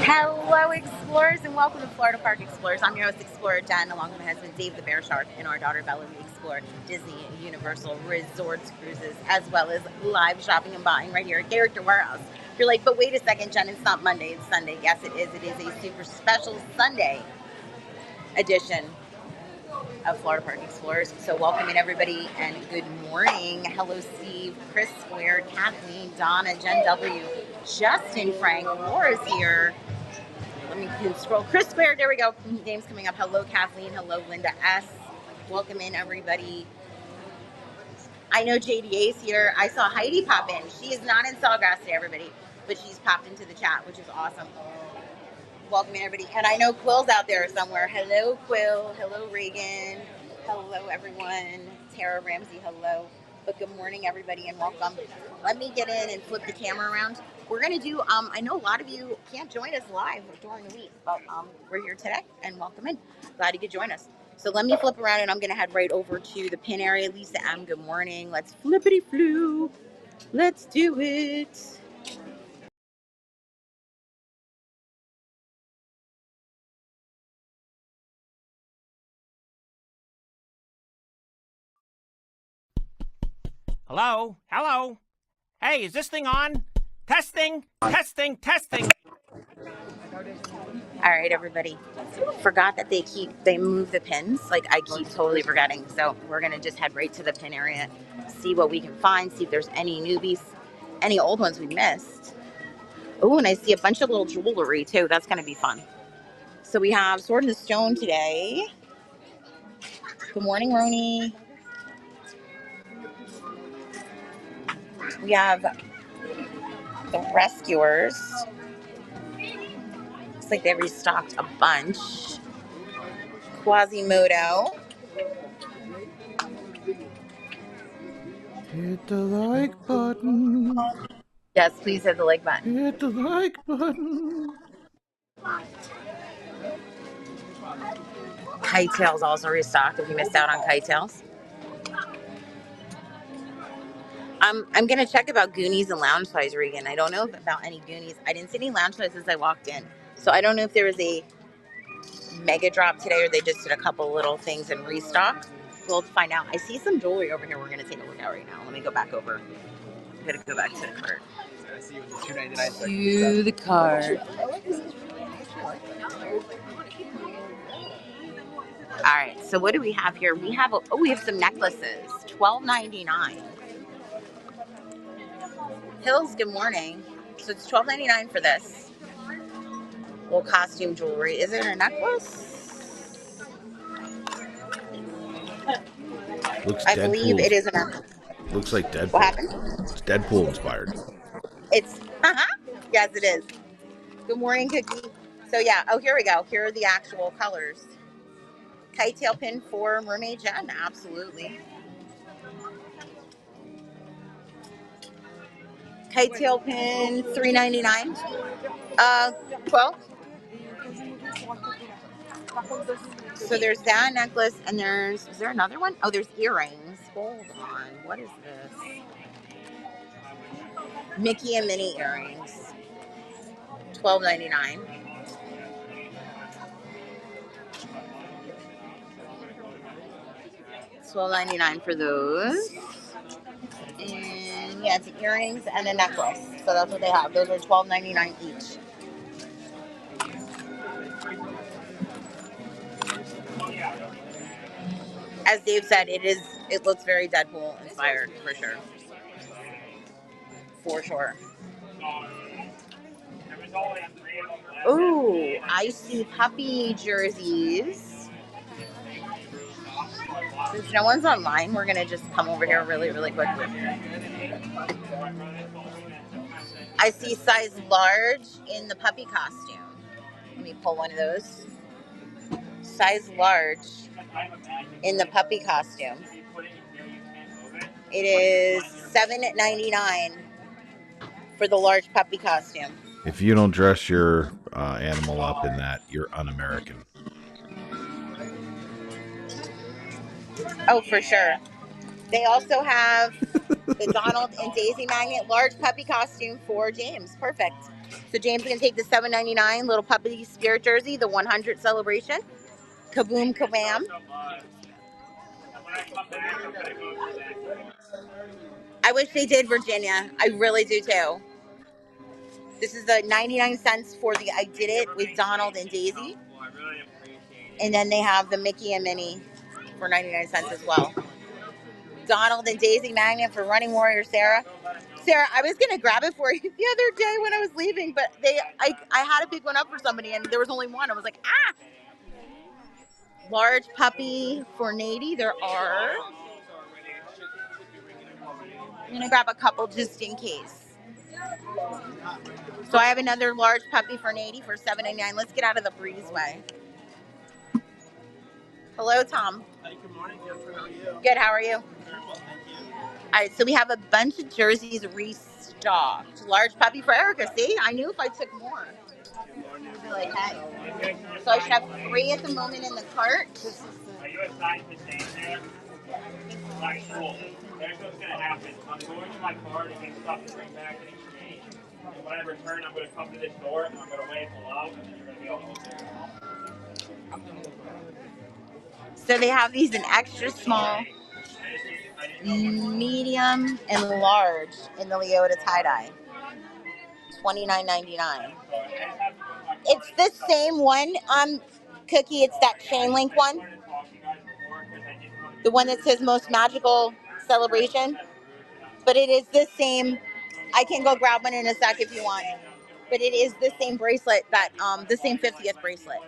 Hello, explorers, and welcome to Florida Park Explorers. I'm your host, Explorer Jen, along with my husband, Dave the Bear Shark, and our daughter, Bella. We explore Disney and Universal resorts, cruises, as well as live shopping and buying right here at Character Warehouse. You're like, but wait a second, Jen, it's not Monday, it's Sunday. Yes, it is. It is a super special Sunday edition of Florida Park Explorers. So welcome in, everybody, and good morning. Hello, Steve, Chris Square, Kathleen, Donna, Jen W., Justin, Frank, Laura's here. Let me scroll. Chris Square, there we go. Names coming up. Hello, Kathleen. Hello, Linda S. Welcome in, everybody. I know JDA's here. I saw Heidi pop in. She is not in Sawgrass today, everybody, but she's popped into the chat, which is awesome. Welcome in, everybody. And I know Quill's out there somewhere. Hello, Quill. Hello, Reagan. Hello, everyone. Tara Ramsey, hello. But good morning, everybody, and welcome. Let me get in and flip the camera around. We're going to do, I know a lot of you can't join us live during the week, but we're here today, and welcome in. Glad you could join us. So let me flip around, and I'm going to head right over to the pin area. Lisa M., good morning. Let's flippity-flu. Let's do it. Hello? Hello? Hey, is this thing on? Testing, testing, testing. All right, everybody. Forgot that they move the pins. Like, I keep totally forgetting. So we're going to just head right to the pin area, see what we can find, see if there's any newbies, any old ones we missed. Oh, and I see a bunch of little jewelry, too. That's going to be fun. So we have Sword in the Stone today. Good morning, Roni. We have the Rescuers. Looks like they restocked a bunch. Quasimodo. Hit the like button. Yes, please hit the like button. Hit the like button. Kite Tails also restocked if you missed out on Kite Tails. I'm going to check about Goonies and Loungeflies, Regan. I don't know about any Goonies. I didn't see any Loungeflies as I walked in. So I don't know if there was a mega drop today or they just did a couple little things and restocked. We'll find out. I see some jewelry over here we're going to take a look at right now. Let me go back over. I'm going to go back to the cart. To the cart. All right. So what do we have here? We have some necklaces. $12.99. Hills, good morning. So it's $12.99 for this little costume jewelry. Is it a necklace? Looks I Deadpool. believe it is a necklace. Looks like Deadpool. What happened? It's Deadpool inspired. It's, yes, it is. Good morning, Cookie. So yeah, oh, here we go. Here are the actual colors. Kite tail pin for Mermaid Jen, absolutely. Kite tail pin, $3.99. 12. So there's that necklace, and is there another one? Oh, there's earrings. Hold on, what is this? Mickey and Minnie earrings, $12.99. $12.99 for those. And yeah, it's earrings and a necklace. So that's what they have. Those are $12.99 each. As Dave said, it looks very Deadpool inspired for sure. For sure. Ooh, I see puppy jerseys. Since no one's online, we're gonna just come over here really, really quickly. I see size large in the puppy costume. Let me pull one of those. Size large in the puppy costume. It is $7.99 for the large puppy costume. If you don't dress your animal up in that, you're un-American. Oh, for sure. They also have the Donald and Daisy magnet large puppy costume for James. Perfect. So James is going to take the $7.99 little puppy spirit jersey, the 100 celebration. Kaboom, kabam. I wish they did Virginia. I really do too. This is the 99 cents for the I Did It with Donald and Daisy. And then they have the Mickey and Minnie for 99 cents as well. Donald and Daisy magnet for Running Warrior Sarah. Sarah, I was going to grab it for you the other day when I was leaving, but I had to pick one up for somebody and there was only one. I was like, ah! Large puppy for Nady. There are. I'm going to grab a couple just in case. So I have another large puppy for Nady for $7.99. Let's get out of the breezeway. Hello, Tom. Hey, good morning, Jennifer. How are you? Good, how are you? Well, thank you. All right, so we have a bunch of jerseys restocked. Large puppy for Erica. See, I knew if I took more, you'd be like, hey. So I should have 3 at the moment in the cart. Are you assigned to stay there? Like, cool. Here's what's going to happen. I'm going to my car to get stuff to bring back in exchange. And when I return, I'm going to come to this door, and I'm going to wave hello, and then you're going to be able to open it. So they have these in extra small, medium, and large in the Leota tie-dye. $29.99. It's the same one, Cookie. It's that chain link one. The one that says most magical celebration. But it is the same. I can go grab one in a sec if you want. But it is the same bracelet that, the same 50th bracelet.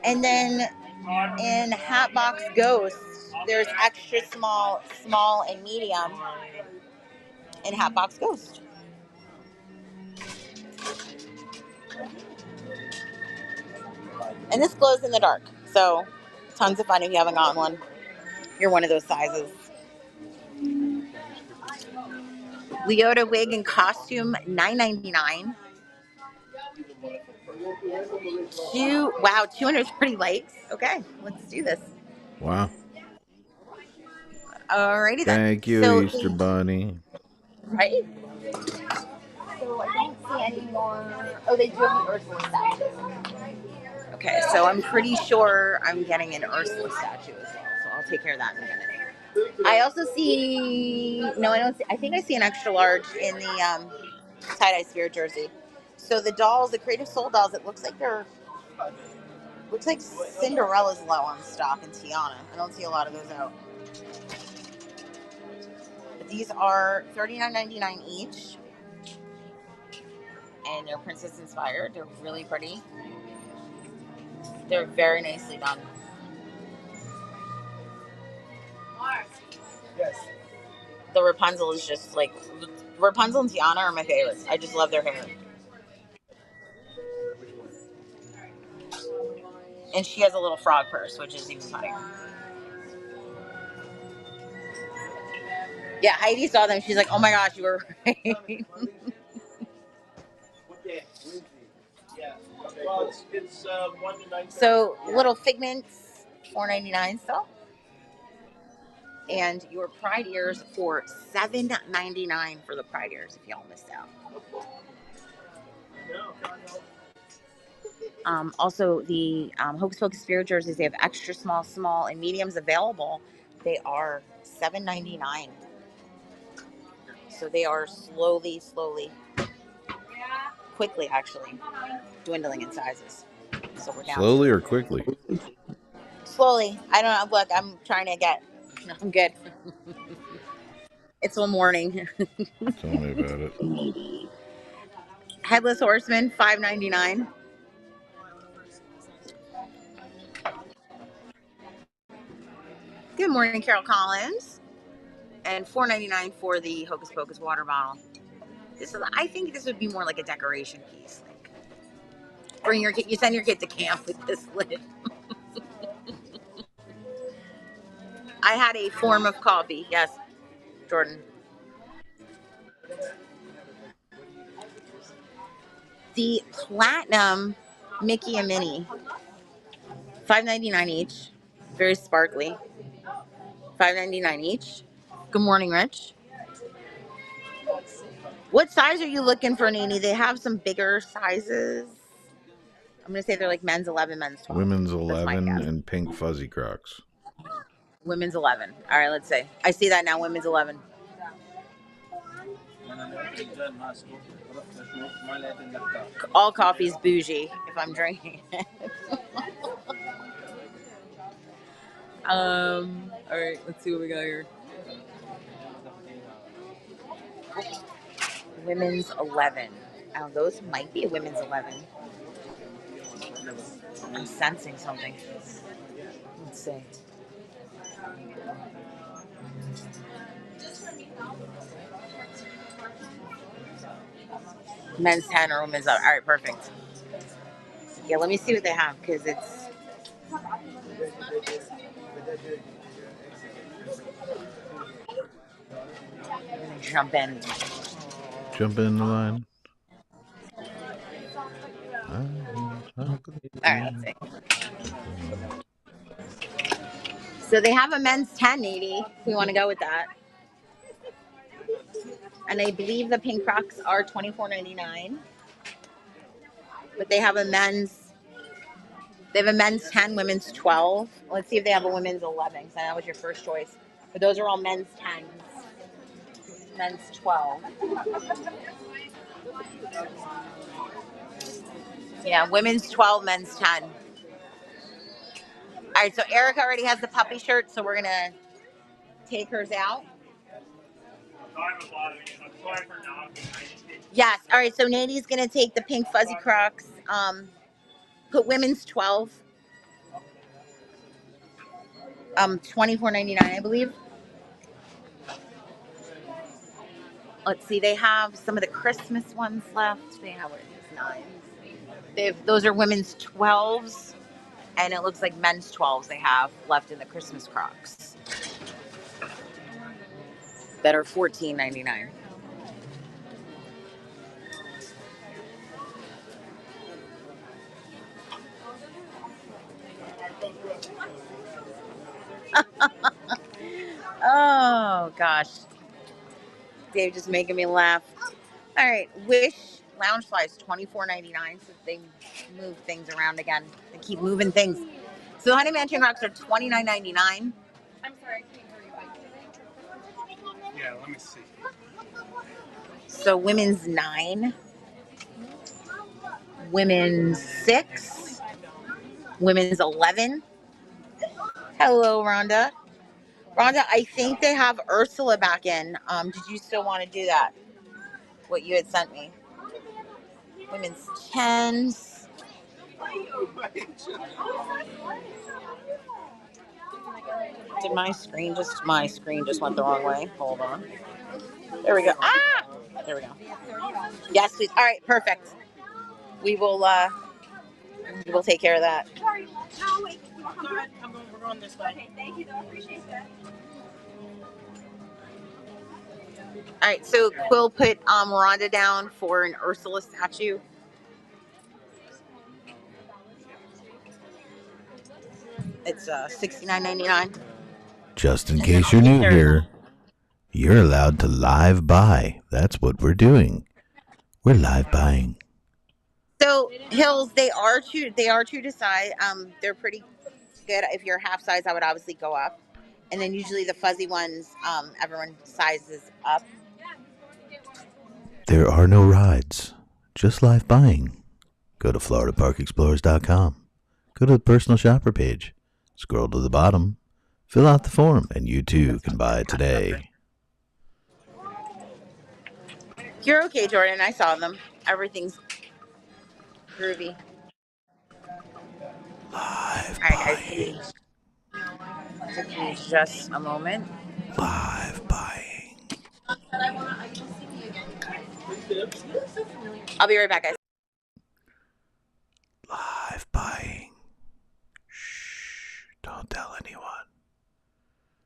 And then in Hatbox Ghost, there's extra small, small, and medium in Hatbox Ghost. And this glows in the dark, so tons of fun if you haven't gotten one. You're one of those sizes. Leota wig and costume, $9.99. Wow, 230 likes. Okay, let's do this. Wow. Alrighty then. Thank you, So Easter Bunny. right? So I don't see any more. Oh, they do have the Ursula statue. Okay, so I'm pretty sure I'm getting an Ursula statue as well. So I'll take care of that in a minute. I also see. No, I don't see. I think I see an extra large in the tie-dye spirit jersey. So the dolls, the Creative Soul dolls, it looks like Cinderella's low on stock and Tiana. I don't see a lot of those out. But these are $39.99 each. And they're princess inspired. They're really pretty. They're very nicely done. Yes. The Rapunzel is just like, Rapunzel and Tiana are my favorites. I just love their hair. And she has a little frog purse, which is even funnier. Yeah, Heidi saw them. She's like, oh my gosh, you were right. Yeah. Well, it's 1 to 9. So, little figments, $4.99 still. And your pride ears for $7.99 for the pride ears if y'all missed out. Also, the Hocus Pocus Spirit jerseys, they have extra small, small, and mediums available. They are $7.99. So they are slowly, quickly actually, dwindling in sizes. So we're down. Slowly or quickly? Slowly. I don't know. Look, I'm trying to get. No, I'm good. It's one morning. Tell me about it. Headless Horseman, $5.99. Good morning, Carol Collins. And $4.99 for the Hocus Pocus water bottle. I think this would be more like a decoration piece. Like, bring your kid. You send your kid to camp with this lid. I had a form of coffee. Yes, Jordan. The platinum Mickey and Minnie, $5.99 each. Very sparkly. $5.99 each. Good morning, Rich. What size are you looking for, Nene? They have some bigger sizes. I'm going to say they're like men's 11, men's 12. Women's That's my 11 guess. and pink fuzzy Crocs. Women's 11. All right, let's see. I see that now, women's 11. All coffee's bougie if I'm drinking it. All right, let's see what we got here. Women's 11. Oh, those might be a women's 11. I'm sensing something. Let's see. Men's 10 or women's 11. All right, perfect. Yeah, let me see what they have because it's. Jump in. Jump in the line. All right, let's see. So they have a men's 1080 if we want to go with that. And I believe the pink Crocs are $24.99. But they have a men's 10, women's 12. Let's see if they have a women's 11. So that was your first choice. But those are all men's 10s. Men's 12. Yeah, women's 12, men's 10. All right, so Erica already has the puppy shirt, so we're going to take hers out. Yes. All right, so Nady's going to take the pink fuzzy Crocs. Put women's 12. $24.99, I believe. Let's see, they have some of the Christmas ones left. They have what are these 9s. Those are women's 12s, and it looks like men's 12s they have left in the Christmas Crocs that are $14.99. Oh gosh, Dave just making me laugh. All right, Wish Loungefly is $24.99, so they move things around again. They keep moving things. So Honey Mansion Crocs are $29.99. I'm sorry, I can't hear you. Yeah, let me see. So women's 9, women's 6, women's 11. Hello, Rhonda. Rhonda, I think they have Ursula back in. Did you still want to do that? What you had sent me. Women's 10s. Did my screen just went the wrong way? Hold on. There we go. Ah! There we go. Yes, please. All right, perfect. We will take care of that. Sorry. No, wait. Go ahead. We're going this way. Okay, thank you. I appreciate that. All right, so Quill put Rhonda down for an Ursula statue. It's $69.99. Just in case you're new here, you're allowed to live buy. That's what we're doing. We're live buying. So Hills, they are true to size. They're pretty good. If you're half size, I would obviously go up. And then usually the fuzzy ones, everyone sizes up. There are no rides, just live buying. Go to FloridaParkExplorers.com. Go to the personal shopper page. Scroll to the bottom. Fill out the form, and you too can buy today. You're okay, Jordan. I saw them. Everything's groovy. Live All right, buying. guys. Please, just a moment. Live buying. I'll be right back, guys. Live buying. Shh. Don't tell anyone.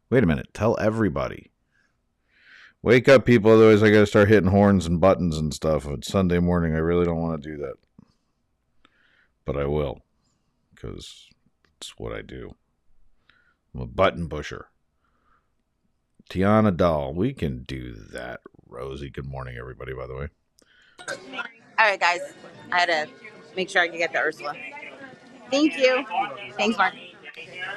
Wait a minute. Tell everybody. Wake up, people. Otherwise, I got to start hitting horns and buttons and stuff. It's Sunday morning. I really don't want to do that. But I will. Because it's what I do. I'm a button pusher. Tiana Doll. We can do that Rosie. Good morning, everybody, by the way. All right, guys. I had to make sure I could get the Ursula. Thank you. Thanks, Mark.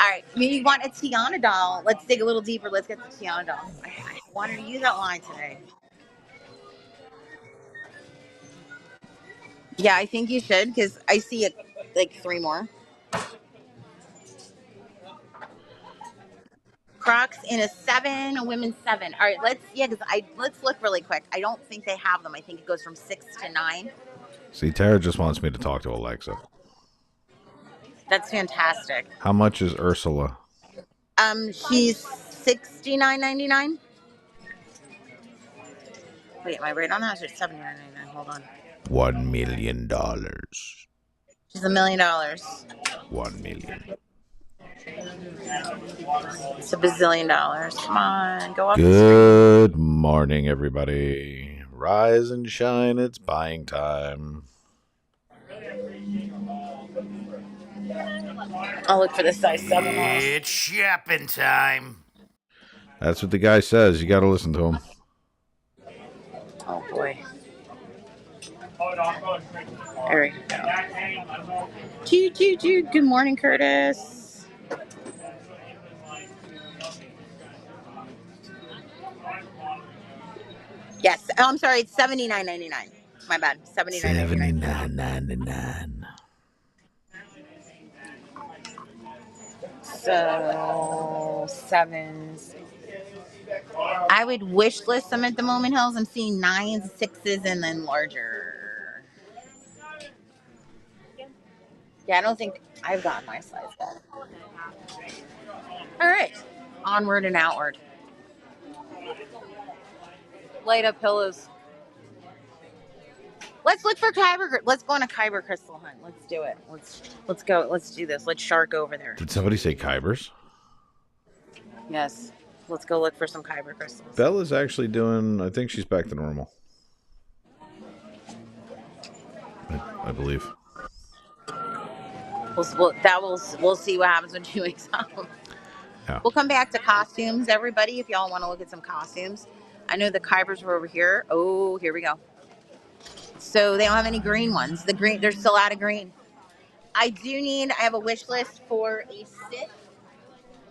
All right. You want a Tiana doll? Let's dig a little deeper. Let's get the Tiana doll. I wanted to use that line today. Yeah, I think you should because I see it like 3 more. Crocs in a 7, a women's 7. All right, let's look really quick. I don't think they have them. I think it goes from 6 to 9. See, Tara just wants me to talk to Alexa. That's fantastic. How much is Ursula? She's $69.99. Wait, am I right on that? Or $79.99? Hold on. $1 million. She's $1 million. 1 million. It's $1 bazillion. Come on, go up. Good morning, everybody. Rise and shine. It's buying time. I'll look for the size 7. It's shopping time. That's what the guy says. You got to listen to him. Oh boy. There we go. Good morning, Curtis. Yes. Oh, I'm sorry. It's $79.99. My bad. $79.99. So 7s. I would wish list them at the moment, Hills. I'm seeing 9s, 6s, and then larger. Yeah, I don't think I've gotten my size yet. All right. Onward and outward. Light up pillows. Let's look for Kyber. Let's go on a Kyber crystal hunt. Let's do it. Let's go. Let's do this. Let's shark over there. Did somebody say Kybers? Yes. Let's go look for some Kyber crystals. Bella's actually doing, I think she's back to normal. I believe. We'll see what happens when 2 weeks out. Yeah. We'll come back to costumes, everybody, if y'all want to look at some costumes. I know the Kybers were over here. Oh, here we go. So they don't have any green ones. They're still out of green. I have a wish list for a Sith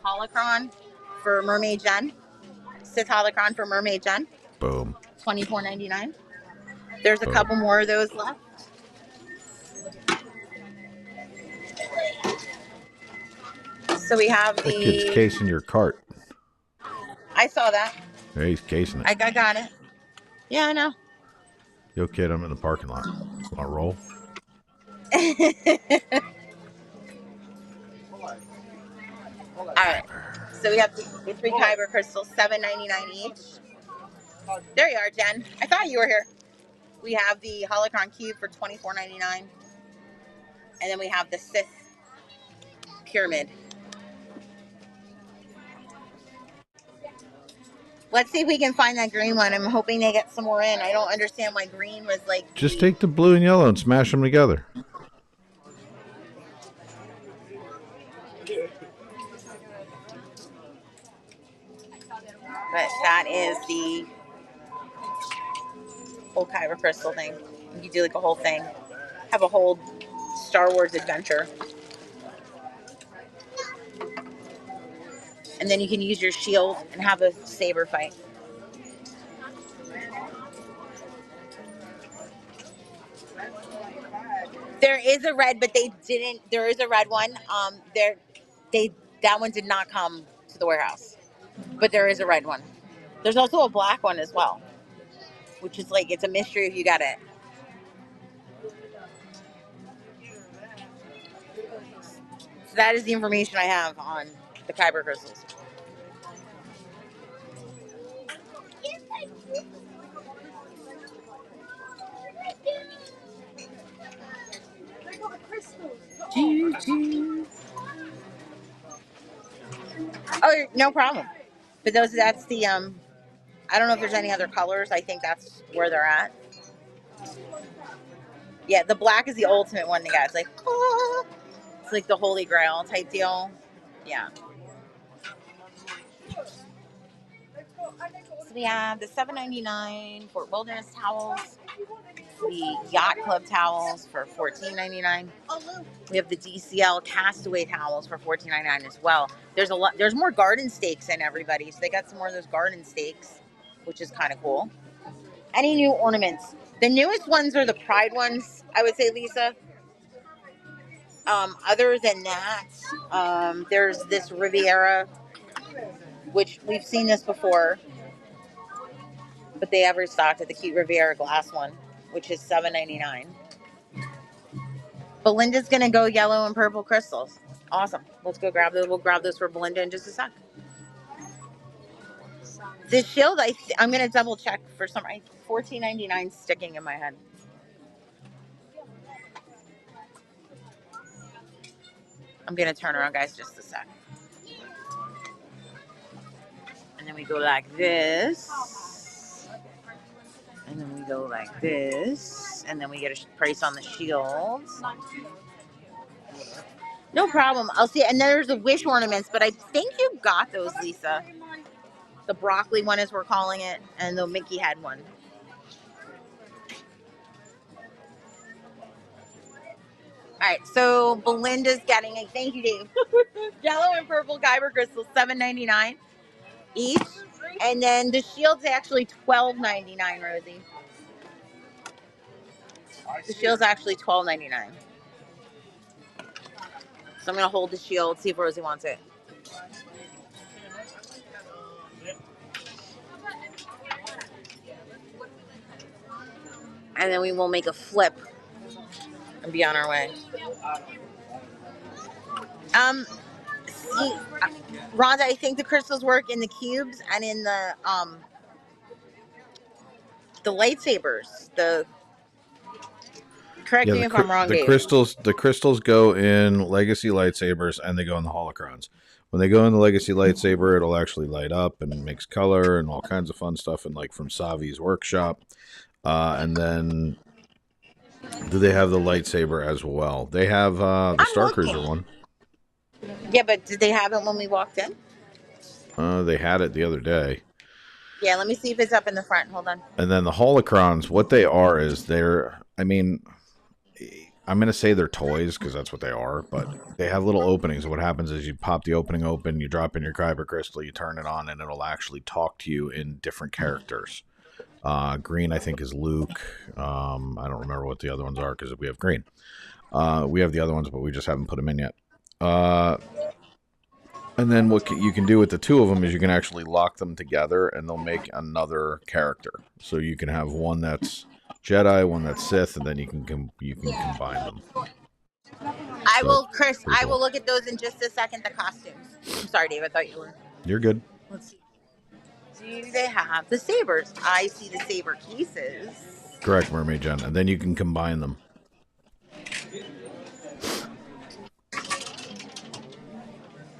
holocron for Mermaid Jen. Sith holocron for Mermaid Jen. Boom. $24.99. There's a couple more of those left. So we have the... That kid's casing your cart. I saw that. Yeah, he's casing it. I got it. Yeah, I know. Yo, kid, I'm in the parking lot. Want to roll? All right. So we have the 3 Kyber crystals, $7.99 each. There you are, Jen. I thought you were here. We have the holocron cube for $24.99. And then we have the Sith pyramid. Let's see if we can find that green one. I'm hoping they get some more in. I don't understand why green was like... Just take the blue and yellow and smash them together. But that is the whole Kyber crystal thing. You can do like a whole thing. Have a whole Star Wars adventure. And then you can use your shield and have a saber fight. There is a red, but they didn't. There is a red one. That one did not come to the warehouse, but there is a red one. There's also a black one as well, which is like, it's a mystery if you got it. So that is the information I have on the Kyber crystals. Oh, no problem. But that's the I don't know if there's any other colors. I think that's where they're at. Yeah, the black is the ultimate one to get. It's like, oh, it's like the Holy Grail type deal. Yeah. So We have the $7.99 Fort Wilderness towels, the Yacht Club towels for $14.99. We have the DCL Castaway towels for $14.99 as well. There's a lot. There's more garden stakes in everybody, so they got some more of those garden stakes, which is kind of cool. Any new ornaments? The newest ones are the Pride ones, I would say, Lisa. Other than that, there's this Riviera, which we've seen this before, but they have restocked it, the cute Riviera glass one, which is $7.99. Belinda's gonna go yellow and purple crystals. Awesome. Let's go grab those. We'll grab those for Belinda in just a sec. The shield, I'm gonna double check for some. $14.99 sticking in my head. I'm gonna turn around, guys, just a sec. And then we go like this. And then we go like this. And then we get a price on the shields. No problem. I'll see. And there's the wish ornaments, but I think you got those, Lisa. The broccoli one, as we're calling it, and the Mickey head one. All right, so Belinda's getting a thank you, Dave. Yellow and purple Kyber crystals, $7.99 each, and then the shield's actually $12.99, Rosie. The shield's actually $12.99. So I'm gonna hold the shield, see if Rosie wants it. And then we will make a flip and be on our way. See, Rhonda, I think the crystals work in the cubes and in the lightsabers. Correct me if I'm wrong, Dave. The crystals go in legacy lightsabers and they go in the holocrons. When they go in the legacy lightsaber, it'll actually light up and makes color and all kinds of fun stuff, and like from Savi's workshop. And then do they have the lightsaber as well? They have the Star Cruiser one. Yeah, but did they have it when we walked in? They had it the other day. Yeah, let me see if it's up in the front. Hold on. And then the holocrons, what they are is they're, I mean, I'm going to say they're toys because that's what they are, but they have little openings. What happens is you pop the opening open, you drop in your Kyber crystal, you turn it on, and it'll actually talk to you in different characters. Green, I think, is Luke. I don't remember what the other ones are because we have green. We have the other ones, but we just haven't put them in yet. And then what you can do with the two of them is you can actually lock them together, and they'll make another character. So you can have one that's Jedi, one that's Sith, and then you can combine them. I will look at those in just a second. The costumes. I'm sorry, Dave. I thought you were. You're good. Let's see. Do they have the sabers? I see the saber cases. Correct, Mermaid Jen. And then you can combine them.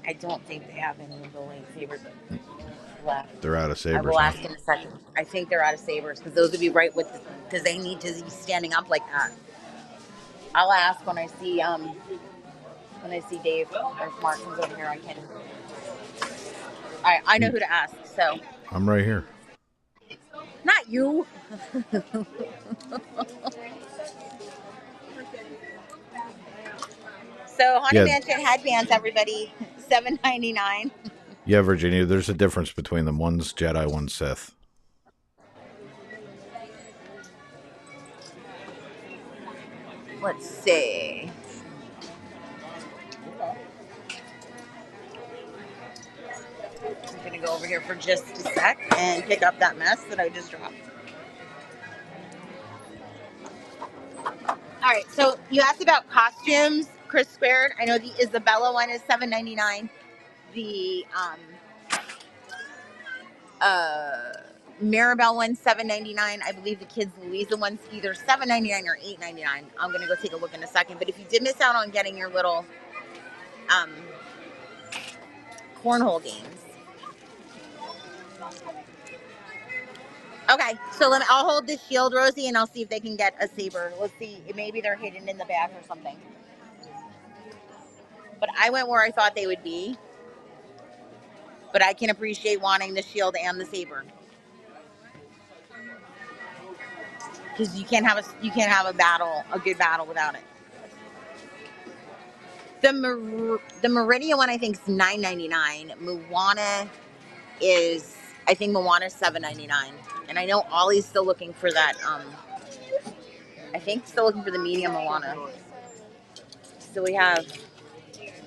I don't think they have any of the lightsabers left. They're out of sabers. I will ask in a second. I think they're out of sabers because those would be right with because they need to be standing up like that. I'll ask when I see Dave or if Martin's over here. I can. I know who to ask. So I'm right here. Not you. So Haunted Mansion headbands, everybody, $7.99. Yeah, Virginia, there's a difference between them. One's Jedi, one's Sith. Let's see. I'm going to go over here for just a sec and pick up that mess that I just dropped. All right, so you asked about costumes, Chris Squared. I know the Isabella one is $7.99. The Maribel one's $7.99. I believe the Kids Louisa one's either $7.99 or $8.99. I'm gonna go take a look in a second. But if you did miss out on getting your little cornhole games. Okay, so I'll hold this shield, Rosie, and I'll see if they can get a saber. Let's see, maybe they're hidden in the back or something. But I went where I thought they would be. But I can appreciate wanting the shield and the saber. because you can't have a battle, a good battle without it. The Meridian one I think is $9.99. Moana is $7.99. And I know Ollie's still looking for that. I think still looking for the medium Moana. So we have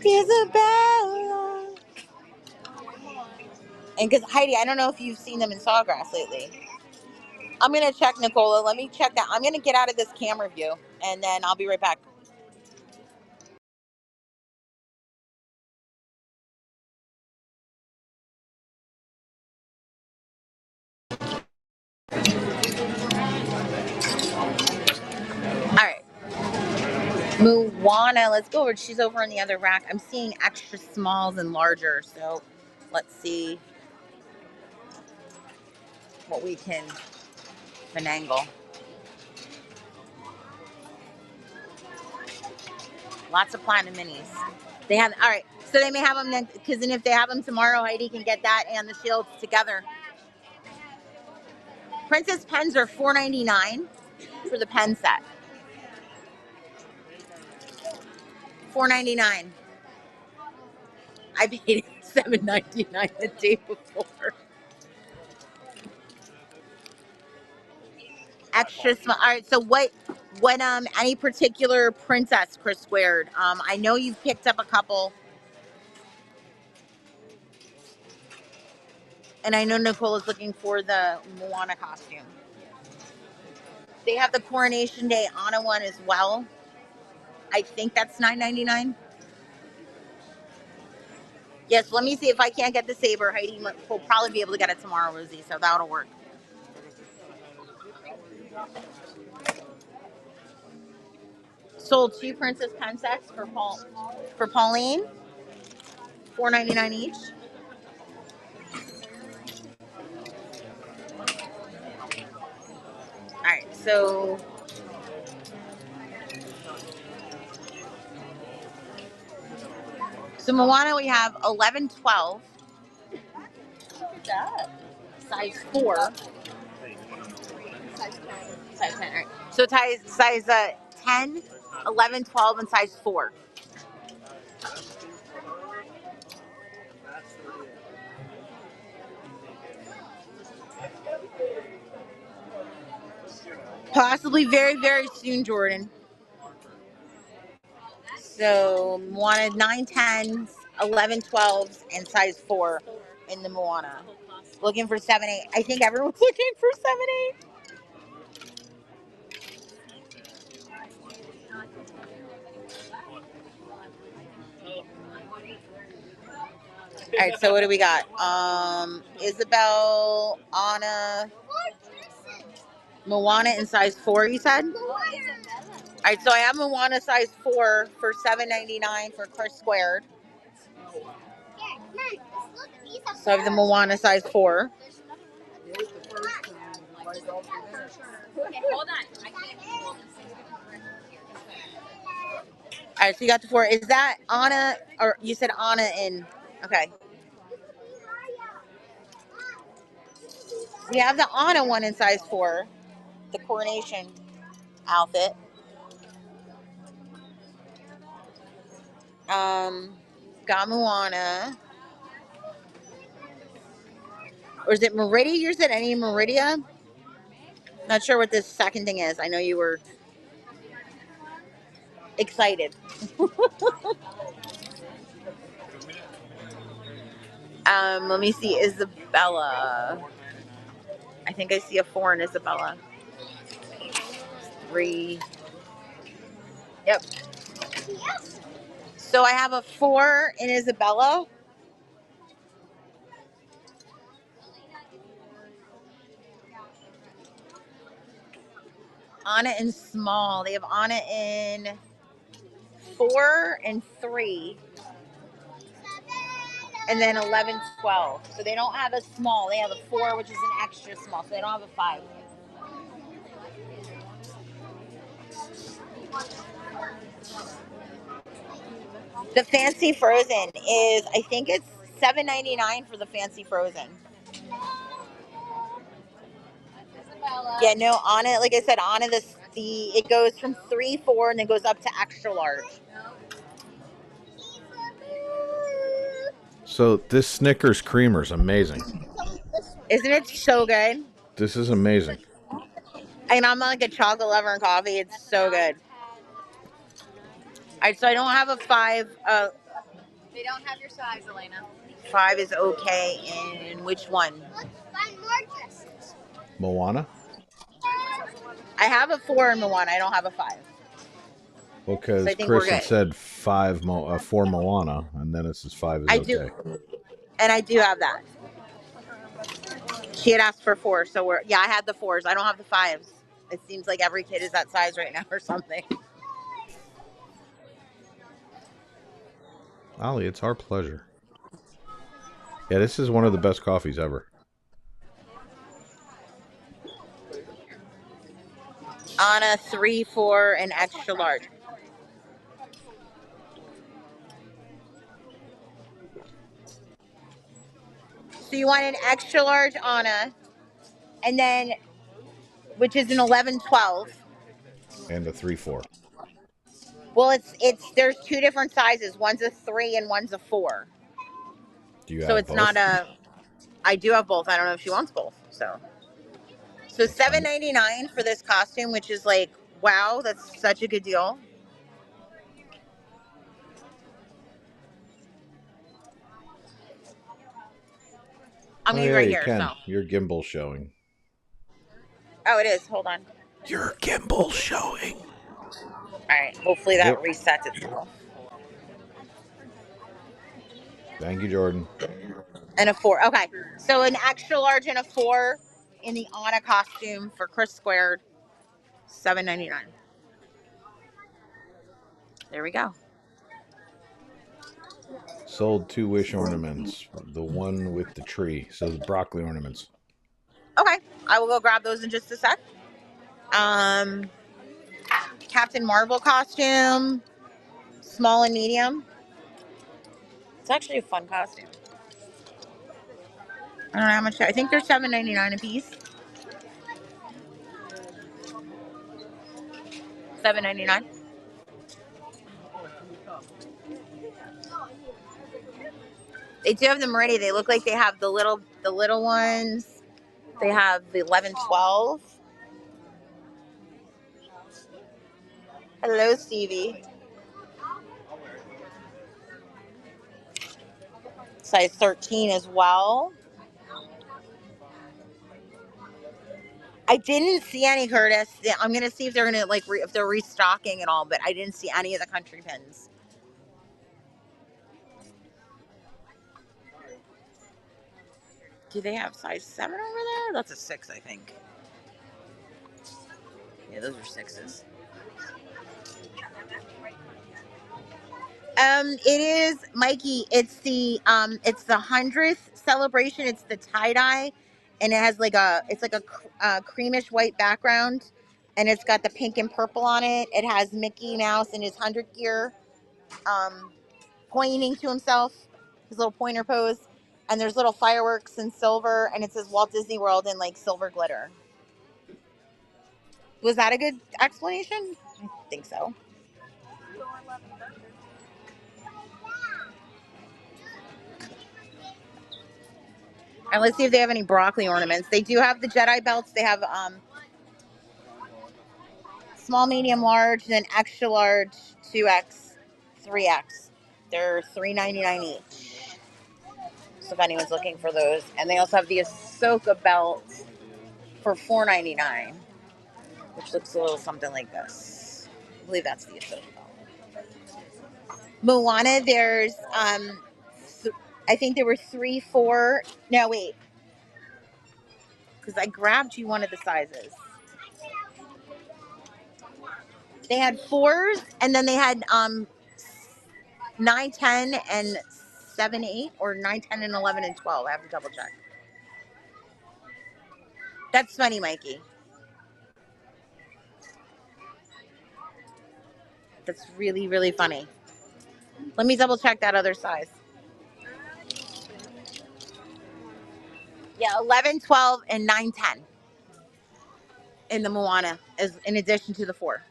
Isabella. And because Heidi, I don't know if you've seen them in Sawgrass lately. I'm gonna check, Nicola. Let me check that. I'm gonna get out of this camera view, and then I'll be right back. All right, Moana. Let's go over. She's over on the other rack. I'm seeing extra smalls and larger. So let's see what we can finagle. Lots of platinum minis. They have, all right, so they may have them then, because then if they have them tomorrow, Heidi can get that and the shields together. Princess pens are $4.99 for the pen set. $4.99. I paid $7.99 the day before. Extra small. All right, so what any particular princess, Chris Squared? I know you've picked up a couple. And I know Nicole is looking for the Moana costume. They have the Coronation Day Anna one as well. I think that's $9.99. Yes, let me see if I can't get the saber. Heidi will probably be able to get it tomorrow, Rosie, so that'll work. Sold 2 princess pen sets for Pauline. $4.99 each. All right, so Moana we have 11, 12. Look at that. Size 4. Size 10. All right. So size 10, 11, 12, and size 4. Possibly very, very soon, Jordan. So Moana 9, 10s, 11, 12s, and size 4 in the Moana. Looking for 7, 8. I think everyone's looking for 7, 8. All right, so what do we got? Isabel, Anna, Moana in size 4, you said? All right, so I have Moana size 4 for $7.99 for Chris Squared. So I have the Moana size 4. Hold on. All right, so you got the 4. Is that Anna, or you said Anna in, okay. We have the Anna one in size 4, the coronation outfit. Got Moana. Or is it Meridia? You said any Meridia? Not sure what this second thing is. I know you were excited. Let me see. Isabella. I think I see a 4 in Isabella. 3. Yep. So I have a 4 in Isabella. Anna in small. They have Anna in 4 and 3. And then 11, 12. So they don't have a small. They have a 4, which is an extra small. So they don't have a 5. The Fancy Frozen is, I think it's $7.99 for the Fancy Frozen. Yeah, no, on it, like I said, on it, it goes from 3, 4, and then goes up to extra large. So this Snickers creamer is amazing. Isn't it so good? This is amazing. And I'm like a chocolate lover in coffee. It's so good. So I don't have a 5. They don't have your size, Elena. 5 is okay. In which one? Moana? I have a 4 in the one. I don't have a 5. Well, So I because think we're Chris had good. said 4 Moana, and then it says 5 is I okay. do, and I do have that. She had asked for 4, so I had the 4s. I don't have the 5s. It seems like every kid is that size right now or something. Ollie, it's our pleasure. Yeah, this is one of the best coffees ever. On a 3, 4, and extra large. So you want an extra large Anna, and then, which is an 11, 12. And a 3-4. Well, there's 2 different sizes. One's a 3 and one's a 4. Do you So have it's both? not a. I do have both. I don't know if she wants both. So $7.99 for this costume, which is like, wow, that's such a good deal. I'm gonna be right here. So. Your gimbal showing. Oh, it is. Hold on. Your gimbal showing. All right. Hopefully that resets itself. Thank you, Jordan. And a 4. Okay. So an extra large and a 4 in the Anna costume for Chris Squared. $7.99. There we go. Sold 2 wish ornaments. The one with the tree. So the broccoli ornaments. Okay. I will go grab those in just a sec. Captain Marvel costume. Small and medium. It's actually a fun costume. I don't know how much. I think they're $7.99 a piece. $7.99. They do have them ready. They look like they have the little ones. They have the 11, 12. Hello, Stevie. Size 13 as well. I didn't see any, Curtis. I'm gonna see if they're gonna if they're restocking and all, but I didn't see any of the country pins. Do they have size 7 over there? That's a 6, I think. Yeah, those are 6s. It is, Mikey. It's the 100th celebration. It's the tie dye, and it has it's like a creamish white background, and it's got the pink and purple on it. It has Mickey Mouse in his 100 gear, pointing to himself, his little pointer pose, and there's little fireworks in silver, and it says Walt Disney World in like silver glitter. Was that a good explanation? I think so. And let's see if they have any broccoli ornaments. They do have the Jedi belts. They have small, medium, large, and then extra large, 2X, 3X. They're $3.99 each. So if anyone's looking for those. And they also have the Ahsoka belt for $4.99, which looks a little something like this. I believe that's the Ahsoka belt. Moana, there's, I think there were 3, 4. No, wait. Because I grabbed you one of the sizes. They had 4s, and then they had 9, 10, and 7, 8, or 9, 10, and 11, and 12. I have to double check. That's funny, Mikey. That's really, really funny. Let me double check that other size. Yeah, 11, 12, and 9, 10. in the Moana, as in addition to the 4.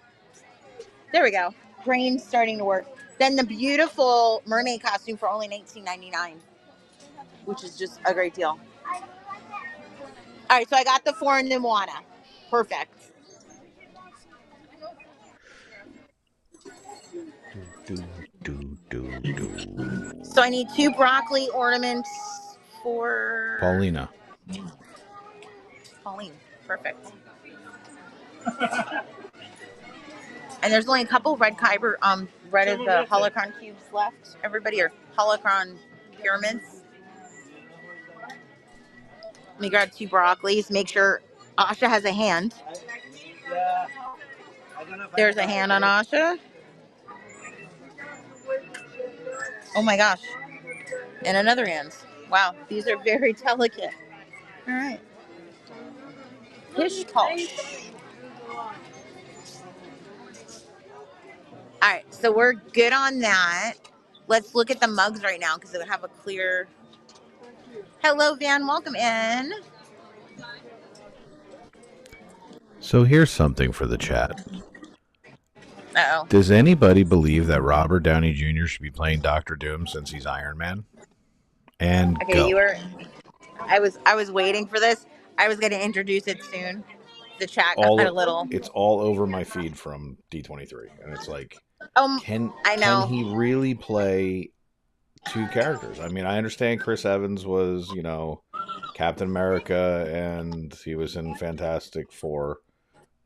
There we go. Brain's starting to work. Then the beautiful mermaid costume for only $19.99, which is just a great deal. All right, so I got the 4 in the Moana. Perfect. So I need 2 broccoli ornaments for Paulina. Pauline. Perfect. And there's only a couple red Kyber, red of the holocron cubes left. Everybody, or holocron pyramids. Let me grab 2 broccolis. Make sure Asha has a hand. There's a hand on Asha. Oh my gosh. And another hand. Wow, these are very delicate. All right. Pish posh. All right, so we're good on that. Let's look at the mugs right now because it would have a clear. Hello, Van. Welcome in. So here's something for the chat. Uh-oh. Does anybody believe that Robert Downey Jr. should be playing Doctor Doom since he's Iron Man? And Okay, go. you were. I was waiting for this. I was going to introduce it soon. The chat got a little. It's all over my feed from D23, and it's like, can he really play 2 characters? I mean, I understand Chris Evans was, Captain America, and he was in Fantastic Four,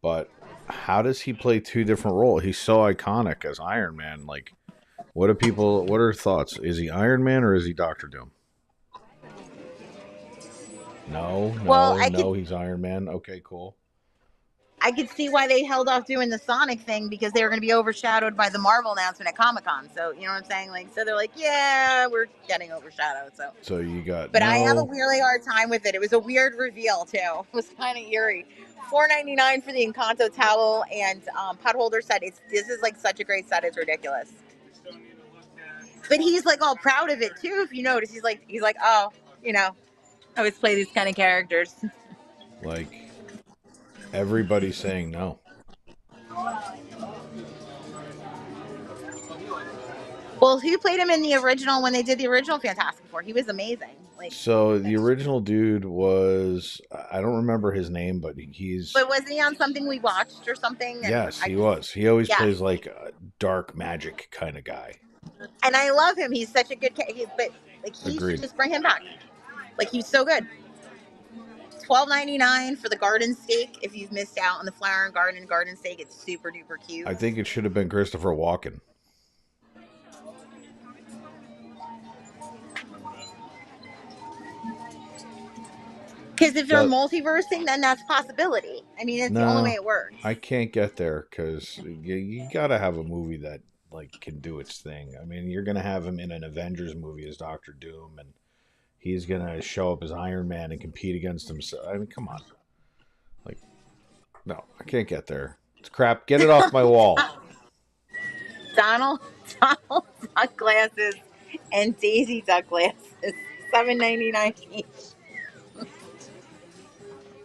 but how does he play 2 different roles? He's so iconic as Iron Man. Like, what are thoughts? Is he Iron Man or is he Doctor Doom? No, he's Iron Man. Okay, cool. I could see why they held off doing the Sonic thing because they were going to be overshadowed by the Marvel announcement at Comic-Con. So, you know what I'm saying? Like, so they're like, yeah, we're getting overshadowed. So you got. But I have a really hard time with it. It was a weird reveal too. It was kind of eerie. $4.99 for the Encanto towel and pot holder set. This is like such a great set. It's ridiculous. But he's like all proud of it too. If you notice, he's like, oh, I always play these kind of characters. Like. Everybody's saying no. Well, who played him in the original when they did the original Fantastic Four? He was amazing. So the original dude was, I don't remember his name, but he's. But wasn't he on something we watched or something? Yes, he was. He always plays like a dark magic kind of guy. And I love him. He's such a good character. But he should just bring him back. Like, he's so good. $12.99 for the garden steak. If you've missed out on the flower and garden steak, it's super duper cute. I think it should have been Christopher Walken. Because if you're multiversing, then that's a possibility. I mean, it's the only way it works. I can't get there because you got to have a movie that can do its thing. I mean, you're going to have him in an Avengers movie as Doctor Doom, and he's going to show up as Iron Man and compete against himself. I mean, come on. No, I can't get there. It's crap. Get it off my wall. Donald Duck glasses and Daisy Duck glasses. $7.99 each.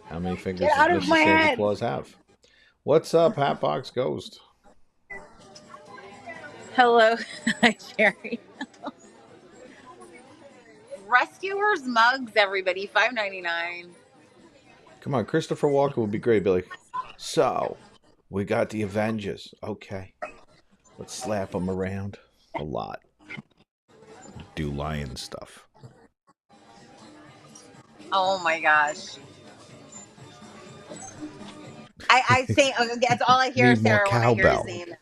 How many fingers does Mr. Santa Claus have? What's up, Hatbox Ghost? Hello, hi, Jerry. Rescuers mugs, everybody, $5.99. Come on, Christopher Walken would be great. Be like, so we got the Avengers. Okay, let's slap them around a lot. Do lion stuff. Oh my gosh. I say that's all I hear, Sarah, when I hear his name.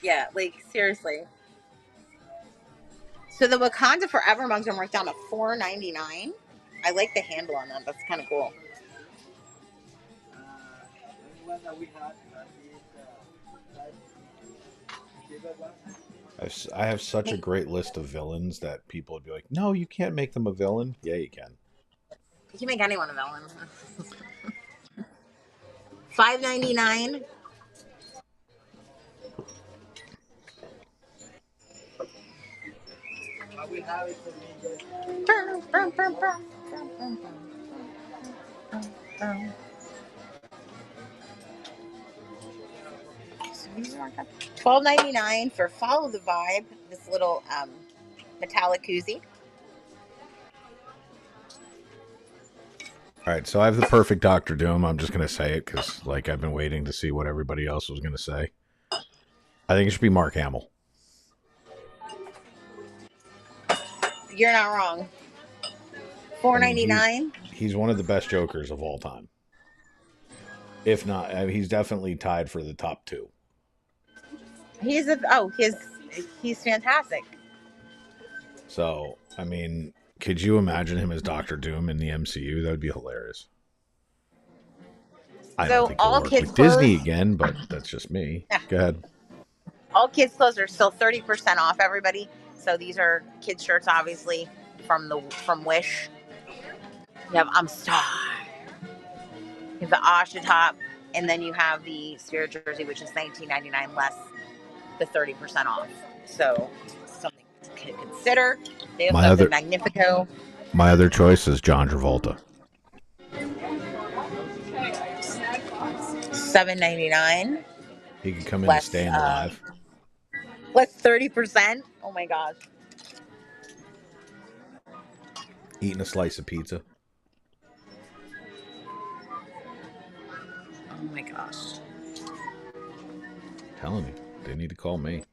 Yeah, seriously. So the Wakanda Forever mugs are marked down to $4.99. I like the handle on them. That's kind of cool. I have such a great list of villains that people would be like, no, you can't make them a villain. Yeah, you can. You can make anyone a villain. $5.99. $12.99 for Follow the Vibe. This little metallic koozie. All right, so I have the perfect Dr. Doom. I'm just going to say it because, like, I've been waiting to see what everybody else was going to say. I think it should be Mark Hamill. You're not wrong. $4.99. He's one of the best Jokers of all time. If not, he's definitely tied for the top two. He's fantastic. So, I mean, could you imagine him as Dr. Doom in the MCU? That would be hilarious. I don't think all work kids with clothes, Disney again, but that's just me. Yeah. Go ahead. All kids clothes are still 30% off, everybody. So these are kids shirts, obviously, from Wish. You have I'm Star. You have the Asha top, and then you have the Spirit jersey, which is $19.99 less the 30% off. So something to consider. They also have the Magnifico. My other choice is John Travolta. $7.99. He could come in and stay alive. Less 30%. Oh my gosh. Eating a slice of pizza. Oh my gosh. Telling you, they need to call me.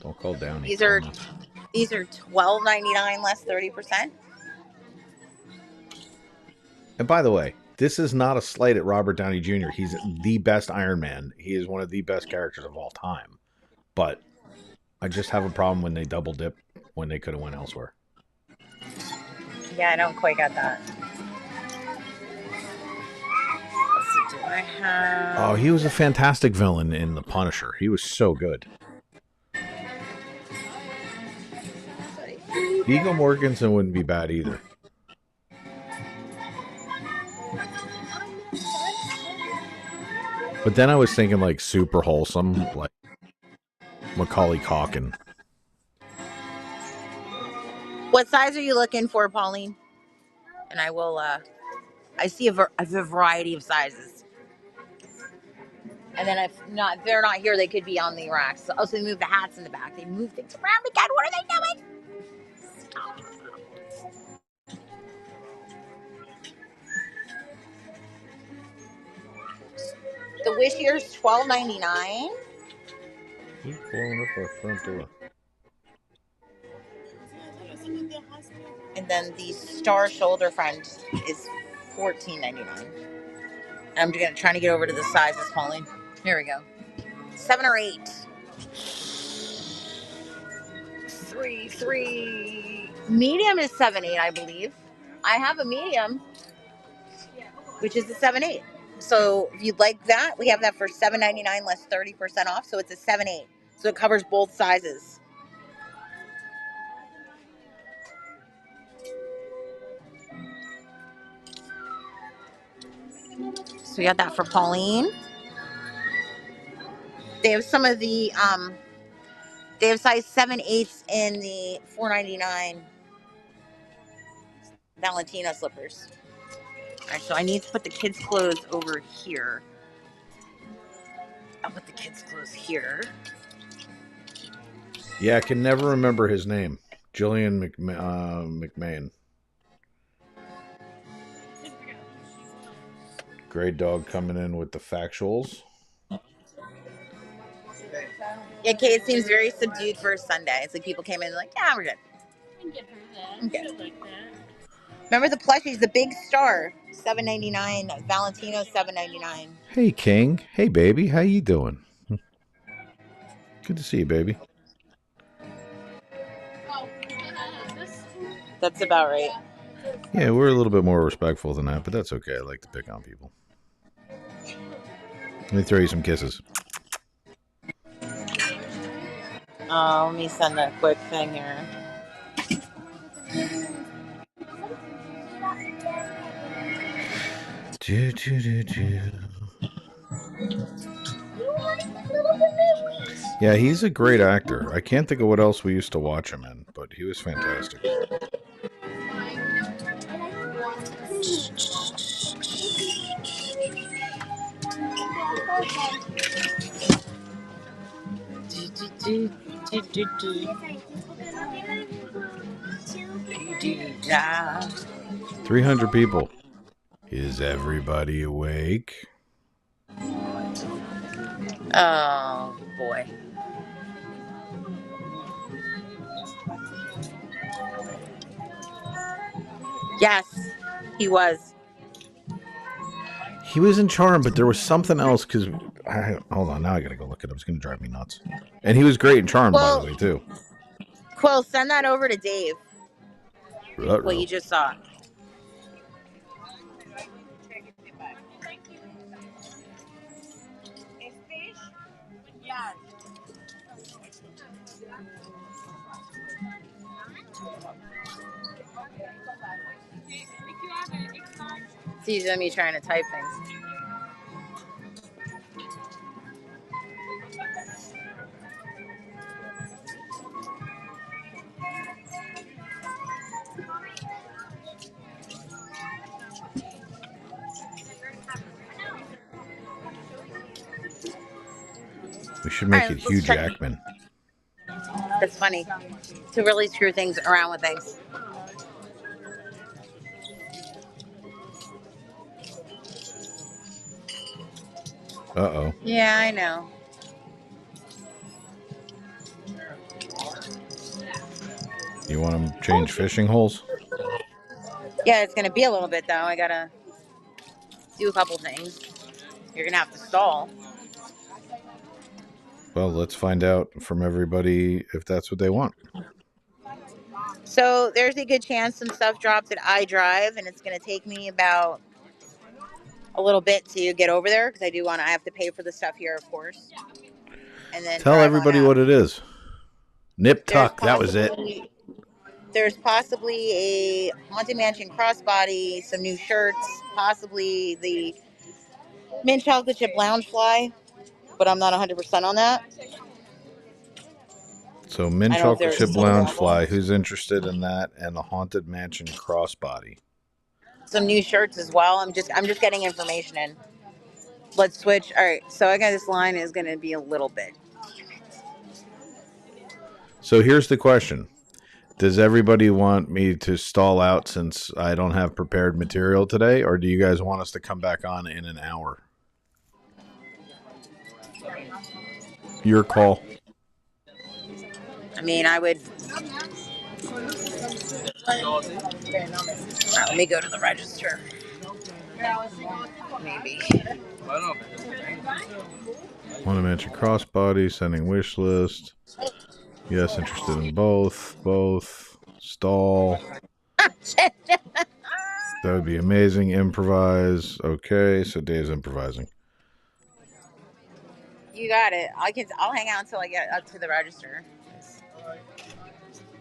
Don't call Downey. These are $12.99 less 30%. And by the way, this is not a slight at Robert Downey Jr. He's the best Iron Man. He is one of the best characters of all time. But I just have a problem when they double dip when they could have went elsewhere. Yeah, I don't quite get that. Let's see, do I have... Oh, he was a fantastic villain in The Punisher. He was so good. Viggo Mortensen wouldn't be bad either. But then I was thinking like super wholesome, like Macaulay Culkin. What size are you looking for, Pauline? And I will, I see a variety of sizes. And then if they're not here, they could be on the racks. So they move the hats in the back. They move things around again. What are they doing? Stop. The Wish here is $12.99. He's blowing up our front door. And then the Star Shoulder Friend is $14.99. I'm trying to get over to the sizes, Pauline. Here we go. 7 or 8. 3. Medium is 7/8, I believe. I have a medium, which is a 7/8. So if you'd like that, we have that for $7.99 less 30% off. So it's a 7/8. So it covers both sizes. So we got that for Pauline. They have some of the, they have size 7/8 in the $4.99 Valentina slippers. All right, so I need to put the kids' clothes over here. I'll put the kids' clothes here. Yeah, I can never remember his name. Jillian McMahon. Great dog coming in with the factuals. Yeah, Kate seems very subdued for a Sunday. It's like people came in and like, yeah, we're good. I can get her that. Okay. She'll like that. Remember the plushies, the big star, $7.99. Valentino, $7.99. Hey, King. Hey, baby. How you doing? Good to see you, baby. Oh, this. That's about right. Yeah, we're a little bit more respectful than that, but that's okay. I like to pick on people. Let me throw you some kisses. Let me send a quick thing here. Yeah, he's a great actor. I can't think of what else we used to watch him in, but he was fantastic. Yeah. 300 people. Is everybody awake? Oh boy. Yes, he was. He was in Charm, but there was something else because hold on, now I gotta go look it up. It's gonna drive me nuts. And he was great in Charm, by the way, too. Quill, send that over to Dave. What Ruh-roh. you just saw. It's easy on me trying to type things. We should make All right, it Hugh let's check. Jackman. That's funny to really screw things around with things. Uh-oh. Yeah, I know. You want him to change fishing holes? Yeah, it's gonna be a little bit though. I gotta do a couple things. You're gonna have to stall. Well, let's find out from everybody if that's what they want. So there's a good chance some stuff drops at iDrive, and it's gonna take me about a little bit to get over there because I have to pay for the stuff here, of course. And then Tell everybody what it is. Nip Tuck, that was it. There's possibly a Haunted Mansion Crossbody, some new shirts, possibly the mint chocolate chip Loungefly, but I'm not 100% on that. So mint chocolate chip Loungefly, who's interested in that, and the Haunted Mansion Crossbody. Some new shirts as well. I'm just getting information in. Let's switch. All right, so I got this line is going to be a little bit. So here's the question. Does everybody want me to stall out since I don't have prepared material today, or do you guys want us to come back on in an hour? Your call. I mean, I would. Right, let me go to the register. Maybe. Want to mention Crossbody, sending wish list. Yes, interested in both. Both. Stall. That would be amazing. Improvise. Okay, so Dave's improvising. You got it. I'll hang out until I get up to the register.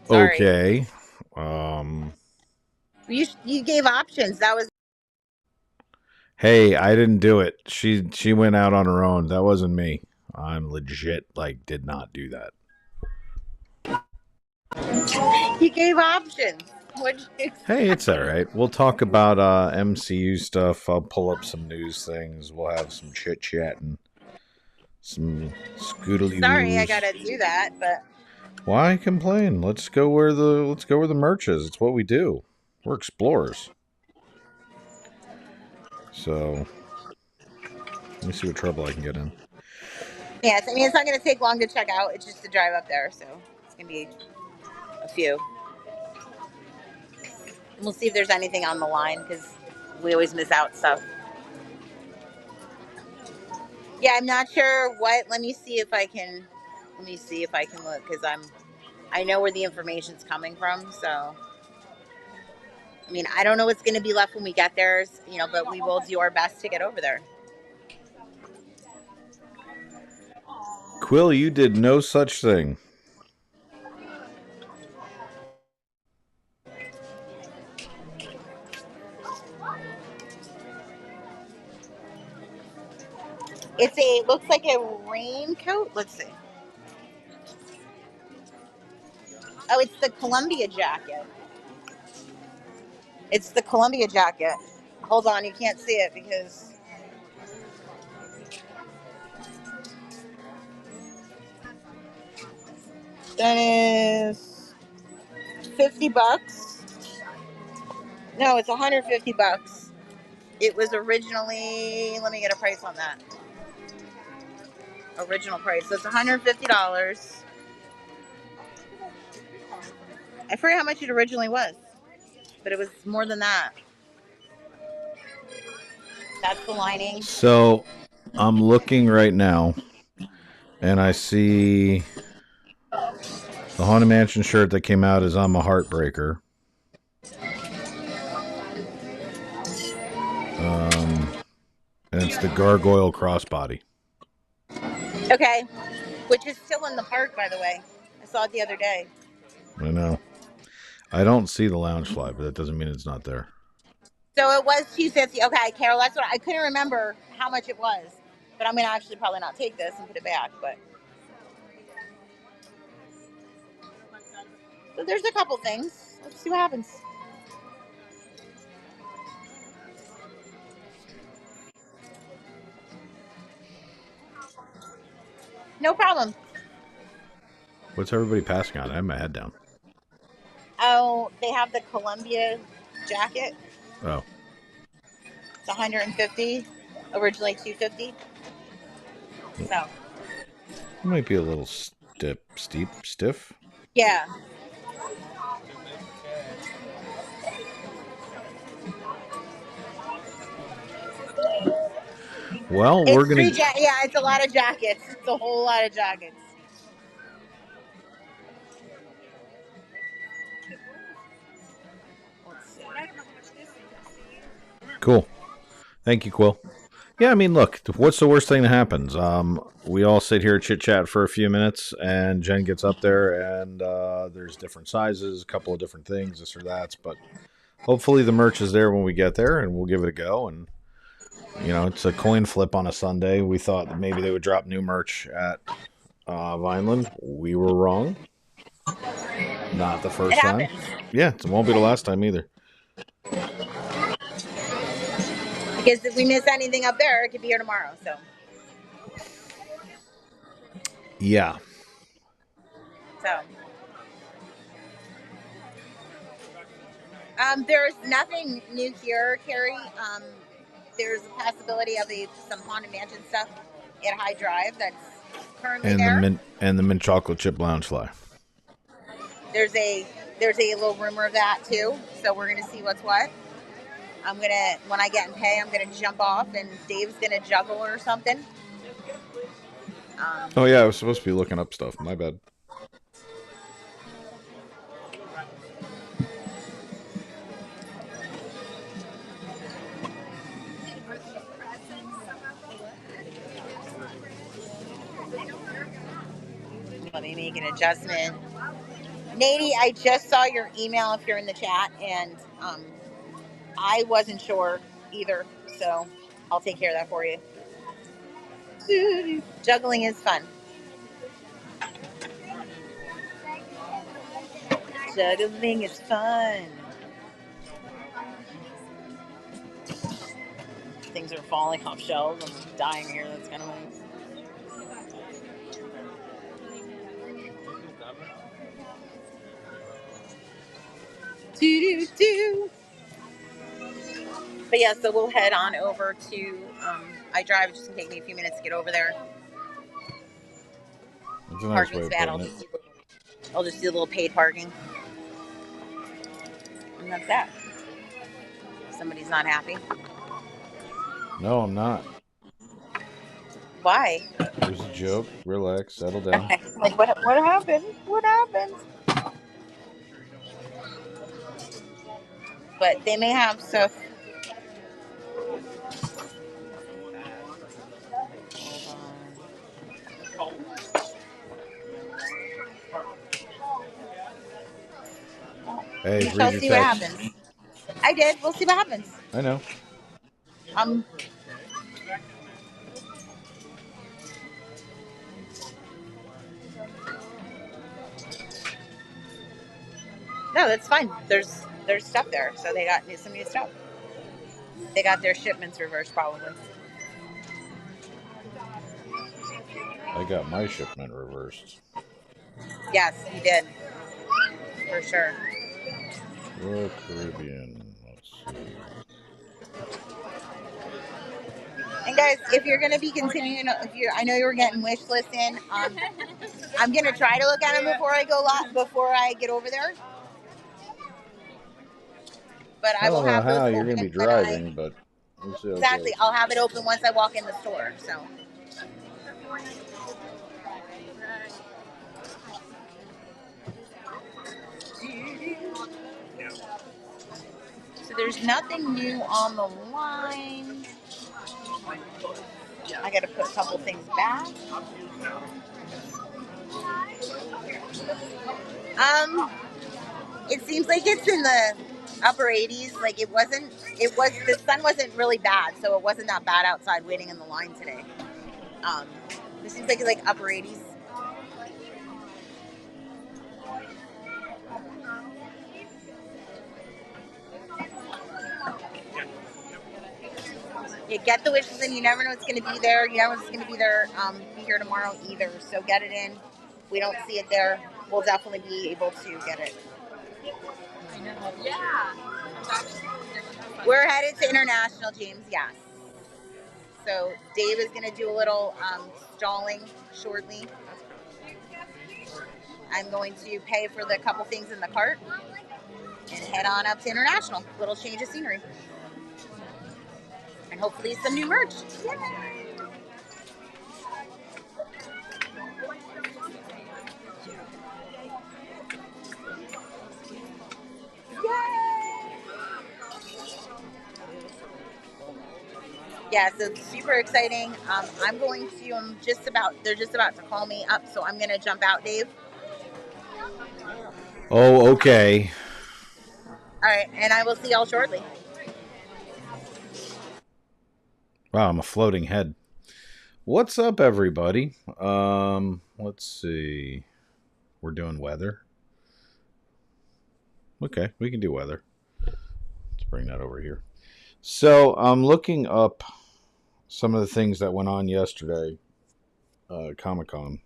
Sorry. Okay. You gave options. That was. Hey, I didn't do it. She went out on her own. That wasn't me. I'm legit did not do that. You gave options. Hey, it's all right. We'll talk about MCU stuff. I'll pull up some news things. We'll have some chit chatting. Some scoodly. Sorry, I gotta do that, but why complain? Let's go where the merch is. It's what we do. We're explorers. So let me see what trouble I can get in. Yes, I mean it's not gonna take long to check out. It's just to drive up there, so it's gonna be a few. And we'll see if there's anything on the line because we always miss out stuff. Yeah, I'm not sure what. Let me see if I can look because I know where the information's coming from. So, I mean, I don't know what's going to be left when we get there, but we will do our best to get over there. Quill, you did no such thing. Looks like a raincoat. Let's see. Oh, it's the Columbia jacket. It's the Columbia jacket. Hold on, you can't see it because That is 50 bucks. No, it's 150 bucks. It was originally, let me get a price on that. Original price. So it's $150. I forget how much it originally was, but it was more than that. That's the lining. So I'm looking right now, and I see the Haunted Mansion shirt that came out is I'm a Heartbreaker. And it's the Gargoyle Crossbody. Okay. Which is still in the park, by the way. I saw it the other day. I know. I don't see the Loungefly, but that doesn't mean it's not there. So it was $250. Okay, Carol, that's what I couldn't remember how much it was. But I'm gonna actually probably not take this and put it back, but so there's a couple things. Let's see what happens. No problem. What's everybody passing on? I have my head down. Oh, they have the Columbia jacket. Oh. It's 150. Originally 250. So It might be a little stiff. yeah. Well, we're gonna. Yeah, it's a lot of jackets. It's a whole lot of jackets. Cool. Thank you, Quill. Yeah, I mean, look, what's the worst thing that happens? We all sit here chit chat for a few minutes, and Jen gets up there, and there's different sizes, a couple of different things, this or that. But hopefully, the merch is there when we get there, and we'll give it a go. And you know, it's a coin flip on a Sunday. We thought that maybe they would drop new merch at Vineland. We were wrong. Not the first time. Yeah, it won't be the last time either. Because if we miss anything up there, it could be here tomorrow. So yeah. So there's nothing new here, Carrie. There's a possibility of some Haunted Mansion stuff at High Drive that's currently there. The mint chocolate chip Loungefly. There's a little rumor of that too. So we're gonna see what's what. When I get in pay, I'm gonna jump off and Dave's gonna juggle or something. Oh yeah, I was supposed to be looking up stuff. My bad. Let me make an adjustment. Nady, I just saw your email if you're in the chat, and I wasn't sure either, so I'll take care of that for you. Juggling is fun. Juggling is fun. Things are falling off shelves. I'm dying here. That's kind of nice. Do. But yeah, so we'll head on over to iDrive. It's just gonna take me a few minutes to get over there. That's a nice Parking's bad. I'll just do a little paid parking. And that's that. Somebody's not happy. No, I'm not. Why? It was a joke. Relax. Settle down. Like, what happened? What happened? But they may have stuff. Hey, we shall see what happens. I did. We'll see what happens. I know. No, that's fine. There's stuff there, so they got some new stuff. They got their shipments reversed, probably. I got my shipment reversed. Yes, you did. For sure. Royal Caribbean. Let's see. And guys, if you're going to be continuing, I know you were getting wish lists in. I'm going to try to look at them before I get over there. But I I will don't know have those how you're going to be open when driving, but we'll see how it exactly. goes. I'll have it open once I walk in the store. So. So there's nothing new on the line. I got to put a couple things back. It seems like it's in the upper 80s. Like the sun wasn't really bad, so it wasn't that bad outside waiting in the line today. It seems like it's like upper 80s. You get the wishes in. You never know what's going to be there. You never know what's going to be there. Be here tomorrow either. So get it in. We don't see it there. We'll definitely be able to get it. Yeah. We're headed to International, James. Yes. So Dave is going to do a little stalling shortly. I'm going to pay for the couple things in the cart and head on up to International. Little change of scenery. And hopefully some new merch. Yay! Yeah, so it's super exciting. I'm going to, they're just about to call me up, so I'm going to jump out, Dave. Oh, okay. All right, and I will see y'all shortly. Wow, I'm a floating head. What's up, everybody? Let's see. We're doing weather. Okay, we can do weather. Let's bring that over here. So I'm looking up some of the things that went on yesterday, Comic-Con.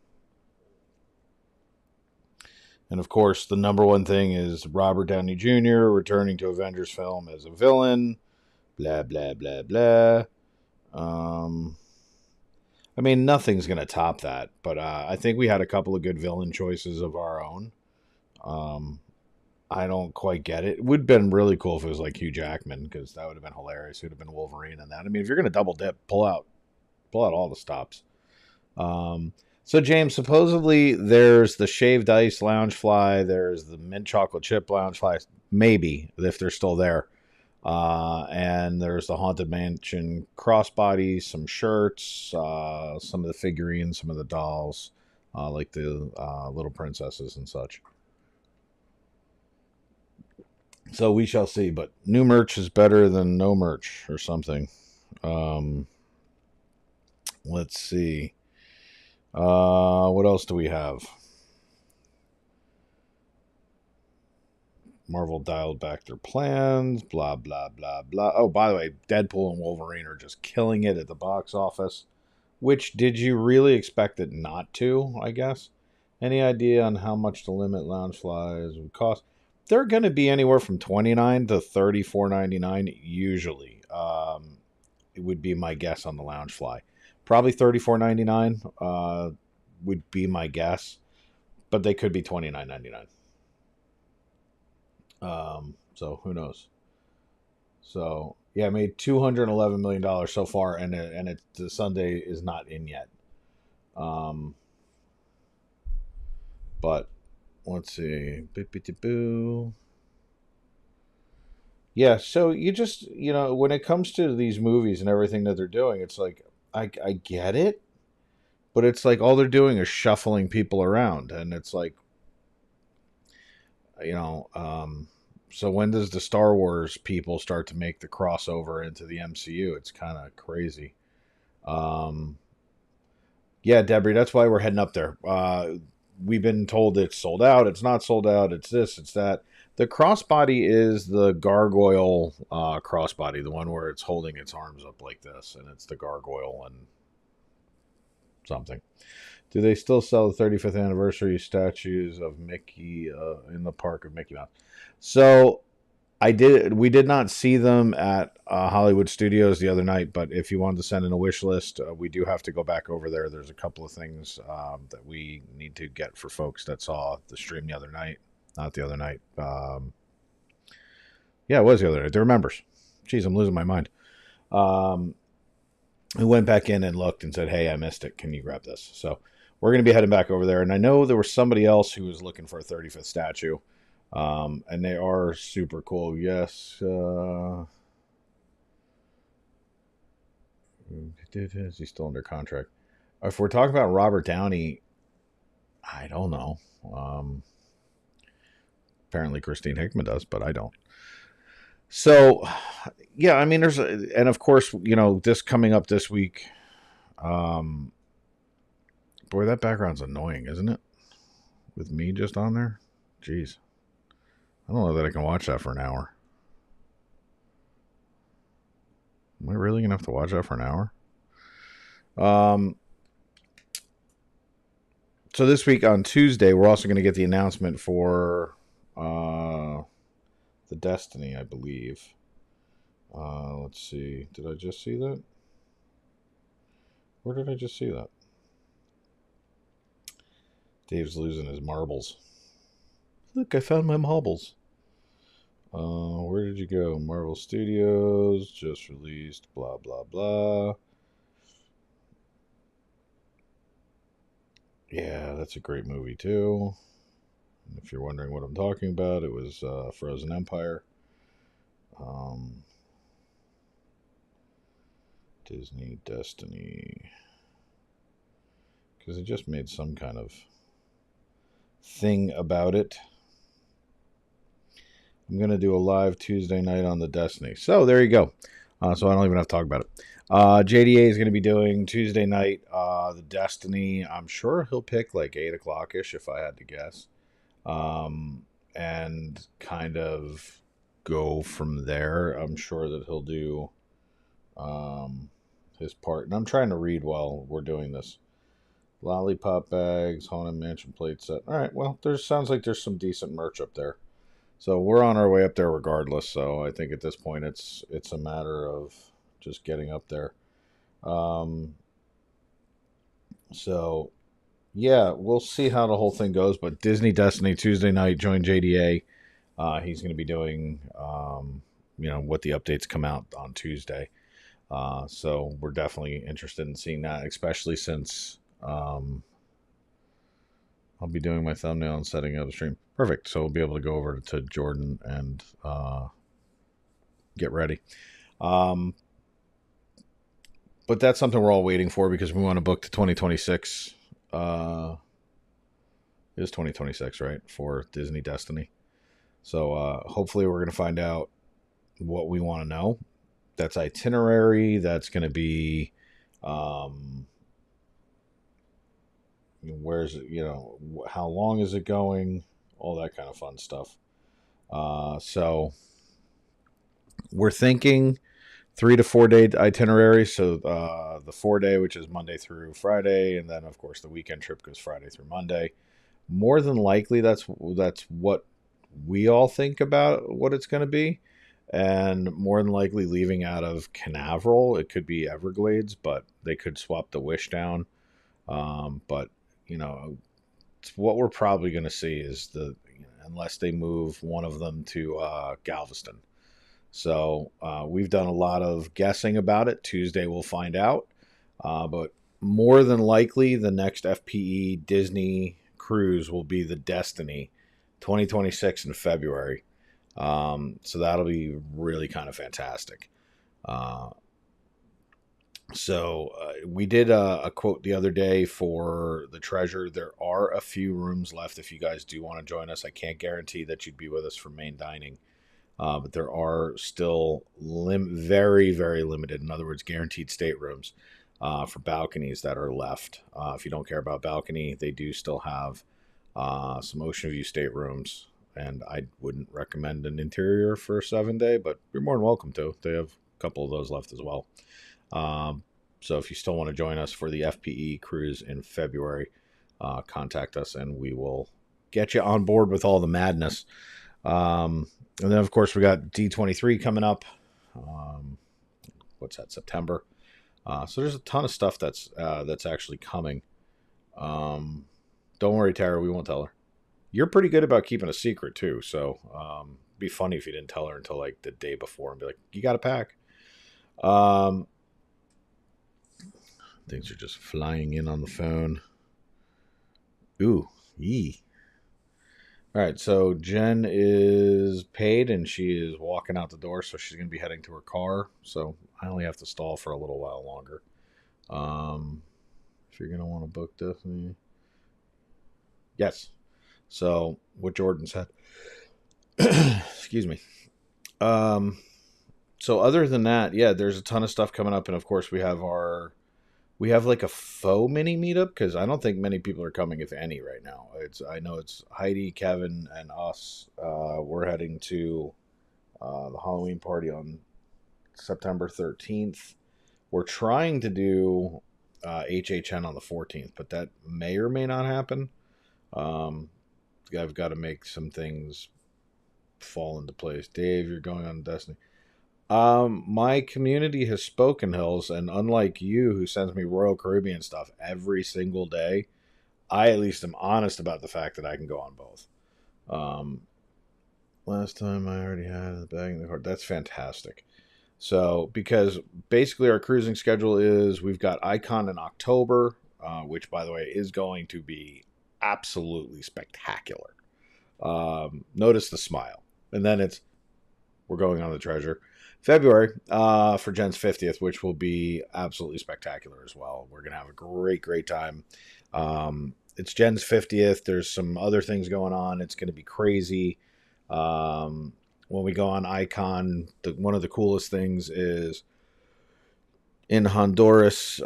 And of course, the number one thing is Robert Downey Jr. returning to Avengers film as a villain. Blah, blah, blah, blah. I mean, nothing's going to top that, but I think we had a couple of good villain choices of our own. I don't quite get it. It would have been really cool if it was like Hugh Jackman, because that would have been hilarious. It would have been Wolverine and that. I mean, if you're going to double dip, pull out all the stops. So James, supposedly there's the shaved ice Loungefly, there's the mint chocolate chip Loungefly, maybe if they're still there. And there's the Haunted Mansion crossbody, some shirts, some of the figurines, some of the dolls, like the little princesses and such. So we shall see, but new merch is better than no merch or something. Let's see. What else do we have? Marvel dialed back their plans, blah, blah, blah, blah. Oh, by the way, Deadpool and Wolverine are just killing it at the box office. Which, did you really expect it not to, I guess? Any idea on how much the limit Loungeflies would cost? They're going to be anywhere from $29 to $34.99 usually. It would be my guess on the Loungefly. Probably $34.99 would be my guess, but they could be $29.99. So who knows? So yeah, made $211 million so far, and the Sunday is not in yet. But let's see. Yeah, so you just, when it comes to these movies and everything that they're doing, it's like, I get it, but it's like all they're doing is shuffling people around, and it's like, so when does the Star Wars people start to make the crossover into the MCU? It's kind of crazy. Yeah, Debbie, that's why we're heading up there. We've been told it's sold out. It's not sold out. It's this, it's that. The crossbody is the gargoyle crossbody, the one where it's holding its arms up like this, and it's the gargoyle and something. Do they still sell the 35th anniversary statues of Mickey in the park of Mickey Mouse? So we did not see them at Hollywood Studios the other night, but if you wanted to send in a wish list, we do have to go back over there. There's a couple of things that we need to get for folks that saw the stream the other night. Not the other night. Yeah, it was the other night. They're members. Jeez, I'm losing my mind. We went back in and looked and said, hey, I missed it. Can you grab this? So we're going to be heading back over there. And I know there was somebody else who was looking for a 35th statue. And they are super cool. Yes. Is he still under contract? If we're talking about Robert Downey, I don't know. Apparently Christine Hickman does, but I don't. So, yeah, I mean, and of course, this coming up this week. Boy, that background's annoying, isn't it? With me just on there? Jeez. I don't know that I can watch that for an hour. Am I really going to have to watch that for an hour? So this week on Tuesday, we're also going to get the announcement for the Destiny, I believe. Let's see. Did I just see that? Where did I just see that? Dave's losing his marbles. Look, I found my marbles. Where did you go? Marvel Studios just released blah blah blah. Yeah, that's a great movie too. And if you're wondering what I'm talking about, it was Frozen Empire. Disney Destiny, because they just made some kind of thing about it. I'm going to do a live Tuesday night on the Destiny. So there you go. So I don't even have to talk about it. JDA is going to be doing Tuesday night the Destiny. I'm sure he'll pick like 8 o'clock-ish if I had to guess. And kind of go from there. I'm sure that he'll do his part. And I'm trying to read while we're doing this. Lollipop bags, Haunted Mansion plate set. All right, well, sounds like there's some decent merch up there. So we're on our way up there regardless. So I think at this point it's a matter of just getting up there. So yeah, we'll see how the whole thing goes. But Disney Destiny Tuesday night, join JDA. He's going to be doing, what the updates come out on Tuesday. So we're definitely interested in seeing that, especially since I'll be doing my thumbnail and setting up the stream. Perfect. So we'll be able to go over to Jordan and get ready. But that's something we're all waiting for because we want to book to 2026. It is 2026, right? For Disney Destiny. So hopefully we're going to find out what we want to know. That's itinerary. That's going to be where's it, how long is it going? All that kind of fun stuff. So we're thinking 3 to 4 day itinerary. So the 4-day, which is Monday through Friday, and then of course the weekend trip goes Friday through Monday. More than likely, that's what we all think about what it's going to be, and more than likely leaving out of Canaveral. It could be Everglades, but they could swap the Wish down. But what we're probably going to see is unless they move one of them to Galveston. So we've done a lot of guessing about it. Tuesday we'll find out. But more than likely, the next FPE Disney cruise will be the Destiny 2026 in February. So that'll be really kind of fantastic. So we did a quote the other day for the treasure. There are a few rooms left if you guys do want to join us. I can't guarantee that you'd be with us for main dining. But there are still very, very limited, in other words, guaranteed staterooms for balconies that are left. If you don't care about balcony, they do still have some ocean view staterooms. And I wouldn't recommend an interior for a 7-day, but you're more than welcome to. They have a couple of those left as well. So if you still want to join us for the FPE cruise in February, contact us and we will get you on board with all the madness. And then, of course, we got D23 coming up. What's that, September? So there's a ton of stuff that's actually coming. Don't worry, Tara, we won't tell her. You're pretty good about keeping a secret, too. So it'd be funny if you didn't tell her until like the day before and be like, you got to pack. Things are just flying in on the phone. Ooh, yee. All right, so Jen is paid and she is walking out the door, so she's going to be heading to her car. So I only have to stall for a little while longer. If you're going to want to book Tiffany. Yes. So what Jordan said. Excuse me. So other than that, yeah, there's a ton of stuff coming up. And of course we have like a faux mini meetup because I don't think many people are coming, if any, right now. I know it's Heidi, Kevin, and us. We're heading to the Halloween party on September 13th. We're trying to do HHN on the 14th, but that may or may not happen. I've got to make some things fall into place. Dave, you're going on Destiny. My community has spoken, Hills, and unlike you, who sends me Royal Caribbean stuff every single day, I at least am honest about the fact that I can go on both. Last time I already had the bag in the cart. That's fantastic. So, because basically our cruising schedule is we've got Icon in October, which, by the way, is going to be absolutely spectacular. Notice the smile. And then we're going on the Treasure. February for Jen's 50th, which will be absolutely spectacular as well. We're going to have a great time. It's Jen's 50th. There's some other things going on. It's going to be crazy. When we go on Icon, one of the coolest things is in Honduras,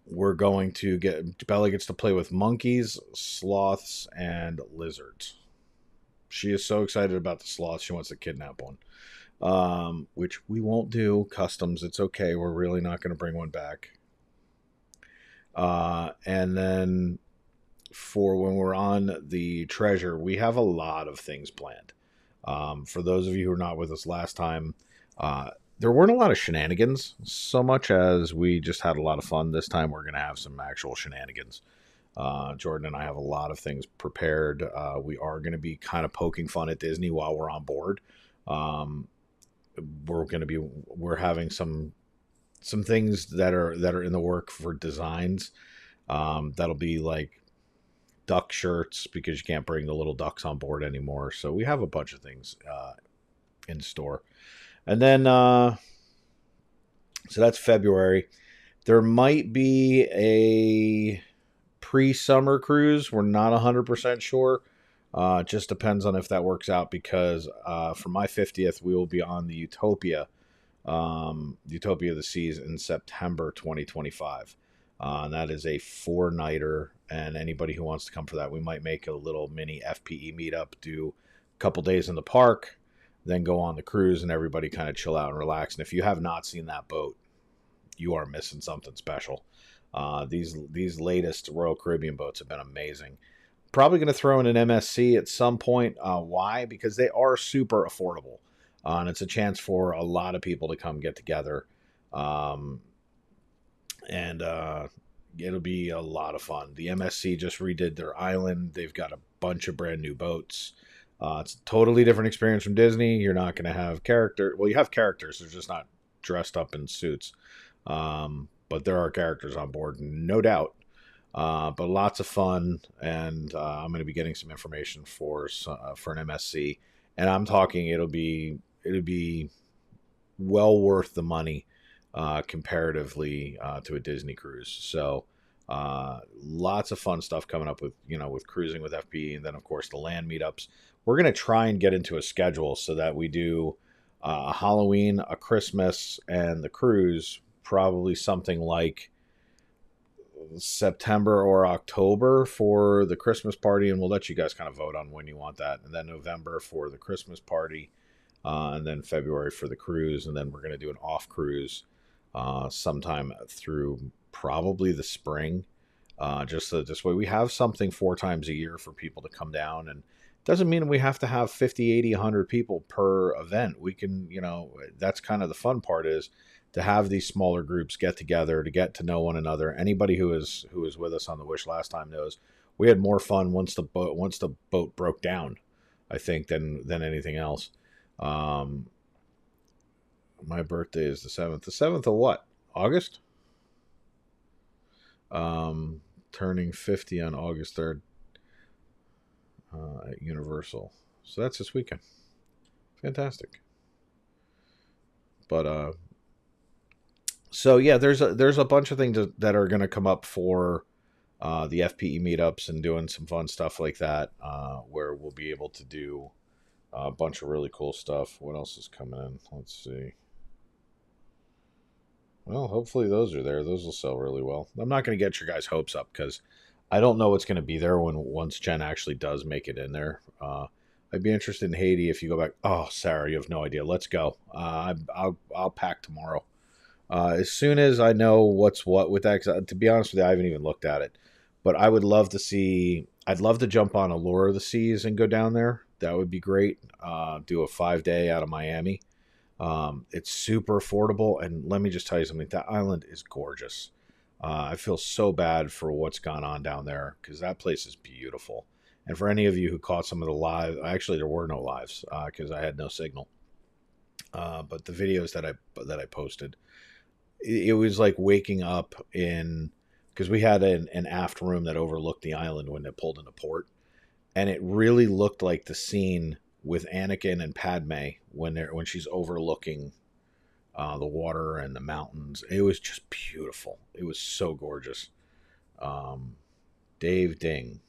we're going to Bella gets to play with monkeys, sloths, and lizards. She is so excited about the sloth. She wants to kidnap one, which we won't do. Customs, it's okay. We're really not going to bring one back. And then for when we're on the Treasure, we have a lot of things planned. For those of you who are not with us last time, there weren't a lot of shenanigans so much as we just had a lot of fun. This time we're going to have some actual shenanigans. Jordan and I have a lot of things prepared. We are going to be kind of poking fun at Disney while we're on board. We're having some things that are in the work for designs. That'll be like duck shirts because you can't bring the little ducks on board anymore. So we have a bunch of things in store. And then so that's February. There might be a pre-summer cruise. We're not 100% sure. It just depends on if that works out because for my 50th, we will be on the Utopia of the Seas in September 2025. And that is a 4-nighter, and anybody who wants to come for that, we might make a little mini FPE meetup, do a couple days in the park, then go on the cruise, and everybody kind of chill out and relax. And if you have not seen that boat, you are missing something special. These latest Royal Caribbean boats have been amazing. Probably going to throw in an MSC at some point. Why? Because they are super affordable. And it's a chance for a lot of people to come get together. And it'll be a lot of fun. The MSC just redid their island. They've got a bunch of brand new boats. It's a totally different experience from Disney. You're not going to have character. Well, you have characters. They're just not dressed up in suits. But there are characters on board, no doubt. But lots of fun, and I'm going to be getting some information for an MSC, and I'm talking it'll be well worth the money comparatively to a Disney cruise. So lots of fun stuff coming up with cruising with FP, and then of course the land meetups. We're going to try and get into a schedule so that we do a Halloween, a Christmas, and the cruise. Probably something like September or October for the Christmas party, and we'll let you guys kind of vote on when you want that. And then November for the Christmas party, and then February for the cruise, and then we're going to do an off cruise sometime through probably the spring. Just so this way we have something 4 times a year for people to come down, and it doesn't mean we have to have 50, 80, 100 people per event. We can, that's kind of the fun part, is to have these smaller groups get together to get to know one another. Anybody who was with us on the Wish last time knows we had more fun once the boat broke down, I think, than anything else. My birthday is the 7th. The 7th of what? August? Turning 50 on August 3rd at Universal. So that's this weekend. Fantastic. But so yeah, there's a bunch of things that are going to come up for the FPE meetups, and doing some fun stuff like that, where we'll be able to do a bunch of really cool stuff. What else is coming in? Let's see. Well, hopefully those are there. Those will sell really well. I'm not going to get your guys' hopes up, because I don't know what's going to be there once Jen actually does make it in there. I'd be interested in Haiti if you go back. Oh, Sarah, you have no idea. Let's go. I'll pack tomorrow. As soon as I know what's what with that, 'cause, to be honest with you, I haven't even looked at it. But I would love to see. I'd love to jump on Allure of the Seas and go down there. That would be great. Do a 5-day out of Miami. It's super affordable, and let me just tell you something. That island is gorgeous. I feel so bad for what's gone on down there, because that place is beautiful. And for any of you who caught some of the live, actually there were no lives because I had no signal. But the videos that I posted, it was like waking up in, because we had an aft room that overlooked the island when it pulled into port, and it really looked like the scene with Anakin and Padme when she's overlooking the water and the mountains. It was just beautiful. It was so gorgeous. Dave Ding.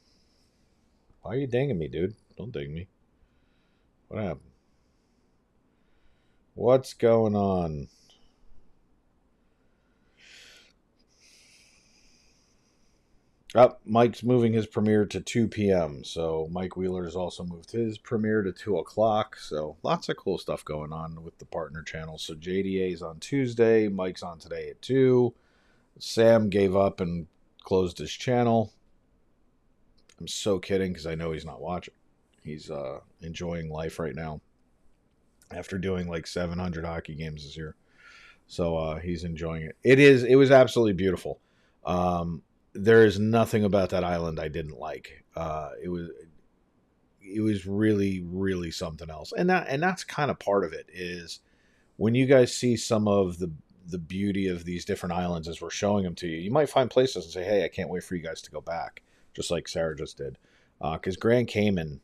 Why are you dinging me, dude? Don't ding me. What happened? What's going on? Oh, Mike's moving his premiere to 2 p.m. So Mike Wheeler's also moved his premiere to 2 o'clock. So lots of cool stuff going on with the partner channels. So JDA's on Tuesday. Mike's on today at 2. Sam gave up and closed his channel. I'm so kidding, because I know he's not watching. He's enjoying life right now after doing like 700 hockey games this year. So he's enjoying it. It was absolutely beautiful. There is nothing about that island I didn't like. It was really, really something else. And that's kind of part of it, is when you guys see some of the beauty of these different islands as we're showing them to you, you might find places and say, hey, I can't wait for you guys to go back, just like Sarah just did. Because Grand Cayman,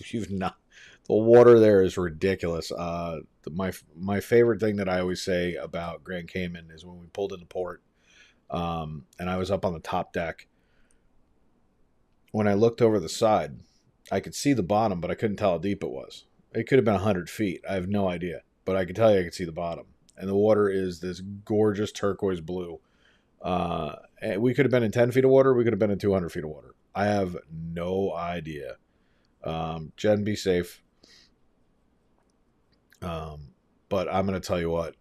you've not, the water there is ridiculous. My favorite thing that I always say about Grand Cayman is when we pulled into port, and I was up on the top deck. When I looked over the side, I could see the bottom, but I couldn't tell how deep it was. It could have been 100 feet. I have no idea. But I could tell you I could see the bottom. And the water is this gorgeous turquoise blue. And we could have been in 10 feet of water. We could have been in 200 feet of water. I have no idea. Jen, be safe. But I'm going to tell you what.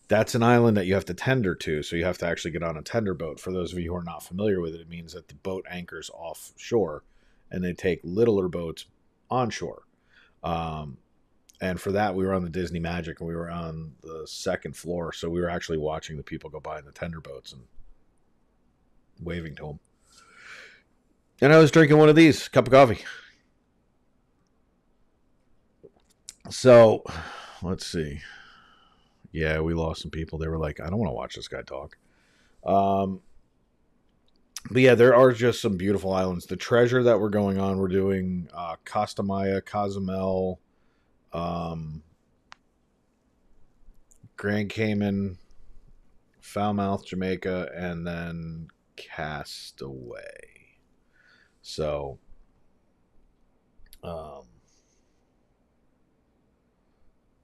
That's an island that you have to tender to, so you have to actually get on a tender boat. For those of you who are not familiar with it, it means that the boat anchors offshore, and they take littler boats onshore. And for that, we were on the Disney Magic, and we were on the 2nd floor, so we were actually watching the people go by in the tender boats and waving to them. And I was drinking one of these, cup of coffee. So, let's see. Yeah, we lost some people. They were like, I don't want to watch this guy talk. But yeah, there are just some beautiful islands. The treasure that we're going on, we're doing Costa Maya, Cozumel, Grand Cayman, Falmouth, Jamaica, and then Castaway. So,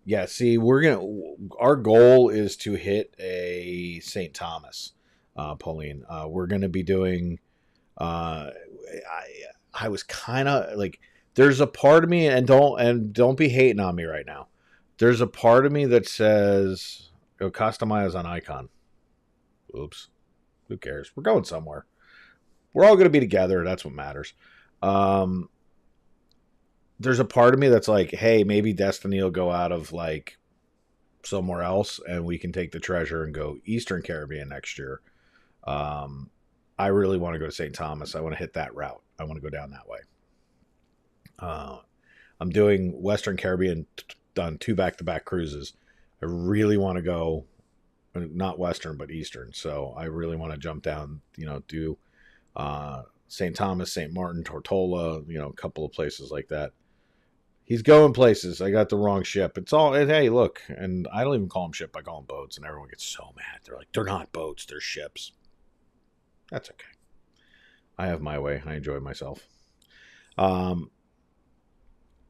yeah, see, our goal is to hit a St. Thomas, Pauline. We're going to be doing, I was kind of like, There's a part of me, and don't be hating on me right now. There's a part of me that says, "Oh, customize on icon." Oops. Who cares? We're going somewhere. We're all going to be together. That's what matters. There's a part of me that's like, hey, maybe Destiny will go out of like somewhere else, and we can take the treasure and go Eastern Caribbean next year. I really want to go to St. Thomas. I want to hit that route. I want to go down that way. I'm doing Western Caribbean, done 2 back-to-back cruises. I really want to go, not Western, but Eastern. So I really want to jump down, do St. Thomas, St. Martin, Tortola, a couple of places like that. He's going places. I got the wrong ship. It's all, hey, look, and I don't even call them ship. I call them boats, and everyone gets so mad. They're like, they're not boats, they're ships. That's okay. I have my way. I enjoy myself.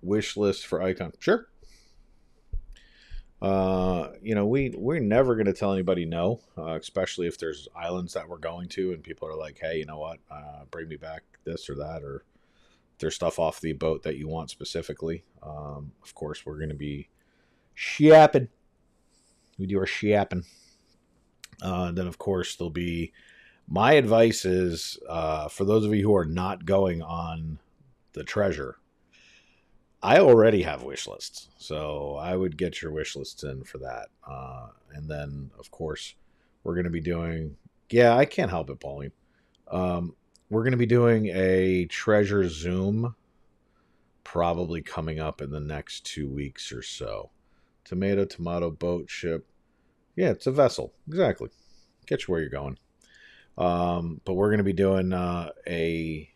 Wish list for icon. Sure. We're never going to tell anybody no, especially if there's islands that we're going to and people are like, hey, you know what? Bring me back this or that, or if there's stuff off the boat that you want specifically. Of course, we're going to be shipping. We do our shipping. Then, of course, there'll be my advice is for those of you who are not going on the treasure, I already have wish lists, so I would get your wish lists in for that. And then, of course, we're going to be doing... Yeah, I can't help it, Pauline. We're going to be doing a treasure Zoom probably coming up in the next 2 weeks or so. Tomato, boat, ship. Yeah, it's a vessel. Exactly. Get you where you're going. But we're going to be doing a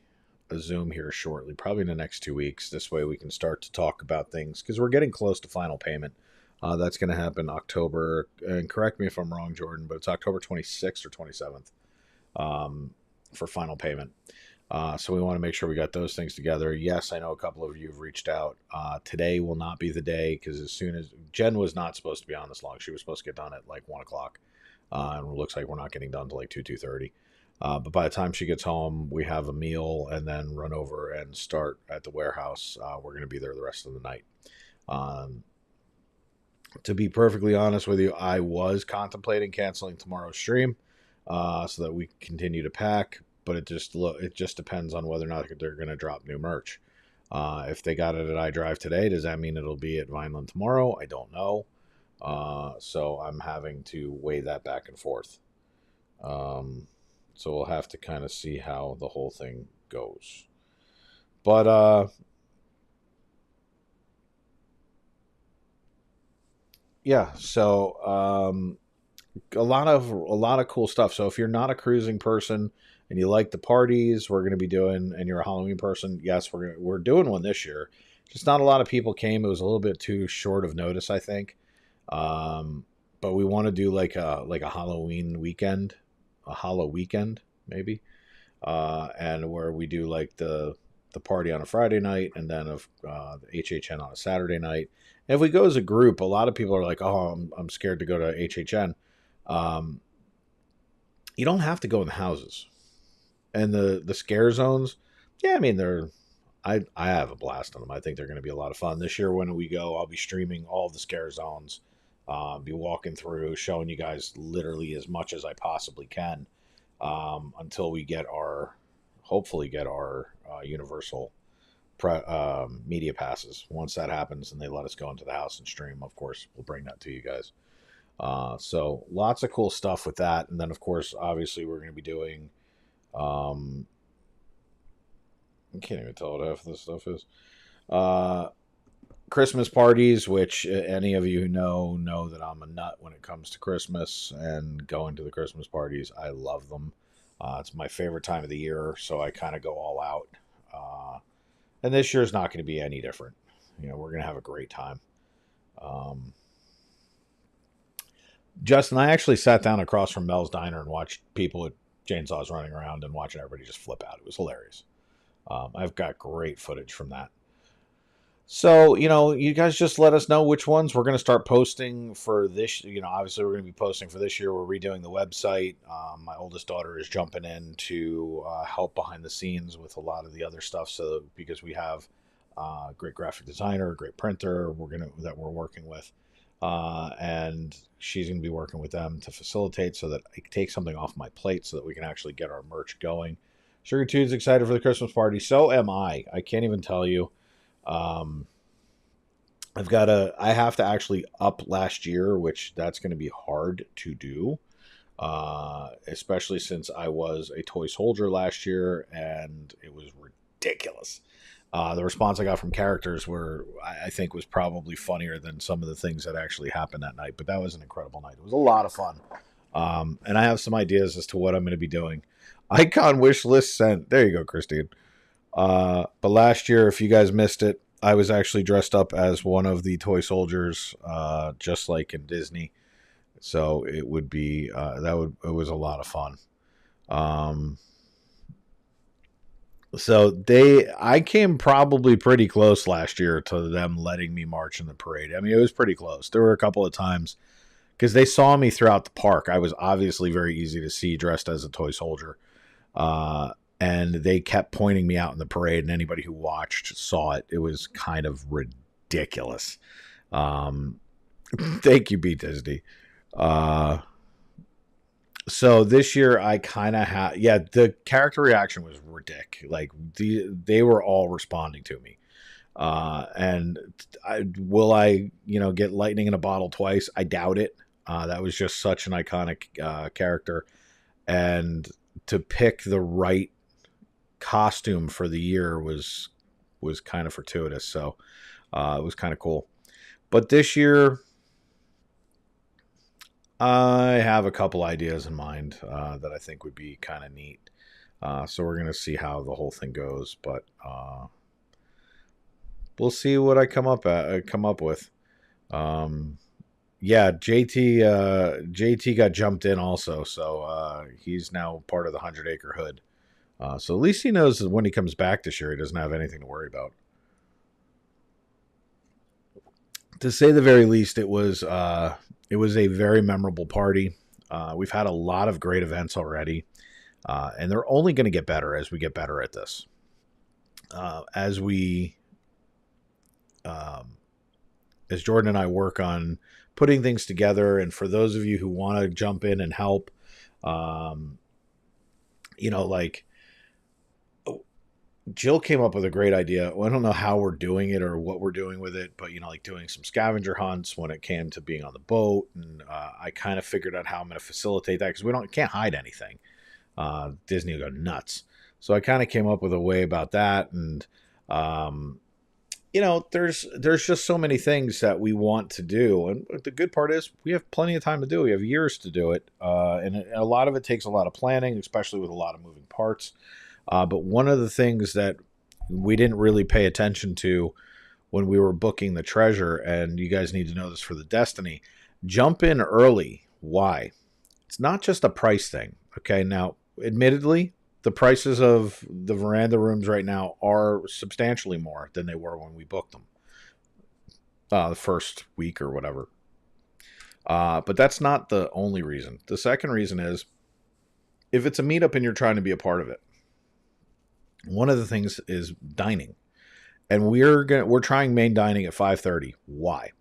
Zoom here shortly, probably in the next 2 weeks. This way we can start to talk about things because we're getting close to final payment. That's going to happen October, and correct me if I'm wrong, Jordan, but it's October 26th or 27th for final payment. So we want to make sure we got those things together. Yes, I know a couple of you have reached out. Today will not be the day because as soon as Jen was not supposed to be on this long, she was supposed to get done at like 1 o'clock. And it looks like we're not getting done till like 2:30. But by the time she gets home, we have a meal and then run over and start at the warehouse. We're going to be there the rest of the night. To be perfectly honest with you, I was contemplating canceling tomorrow's stream so that we continue to pack. But it just depends on whether or not they're going to drop new merch. If they got it at iDrive today, does that mean it'll be at Vineland tomorrow? I don't know. So I'm having to weigh that back and forth. So we'll have to kind of see how the whole thing goes. But yeah, so a lot of cool stuff. So if you're not a cruising person and you like the parties, we're going to be doing, and you're a Halloween person, yes, we're doing one this year. Just not a lot of people came. It was a little bit too short of notice, I think. But we want to do like a Halloween weekend, a Hallow weekend maybe, and where we do like the party on a Friday night and then the HHN on a Saturday night. And if we go as a group, a lot of people are like, "Oh, I'm scared to go to HHN." You don't have to go in the houses, and the scare zones. Yeah, I mean I have a blast on them. I think they're going to be a lot of fun this year. When we go, I'll be streaming all of the scare zones. Be walking through, showing you guys literally as much as I possibly can until we hopefully get our universal media passes. Once that happens and they let us go into the house and stream, of course, we'll bring that to you guys. So lots of cool stuff with that. And then, of course, obviously, we're going to be doing... I can't even tell what half of this stuff is. Christmas parties, which any of you who know that I'm a nut when it comes to Christmas and going to the Christmas parties. I love them. It's my favorite time of the year, so I kind of go all out. And this year's not going to be any different. We're going to have a great time. Justin, I actually sat down across from Mel's Diner and watched people with chainsaws running around and watching everybody just flip out. It was hilarious. I've got great footage from that. So, you guys just let us know which ones we're going to start posting for this. Obviously we're going to be posting for this year. We're redoing the website. My oldest daughter is jumping in to help behind the scenes with a lot of the other stuff. So because we have great graphic designer, great printer. That we're working with, and she's gonna be working with them to facilitate so that I take something off my plate so that we can actually get our merch going. Sugar Tude's excited for the Christmas party. So am I. I can't even tell you. Um, I have to actually up last year, which that's going to be hard to do, especially since I was a toy soldier last year and it was ridiculous. The response I got from characters I think was probably funnier than some of the things that actually happened that night, but that was an incredible night. It was a lot of fun. And I have some ideas as to what I'm going to be doing. Icon wish list sent. There you go, Christine. But last year, if you guys missed it, I was actually dressed up as one of the toy soldiers, just like in Disney. So it would be it was a lot of fun. I came probably pretty close last year to them letting me march in the parade. I mean, it was pretty close. There were a couple of times because they saw me throughout the park. I was obviously very easy to see dressed as a toy soldier. And they kept pointing me out in the parade, and anybody who watched saw it. It was kind of ridiculous. Thank you, B. Disney. So this year I kind of the character reaction was ridiculous. Like they were all responding to me. Will I get lightning in a bottle twice? I doubt it. That was just such an iconic character, and to pick the right costume for the year was kind of fortuitous. So it was kind of cool. But this year I have a couple ideas in mind that I think would be kind of neat. So we're going to see how the whole thing goes, but we'll see what I come up with. Yeah, JT got jumped in also, so he's now part of the 100 Acre Hood. So at least he knows that when he comes back this year, he doesn't have anything to worry about. To say the very least, it was a very memorable party. We've had a lot of great events already, and they're only going to get better as we get better at this. As Jordan and I work on putting things together, and for those of you who want to jump in and help, like Jill came up with a great idea. Well, I don't know how we're doing it or what we're doing with it, but like doing some scavenger hunts when it came to being on the boat, and I kind of figured out how I'm going to facilitate that because we can't hide anything. Disney will go nuts, so I kind of came up with a way about that, and there's just so many things that we want to do, and the good part is we have plenty of time to do. We have years to do it, and a lot of it takes a lot of planning, especially with a lot of moving parts. But one of the things that we didn't really pay attention to when we were booking the treasure, and you guys need to know this for the Destiny, jump in early. Why? It's not just a price thing. Okay. Now, admittedly, the prices of the veranda rooms right now are substantially more than they were when we booked them the first week or whatever. But that's not the only reason. The second reason is if it's a meetup and you're trying to be a part of it, one of the things is dining, and we're trying main dining at 5:30. Why?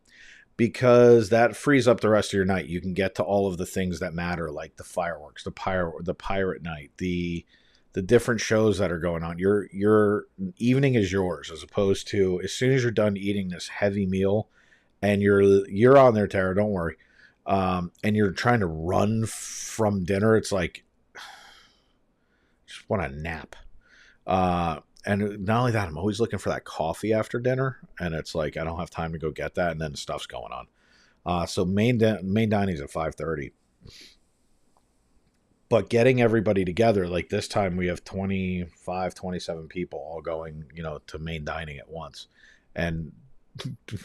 Because that frees up the rest of your night. You can get to all of the things that matter, like the fireworks, the pirate night, the different shows that are going on. Your evening is yours, as opposed to as soon as you're done eating this heavy meal, and you're on there, Tara. Don't worry. And you're trying to run from dinner. It's like just want a nap. And not only that, I'm always looking for that coffee after dinner, and it's like I don't have time to go get that, and then stuff's going on. So main dining is at 5:30. But getting everybody together, like this time we have 25, 27 people all going, to main dining at once. And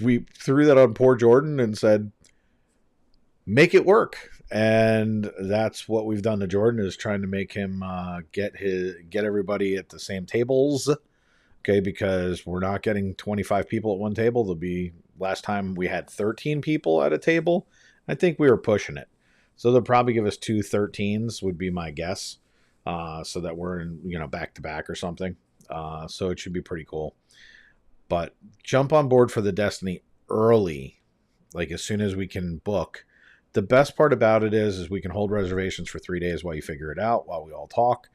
we threw that on poor Jordan and said, make it work. And that's what we've done to Jordan, is trying to make him get everybody at the same tables. Okay, because we're not getting 25 people at one table. There'll be, last time we had 13 people at a table. I think we were pushing it. So they'll probably give us 2 13s would be my guess. So that we're in, back to back or something. So it should be pretty cool. But jump on board for the Destiny early, like as soon as we can book. The best part about it is we can hold reservations for 3 days while you figure it out, while we all talk.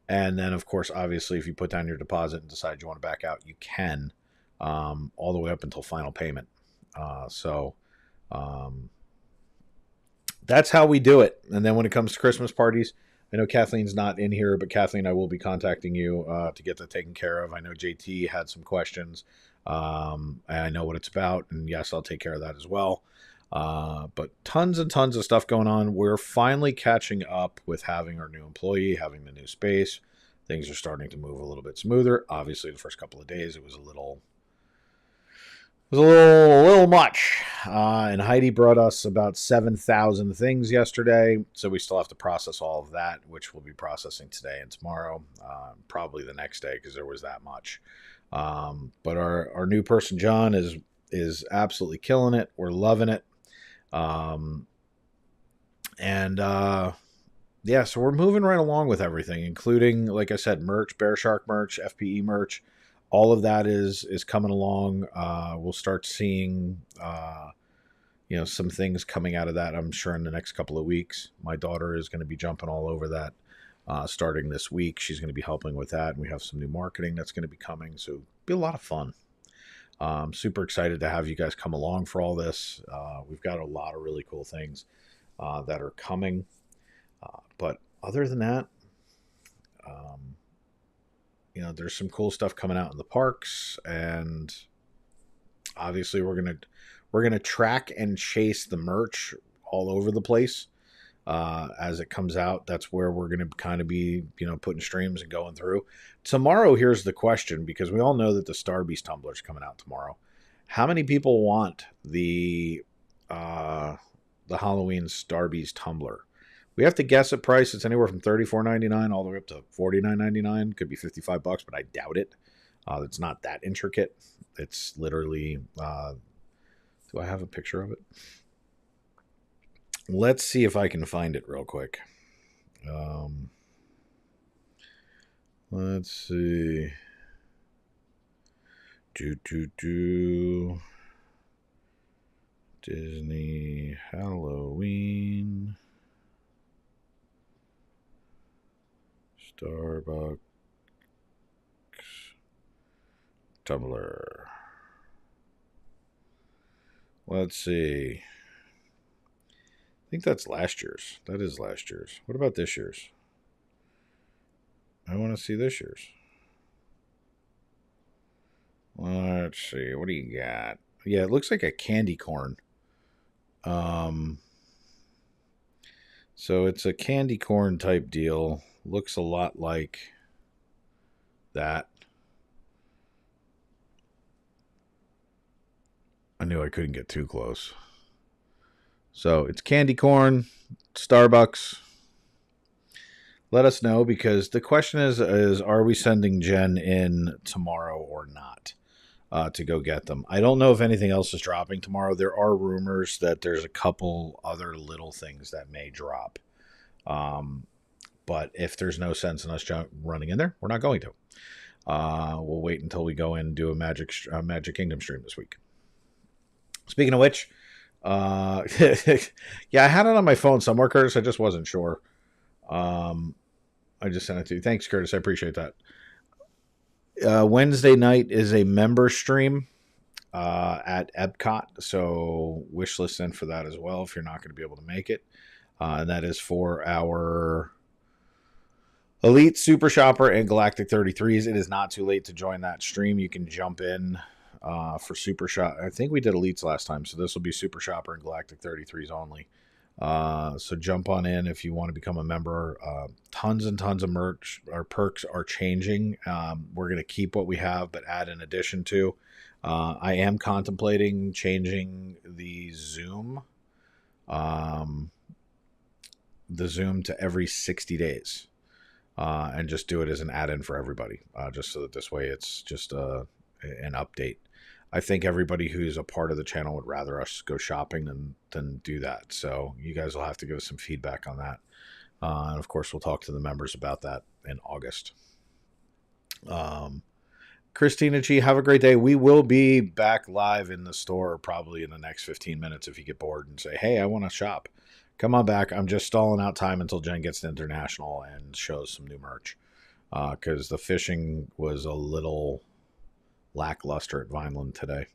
And then, of course, obviously, if you put down your deposit and decide you want to back out, you can, all the way up until final payment. That's how we do it. And then when it comes to Christmas parties, I know Kathleen's not in here, but Kathleen, I will be contacting you to get that taken care of. I know JT had some questions. And I know what it's about. And yes, I'll take care of that as well. But tons and tons of stuff going on. We're finally catching up with having our new employee, having the new space. Things are starting to move a little bit smoother. Obviously, the first couple of days, it was a little much. And Heidi brought us about 7,000 things yesterday. So we still have to process all of that, which we'll be processing today and tomorrow. Probably the next day because there was that much. But our new person, John, is absolutely killing it. We're loving it. Yeah, so we're moving right along with everything, including, like I said, merch, Bear Shark merch, FPE merch. All of that is coming along. We'll start seeing, some things coming out of that, I'm sure, in the next couple of weeks. My daughter is going to be jumping all over that starting this week. She's going to be helping with that, and we have some new marketing that's going to be coming, so it'll be a lot of fun. I'm super excited to have you guys come along for all this. We've got a lot of really cool things that are coming. But other than that, there's some cool stuff coming out in the parks, and obviously we're gonna track and chase the merch all over the place as it comes out. That's where we're gonna kind of be, putting streams and going through. Tomorrow, here's the question, because we all know that the Star Beast tumbler is coming out tomorrow. How many people want the Halloween Star Beast tumbler? We have to guess at price. It's anywhere from $34.99 all the way up to $49.99. Could be $55, but I doubt it. It's not that intricate. It's literally. Do I have a picture of it? Let's see if I can find it real quick. Let's see. Disney Halloween. Starbucks tumbler. Let's see. I think that's last year's. That is last year's. What about this year's? I want to see this year's. Let's see. What do you got? Yeah, it looks like a candy corn. So it's a candy corn type deal. Looks a lot like that. I knew I couldn't get too close. So it's candy corn, Starbucks. Let us know, because the question is are we sending Jen in tomorrow or not to go get them? I don't know if anything else is dropping tomorrow. There are rumors that there's a couple other little things that may drop. But if there's no sense in us running in there, we're not going to. We'll wait until we go in and do a Magic Kingdom stream this week. Speaking of which, yeah, I had it on my phone somewhere, Curtis. I just wasn't sure. I just sent it to you. Thanks, Curtis. I appreciate that. Wednesday night is a member stream at Epcot, so wish list in for that as well if you're not going to be able to make it. And that is for our Elite, Super Shopper, and Galactic 33s. It is not too late to join that stream. You can jump in for Super Shop. I think we did Elites last time, so this will be Super Shopper and Galactic 33s only. So jump on in if you want to become a member. Tons and tons of merch. Our perks are changing. We're going to keep what we have, but add in addition to. I am contemplating changing the Zoom. The Zoom to every 60 days. And just do it as an add-in for everybody. Just so that this way it's just an update. I think everybody who's a part of the channel would rather us go shopping than do that. So you guys will have to give us some feedback on that. And of course, we'll talk to the members about that in August. Christina G, have a great day. We will be back live in the store probably in the next 15 minutes if you get bored and say, hey, I want to shop. Come on back. I'm just stalling out time until Jen gets to international and shows some new merch. Because the fishing was a little lackluster at Vineland today.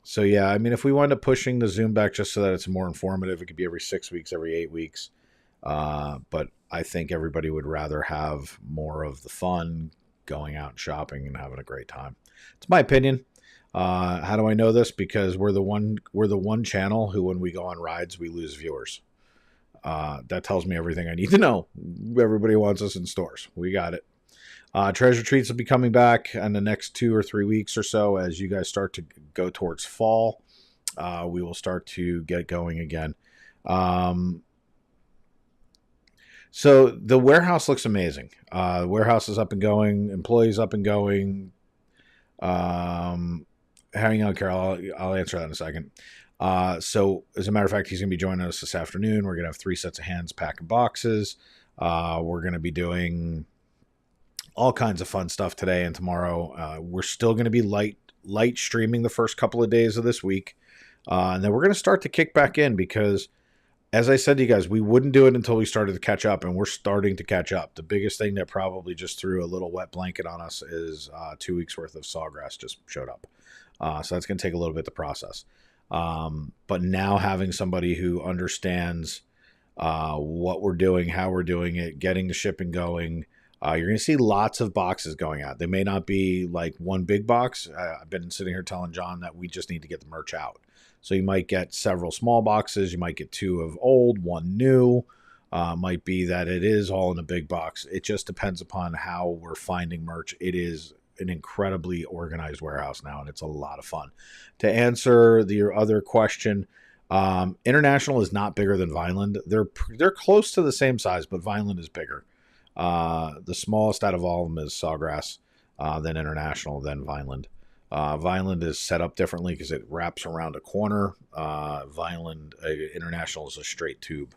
So yeah, I mean, if we wind up pushing the Zoom back just so that it's more informative, it could be every 6 weeks, every 8 weeks. But I think everybody would rather have more of the fun, going out shopping and having a great time. It's my opinion. How do I know this? Because we're the one channel who, when we go on rides, we lose viewers. That tells me everything I need to know. Everybody wants us in stores. We got it. Treasure Treats will be coming back in the next 2 or 3 weeks or so. As you guys start to go towards fall, we will start to get going again. So the warehouse looks amazing. The warehouse is up and going. Employees up and going. Hang on, Carol. I'll answer that in a second. So as a matter of fact, he's going to be joining us this afternoon. We're going to have 3 sets of hands packing boxes. We're going to be doing all kinds of fun stuff today and tomorrow. We're still going to be light streaming the first couple of days of this week. And then we're going to start to kick back in because, as I said to you guys, we wouldn't do it until we started to catch up, and we're starting to catch up. The biggest thing that probably just threw a little wet blanket on us is 2 weeks worth of sawgrass just showed up. So that's going to take a little bit to process. But now having somebody who understands what we're doing, how we're doing it, getting the shipping going, you're going to see lots of boxes going out. They may not be like one big box. I've been sitting here telling John that we just need to get the merch out. So you might get several small boxes. You might get 2 of old, 1 new. Might be that it is all in a big box. It just depends upon how we're finding merch. It is an incredibly organized warehouse now, and it's a lot of fun. To answer your other question, International is not bigger than Vineland. They're close to the same size, but Vineland is bigger. The smallest out of all of them is Sawgrass, then International, then Vineland. Vineland is set up differently because it wraps around a corner. Vineland International is a straight tube.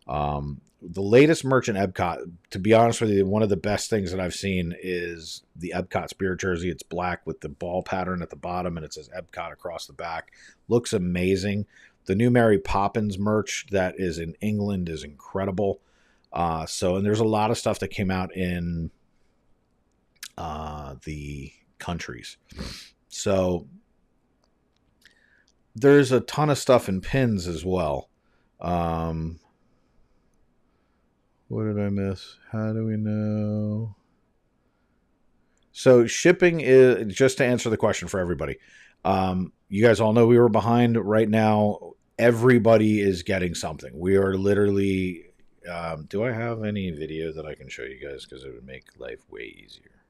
The latest merch in Epcot, to be honest with you, one of the best things that I've seen is the Epcot Spirit jersey. It's black with the ball pattern at the bottom, and it says Epcot across the back. Looks amazing. The new Mary Poppins merch that is in England is incredible. And there's a lot of stuff that came out in the countries. So there's a ton of stuff in pins as well. What did I miss? How do we know? So shipping is, just to answer the question for everybody. You guys all know we were behind. Right now, everybody is getting something. We are literally... do I have any video that I can show you guys? Because it would make life way easier.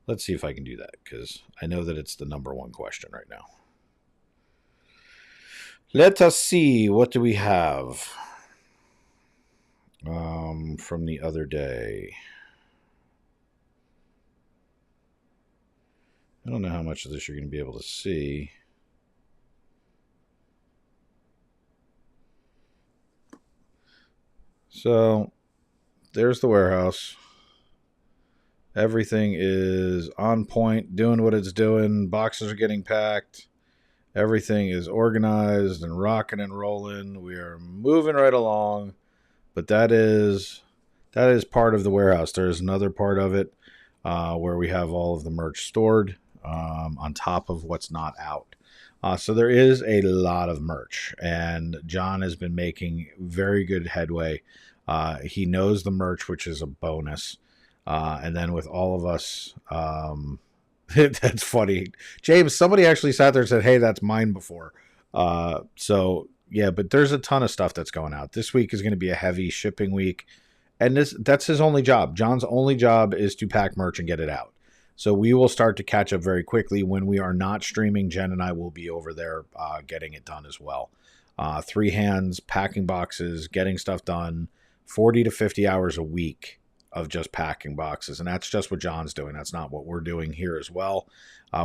Let's see if I can do that, because I know that it's the number one question right now. Let us see. What do we have from the other day? I don't know how much of this you're going to be able to see. So there's the warehouse. Everything is on point, doing what it's doing. Boxes are getting packed. Everything is organized and rocking and rolling. We are moving right along. But that is part of the warehouse. There's another part of it where we have all of the merch stored on top of what's not out. So there is a lot of merch, and John has been making very good headway. He knows the merch, which is a bonus. And then with all of us, that's funny. James, somebody actually sat there and said, hey, that's mine before. So yeah, but there's a ton of stuff that's going out. This week is going to be a heavy shipping week. And that's his only job. John's only job is to pack merch and get it out. So we will start to catch up very quickly. When we are not streaming, Jen and I will be over there getting it done as well. 3 hands, packing boxes, getting stuff done, 40 to 50 hours a week of just packing boxes. And that's just what John's doing. That's not what we're doing here as well.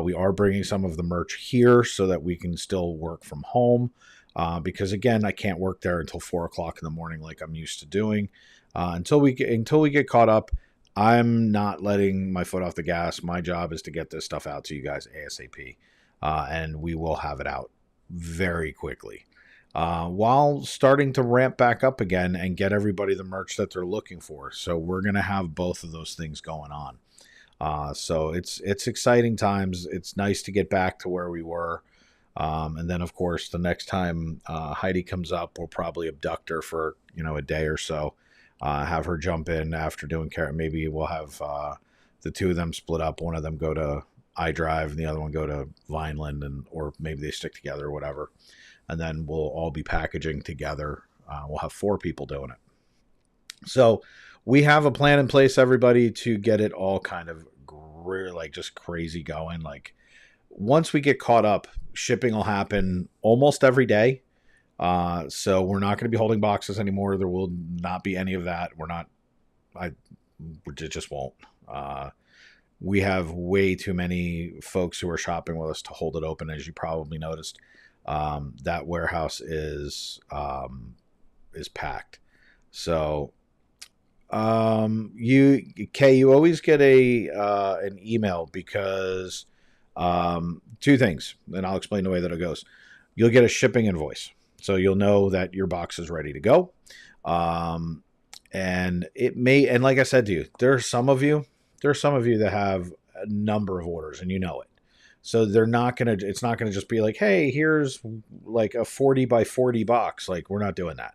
We are bringing some of the merch here so that we can still work from home. Because again, I can't work there until 4 o'clock in the morning like I'm used to doing. Until we get caught up. I'm not letting my foot off the gas. My job is to get this stuff out to you guys ASAP, and we will have it out very quickly. While starting to ramp back up again and get everybody the merch that they're looking for. So we're going to have both of those things going on. So it's exciting times. It's nice to get back to where we were. And then, of course, the next time Heidi comes up, we'll probably abduct her for, a day or so. Have her jump in after doing care. Maybe we'll have the two of them split up. One of them go to iDrive and the other one go to Vineland, or maybe they stick together or whatever. And then we'll all be packaging together. We'll have 4 people doing it. So we have a plan in place, everybody, to get it all kind of just crazy going. Like once we get caught up, shipping will happen almost every day. So we're not going to be holding boxes anymore. There will not be any of that. It just won't. We have way too many folks who are shopping with us to hold it open, as you probably noticed. That warehouse is packed. So, you always get an email because, 2 things, and I'll explain the way that it goes. You'll get a shipping invoice. So you'll know that your box is ready to go. And and like I said to you, there are some of you that have a number of orders and you know it. So it's not going to just be like, hey, here's like a 40 by 40 box. Like we're not doing that.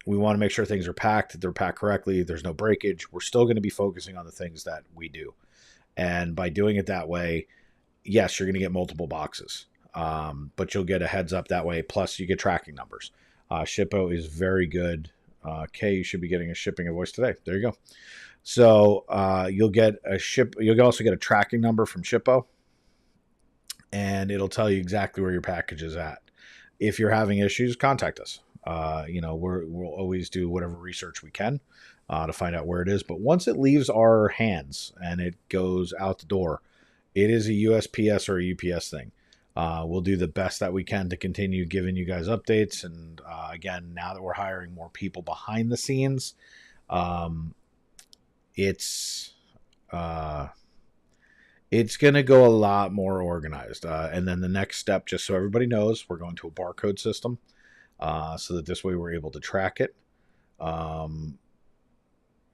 We want to make sure things are packed. They're packed correctly. There's no breakage. We're still going to be focusing on the things that we do. And by doing it that way, yes, you're going to get multiple boxes. But you'll get a heads up that way. Plus you get tracking numbers. Shippo is very good. Kay, you should be getting a shipping invoice today. There you go. So, you'll also get a tracking number from Shippo, and it'll tell you exactly where your package is at. If you're having issues, contact us. We'll always do whatever research we can, to find out where it is. But once it leaves our hands and it goes out the door, it is a USPS or a UPS thing. We'll do the best that we can to continue giving you guys updates. And again, now that we're hiring more people behind the scenes, it's going to go a lot more organized. And then the next step, just so everybody knows, we're going to a barcode system, so that this way we're able to track it.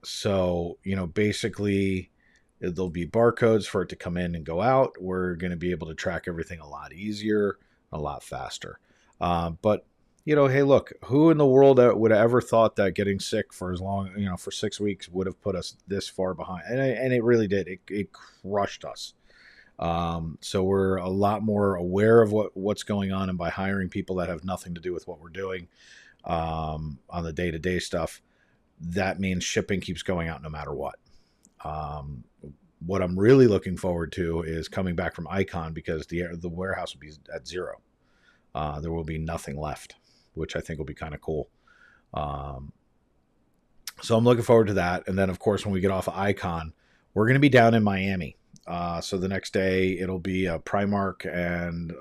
So, basically there'll be barcodes for it to come in and go out. We're going to be able to track everything a lot easier, a lot faster. But, hey, look, who in the world would have ever thought that getting sick for as long, for 6 weeks would have put us this far behind? And it really did. It crushed us. So we're a lot more aware of what's going on. And by hiring people that have nothing to do with what we're doing, on the day-to-day stuff, that means shipping keeps going out no matter what. What I'm really looking forward to is coming back from Icon, because the warehouse will be at 0. There will be nothing left, which I think will be kind of cool. So I'm looking forward to that. And then, of course, when we get off of Icon, we're going to be down in Miami. So the next day it'll be a Primark and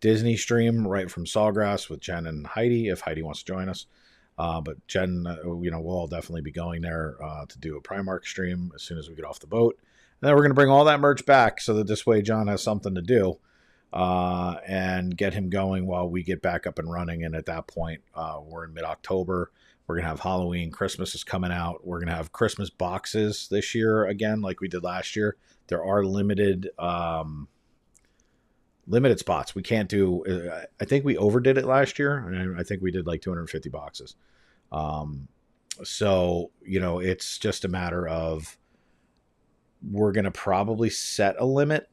Disney stream right from Sawgrass with Jen and Heidi, if Heidi wants to join us. But Jen, we'll all definitely be going there to do a Primark stream as soon as we get off the boat. And then we're going to bring all that merch back so that this way John has something to do, and get him going while we get back up and running. And at that point, we're in mid-October. We're going to have Halloween. Christmas is coming out. We're going to have Christmas boxes this year again, like we did last year. There are limited spots. We can't do, I think we overdid it last year, and I think we did like 250 boxes. So, it's just a matter of, we're going to probably set a limit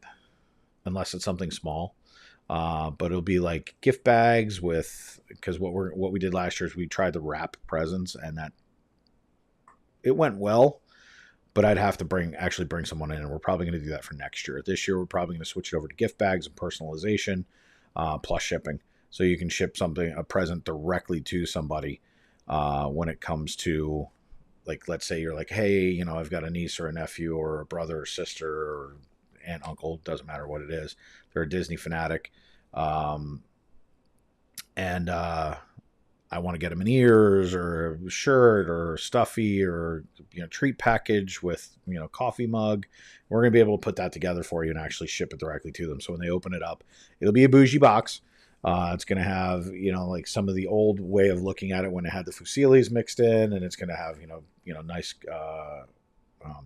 unless it's something small. But it'll be like gift bags because what we did last year is we tried to wrap presents, and that it went well, but I'd have to actually bring someone in, and we're probably going to do that for next year. This year, we're probably going to switch it over to gift bags and personalization, plus shipping. So you can ship a present directly to somebody, when it comes to, like, let's say you're like, hey, I've got a niece or a nephew or a brother or sister or aunt, uncle, doesn't matter what it is. They're a Disney fanatic. And I I want to get them an ears or a shirt or stuffy or treat package with coffee mug. We're going to be able to put that together for you and actually ship it directly to them. So when they open it up, it'll be a bougie box. It's going to have like some of the old way of looking at it when it had the fusilis mixed in, and it's going to have nice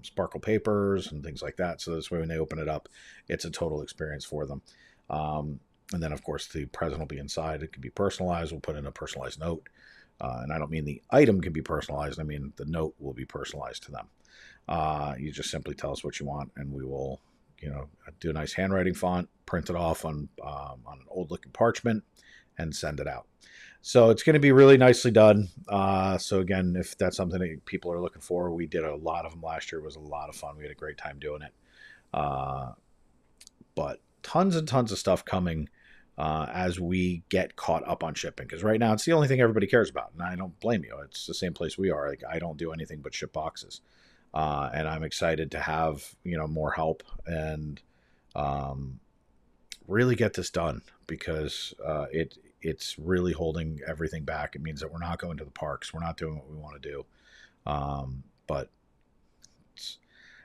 sparkle papers and things like that. So this way when they open it up, it's a total experience for them. And then, of course, the present will be inside. It can be personalized. We'll put in a personalized note. And I don't mean the item can be personalized. I mean the note will be personalized to them. You just simply tell us what you want, and we will, do a nice handwriting font, print it off on an old-looking parchment, and send it out. So it's going to be really nicely done. So again, if that's something that people are looking for, we did a lot of them last year. It was a lot of fun. We had a great time doing it. But tons and tons of stuff coming as we get caught up on shipping, because right now it's the only thing everybody cares about, and I don't blame you. It's the same place we are. Like, I don't do anything but ship boxes, and I'm excited to have more help and really get this done, because it's really holding everything back. It means that we're not going to the parks, we're not doing what we want to do, but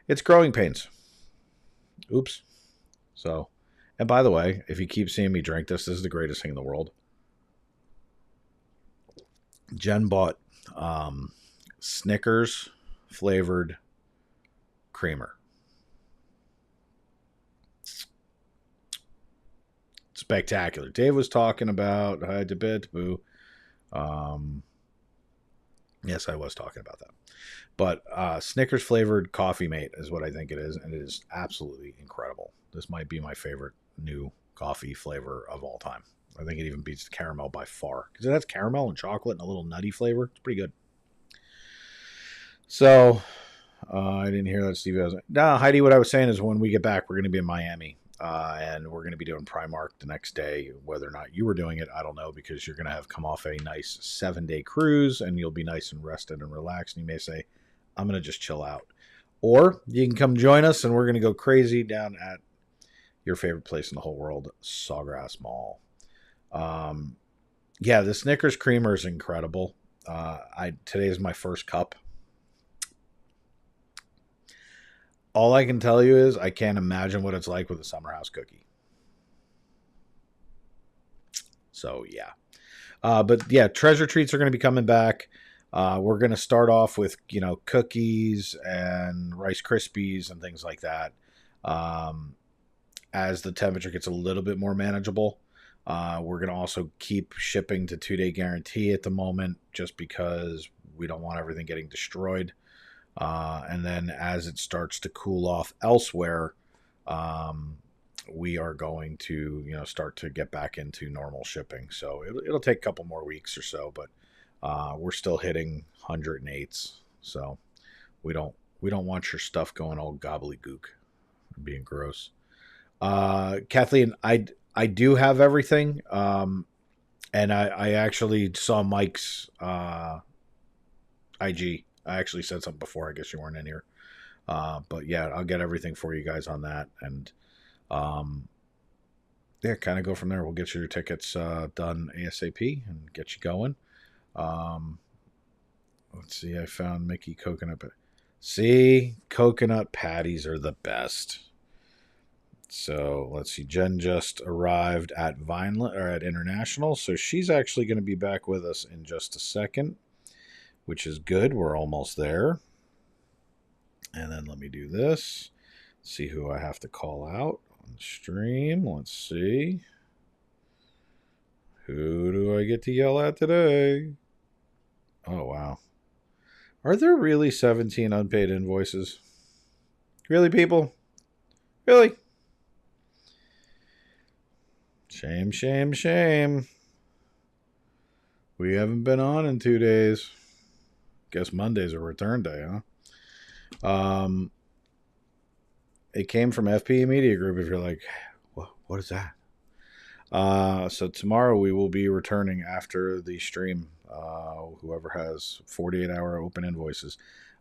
it's growing pains. Oops. So. And by the way, if you keep seeing me drink this is the greatest thing in the world. Jen bought Snickers flavored creamer. Spectacular. Dave was talking about hi to bit boo. Yes, I was talking about that. But Snickers flavored Coffee Mate is what I think it is, and it is absolutely incredible. This might be my favorite new coffee flavor of all time. I think it even beats the caramel by far, because it has caramel and chocolate and a little nutty flavor. It's pretty good. So I didn't hear that, Stevie. No, Heidi, what I was saying is when we get back, we're going to be in Miami, and we're going to be doing Primark the next day. Whether or not you were doing it, I don't know, because you're going to have come off a nice 7-day cruise, and you'll be nice and rested and relaxed, and you may say, I'm going to just chill out. Or you can come join us, and we're going to go crazy down at your favorite place in the whole world, Sawgrass Mall. Yeah, the Snickers creamer is incredible. Today is my first cup. All I can tell you is I can't imagine what it's like with a summer house cookie. So yeah. But yeah, treasure treats are going to be coming back. We're going to start off with, cookies and Rice Krispies and things like that. As the temperature gets a little bit more manageable, we're going to also keep shipping to 2-day guarantee at the moment, just because we don't want everything getting destroyed. And then as it starts to cool off elsewhere, we are going to, start to get back into normal shipping. So it'll take a couple more weeks or so, but we're still hitting 108s. So we don't want your stuff going all gobbledygook and being gross. Kathleen, I do have everything. And I actually saw Mike's IG. I actually said something before. I guess you weren't in here. But yeah, I'll get everything for you guys on that. And yeah, kind of go from there. We'll get your tickets done ASAP and get you going. Let's see. I found Mickey coconut. See, coconut patties are the best. So let's see. Jen just arrived at at International, so she's actually going to be back with us in just a second, which is good. We're almost there. And then let me do this. See who I have to call out on the stream. Let's see. Who do I get to yell at today? Oh, wow. Are there really 17 unpaid invoices? Really, people? Really? Shame, shame, shame. We haven't been on in 2 days. Guess Monday's a return day, huh? It came from FPE Media Group. If you're like, what is that? So tomorrow we will be returning after the stream. Whoever has 48-hour open invoices.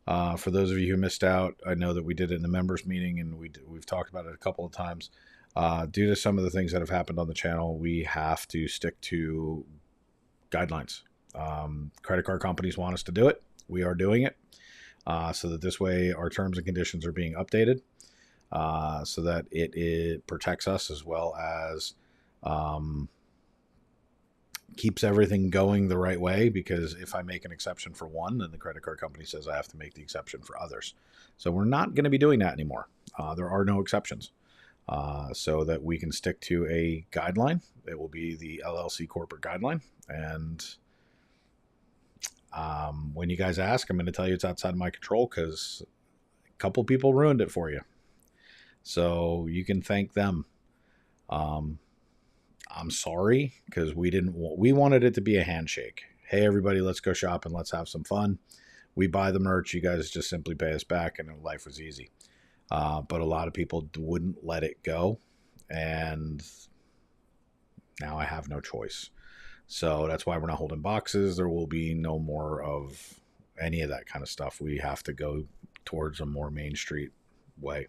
For those of you who missed out, I know that we did it in the members meeting, and we've talked about it a couple of times. Due to some of the things that have happened on the channel, we have to stick to guidelines. Credit card companies want us to do it. We are doing it. So that this way our terms and conditions are being updated, so that it protects us as well as keeps everything going the right way. Because if I make an exception for one, then the credit card company says I have to make the exception for others. So we're not going to be doing that anymore. There are no exceptions, so that we can stick to a guideline. It will be the LLC corporate guideline. And when you guys ask, I'm going to tell you it's outside of my control because a couple people ruined it for you. So you can thank them. I'm sorry, because we wanted it to be a handshake. Hey, everybody, let's go shopping. Let's have some fun. We buy the merch. You guys just simply pay us back, and life was easy. But a lot of people wouldn't let it go. And now I have no choice. So that's why we're not holding boxes. There will be no more of any of that kind of stuff. We have to go towards a more Main Street way.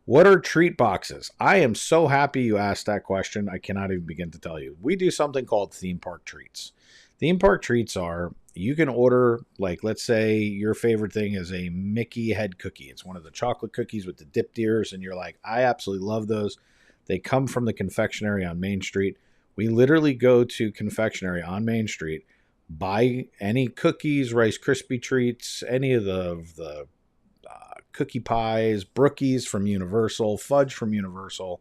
What are treat boxes? I am so happy you asked that question. I cannot even begin to tell you. We do something called theme park treats. Theme park treats are, you can order, like, let's say your favorite thing is a Mickey head cookie. It's one of the chocolate cookies with the dipped ears, and you're like, I absolutely love those. They come from the confectionery on Main Street. We literally go to confectionery on Main Street, buy any cookies, Rice Krispie treats, any of the cookie pies, brookies from Universal, fudge from Universal,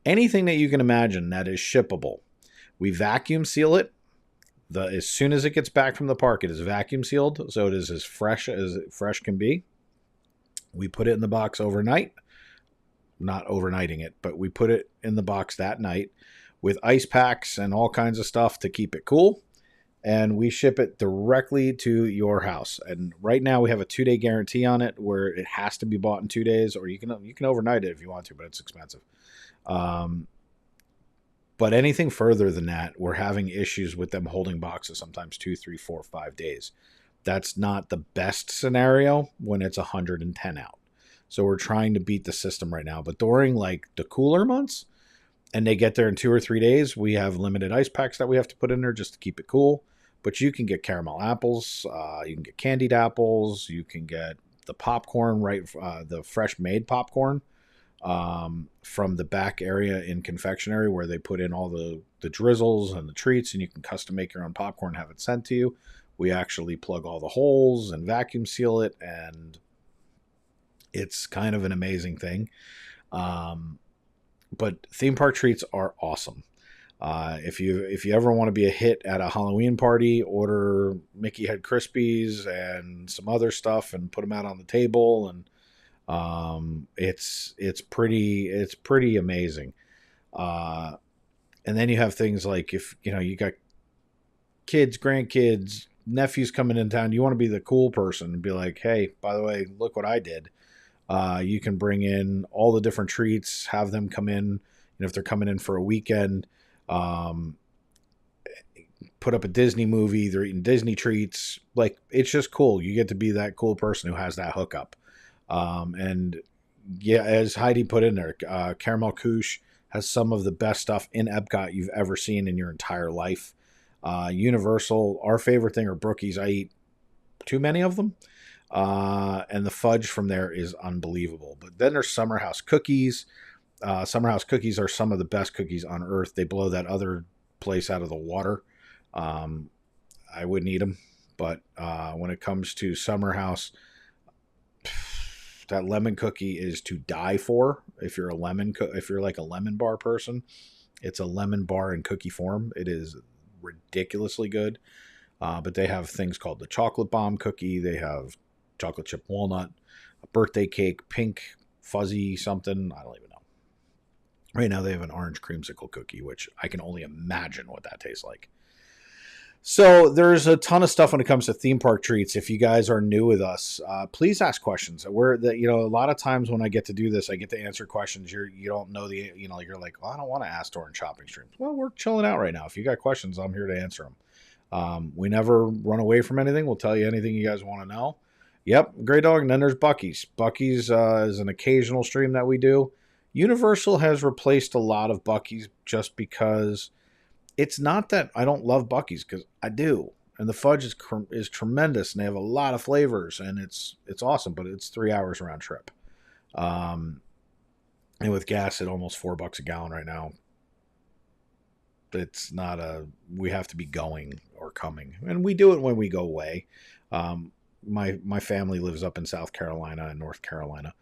anything that you can imagine that is shippable. We vacuum seal it. As soon as it gets back from the park, it is vacuum sealed, so it is as fresh can be. We put it in the box overnight. Not overnighting it, but we put it in the box that night with ice packs and all kinds of stuff to keep it cool. And we ship it directly to your house. And right now we have a 2-day guarantee on it where it has to be bought in 2 days, or you can overnight it if you want to, but it's expensive. But anything further than that, we're having issues with them holding boxes sometimes 2, 3, 4, 5 days. That's not the best scenario when it's 110 out. So we're trying to beat the system right now. But during like the cooler months, and they get there in 2 or 3 days, we have limited ice packs that we have to put in there just to keep it cool. But you can get caramel apples, you can get candied apples, you can get the popcorn, the fresh made popcorn from the back area in confectionery where they put in all the drizzles and the treats, and you can custom make your own popcorn, have it sent to you. We actually plug all the holes and vacuum seal it, and it's kind of an amazing thing. But theme park treats are awesome. If you ever want to be a hit at a Halloween party, order Mickey Head Krispies and some other stuff and put them out on the table, and it's pretty amazing. And then you have things like, if you got kids, grandkids, nephews coming in town, you want to be the cool person and be like, hey, by the way, look what I did. You can bring in all the different treats, have them come in, and if they're coming in for a weekend, put up a Disney movie, they're eating Disney treats. Like, it's just cool. You get to be that cool person who has that hookup. And yeah, as Heidi put in there, Caramel Couche has some of the best stuff in Epcot you've ever seen in your entire life. Universal, our favorite thing are brookies. I eat too many of them. And the fudge from there is unbelievable. But then there's Summer House cookies. Summer House cookies are some of the best cookies on earth. They blow that other place out of the water. I wouldn't eat them, but when it comes to Summer House, that lemon cookie is to die for. If you're like a lemon bar person, it's a lemon bar in cookie form. It is ridiculously good. But they have things called the chocolate bomb cookie. They have chocolate chip walnut, a birthday cake, pink fuzzy something. I don't even know. Right now they have an orange creamsicle cookie, which I can only imagine what that tastes like. So there's a ton of stuff when it comes to theme park treats. If you guys are new with us, please ask questions. A lot of times when I get to do this, I get to answer questions. You don't know you're like, well, I don't want to ask during shopping streams. Well, we're chilling out right now. If you got questions, I'm here to answer them. We never run away from anything. We'll tell you anything you guys want to know. Yep, Grey Dog. And then there's Buc-ee's. Buc-ee's is an occasional stream that we do. Universal has replaced a lot of Buc-ee's just because it's not that I don't love Buc-ee's, because I do. and the fudge is tremendous, and they have a lot of flavors, and it's awesome. But it's 3 hours round trip, and with gas at almost $4 a gallon right now, it's not we have to be going or coming, and we do it when we go away. My family lives up in South Carolina and North Carolina,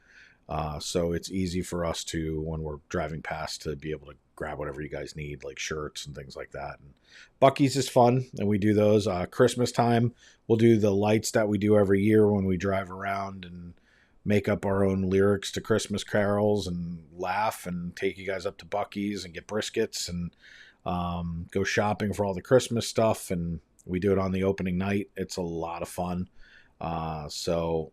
so it's easy for us to, when we're driving past, to be able to grab whatever you guys need, like shirts and things like that. And Buc-ee's is fun, and we do those. Christmas time, we'll do the lights that we do every year when we drive around and make up our own lyrics to Christmas carols and laugh and take you guys up to Buc-ee's and get briskets and go shopping for all the Christmas stuff. And we do it on the opening night. It's a lot of fun. So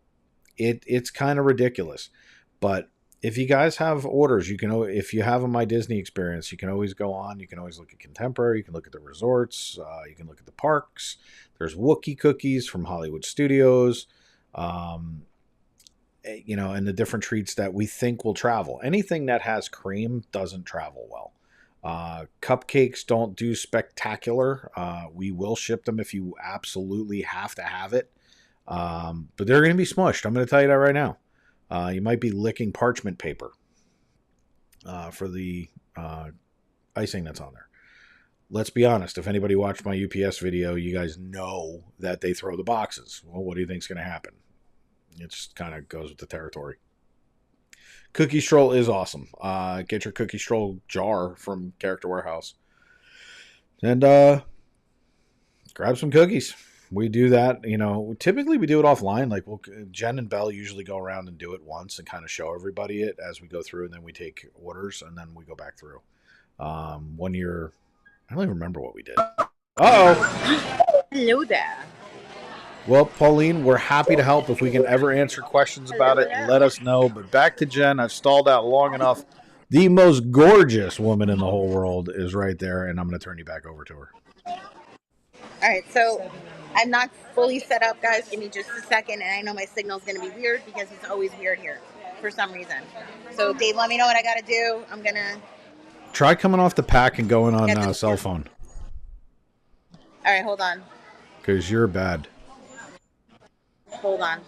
it's kind of ridiculous, but if you guys have orders, you can, if you have a My Disney experience, you can always go on. You can always look at Contemporary. You can look at the resorts. You can look at the parks. There's Wookiee cookies from Hollywood Studios, and the different treats that we think will travel. Anything that has cream doesn't travel well. Cupcakes don't do spectacular. We will ship them if you absolutely have to have it. But they're going to be smushed. I'm going to tell you that right now. You might be licking parchment paper for the icing that's on there. Let's be honest. If anybody watched my UPS video, you guys know that they throw the boxes. Well, what do you think is going to happen? It just kind of goes with the territory. Cookie Stroll is awesome. Get your Cookie Stroll jar from Character Warehouse. And grab some cookies. We do that, typically we do it offline. Like Jen and Belle usually go around and do it once and kind of show everybody it as we go through, and then we take orders and then we go back through. 1 year, I don't even remember what we did. Hello there. Well, Pauline, we're happy to help. If we can ever answer questions about it, let us know. But back to Jen. I've stalled out long enough. The most gorgeous woman in the whole world is right there, and I'm going to turn you back over to her. All right, so I'm not fully set up, guys. Give me just a second, and I know my signal's going to be weird because it's always weird here for some reason. So, Dave, let me know what I got to do. I'm going to... Try coming off the pack and going on cell phone. All right, hold on. Because you're bad. Hold on.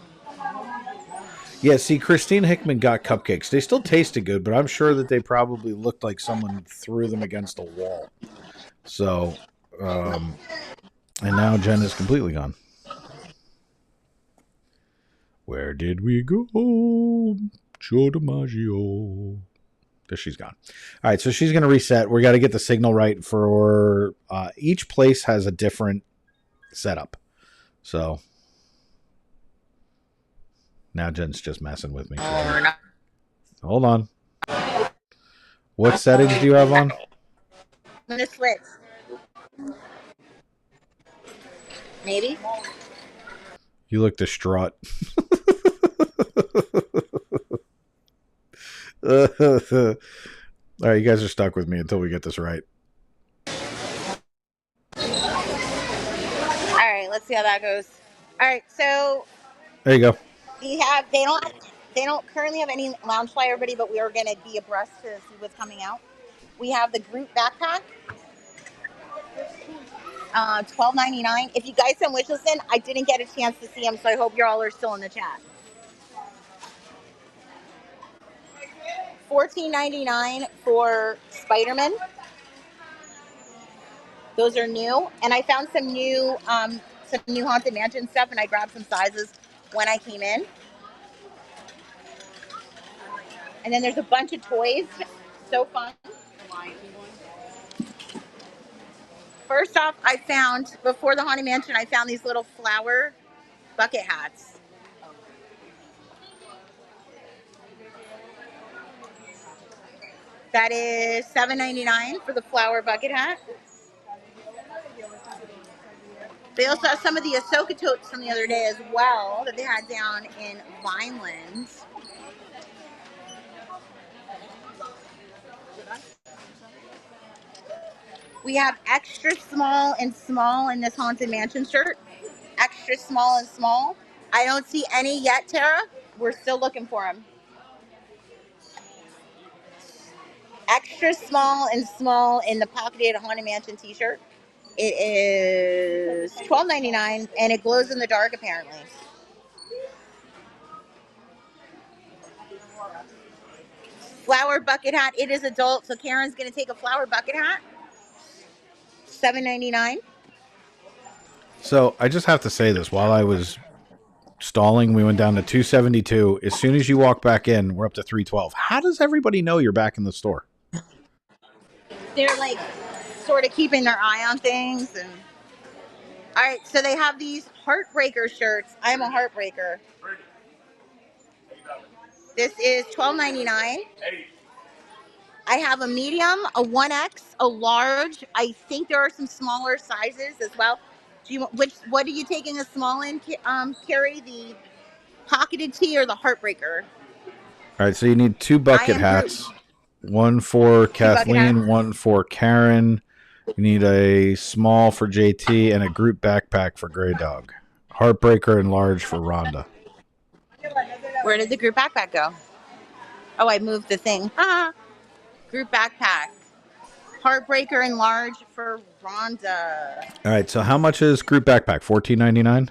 Yeah, see, Christine Hickman got cupcakes. They still tasted good, but I'm sure that they probably looked like someone threw them against a wall. So, and now Jen is completely gone. Where did we go? Joe DiMaggio. There she's gone. All right, so she's going to reset. We got to get the signal right for each place has a different setup. So now Jen's just messing with me. Hold on. What settings do you have on? I'm going to switch. Maybe. You look distraught. All right, you guys are stuck with me until we get this right. All right, let's see how that goes. All right, so there you go. They don't currently have any Loungefly, everybody, but we are going to be abreast to see what's coming out. We have the Groot backpack, $12.99. If you guys send wish lists in, I didn't get a chance to see them, so I hope you all are still in the chat. $14.99 for Spider-Man. Those are new, and I found some new Haunted Mansion stuff, and I grabbed some sizes when I came in. And then there's a bunch of toys. So fun. First off, I found, before the Haunted Mansion, I found these little flower bucket hats. That is $7.99 for the flower bucket hat. They also have some of the Ahsoka totes from the other day as well that they had down in Vineland. We have extra small and small in this Haunted Mansion shirt. Extra small and small. I don't see any yet, Tara. We're still looking for them. Extra small and small in the pocketed Haunted Mansion t-shirt. It is $12.99, and it glows in the dark, apparently. Flower bucket hat. It is adult, so Karen's going to take a flower bucket hat. $7.99. So I just have to say this. While I was stalling, we went down to 272. As soon as you walk back in, we're up to 312. How does everybody know you're back in the store? They're like sort of keeping their eye on things. And all right, so they have these heartbreaker shirts. I'm a heartbreaker. This is $12.99. I have a medium, a 1X, a large. I think there are some smaller sizes as well. What are you taking a small in, Carrie? The pocketed tee or the heartbreaker? All right, so you need 2 bucket hats. One for Kathleen, one for Karen. You need a small for JT and a group backpack for Grey Dog. Heartbreaker and large for Rhonda. Where did the group backpack go? Oh, I moved the thing. Group backpack. Heartbreaker and large for Rhonda. All right, so how much is group backpack? $14.99?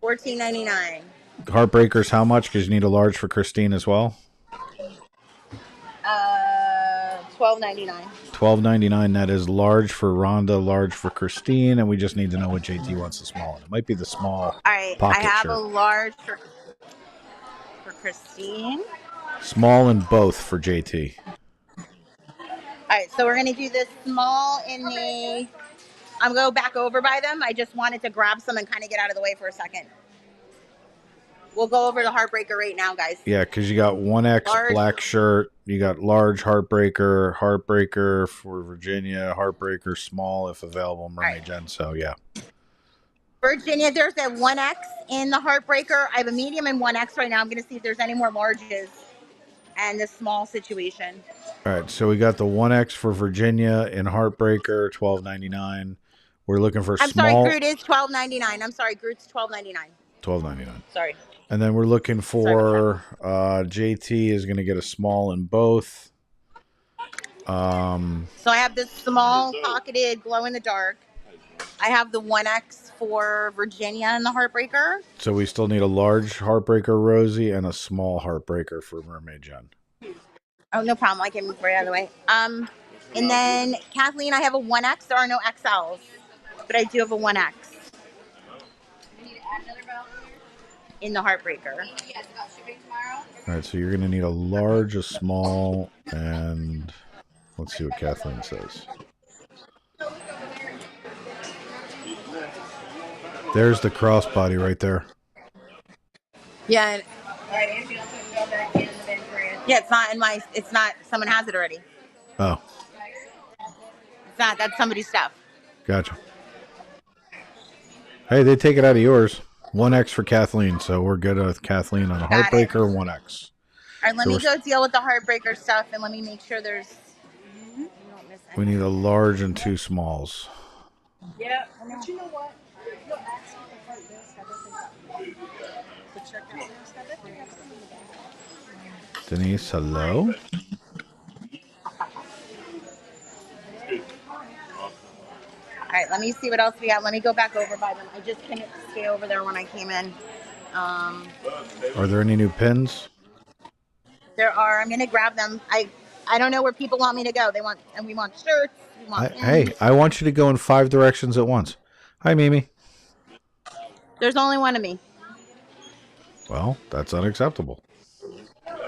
$14.99. Heartbreakers how much? Because you need a large for Christine as well. $12.99. $12.99. That is large for Rhonda, large for Christine, and we just need to know what JT wants the small in. It might be the small. All right, I have a large for Christine. Small in both for JT. All right, so we're gonna do this small in the. I'm going to go back over by them. I just wanted to grab some and kind of get out of the way for a second. We'll go over the heartbreaker right now, guys. Yeah, because you got 1X large. Black shirt. You got large heartbreaker for Virginia, heartbreaker small if available, Mermaid Jen. So, yeah. Virginia, there's a 1X in the heartbreaker. I have a medium and 1X right now. I'm going to see if there's any more larges and the small situation. All right, so we got the 1X for Virginia in heartbreaker, $12.99. We're looking for I'm small. Sorry, Groot is $12.99. I'm sorry, Groot's $12.99. $12.99. Sorry. And then we're looking for JT is going to get a small in both. So I have this small pocketed glow in the dark. I have the 1X for Virginia in the heartbreaker. So we still need a large heartbreaker Rosie and a small heartbreaker for Mermaid Jen. Oh, no problem. I can move right out of the way. And then Kathleen, I have a 1X. There are no XLs, but I do have a 1X. In the heartbreaker. All right, so you're going to need a large, a small, and let's see what Kathleen says. There's the crossbody right there. Yeah. Yeah, it's not in my. It's not. Someone has it already. Oh. It's not. That's somebody's stuff. Gotcha. Hey, they take it out of yours. 1X for Kathleen, so we're good with Kathleen on a heartbreaker, 1X. All right, let me go deal with the heartbreaker stuff, and let me make sure there's. We need a large and 2 smalls. Yeah, but you know what? You'll ask if the front desk have everything. The checkout desk have everything. Denise, hello. All right, let me see what else we have. Let me go back over by them. I just couldn't stay over there when I came in. Are there any new pins? There are. I'm going to grab them. I don't know where people want me to go. We want shirts. We want hey, I want you to go in 5 directions at once. Hi, Mimi. There's only one of me. Well, that's unacceptable. All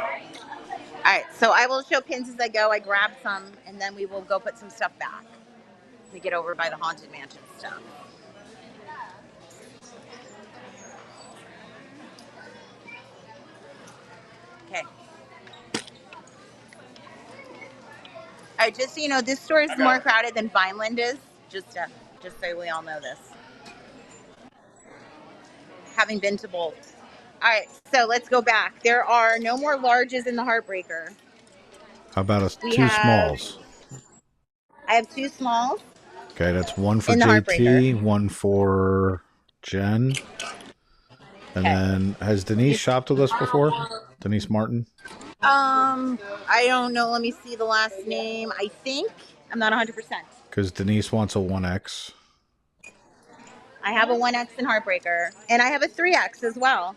right, so I will show pins as I go. I grab some, and then we will go put some stuff back. To get over by the Haunted Mansion stuff. Okay. All right, just so you know, this store is more crowded than Vineland is. Just so we all know this. Having been to both. All right, so let's go back. There are no more larges in the Heartbreaker. How about 2 smalls? I have 2 smalls. Okay, that's 1 for JT, 1 for Jen. And then, has Denise shopped with us before? Denise Martin? I don't know. Let me see the last name. I think. I'm not 100%. Because Denise wants a 1X. I have a 1X in Heartbreaker, and I have a 3X as well.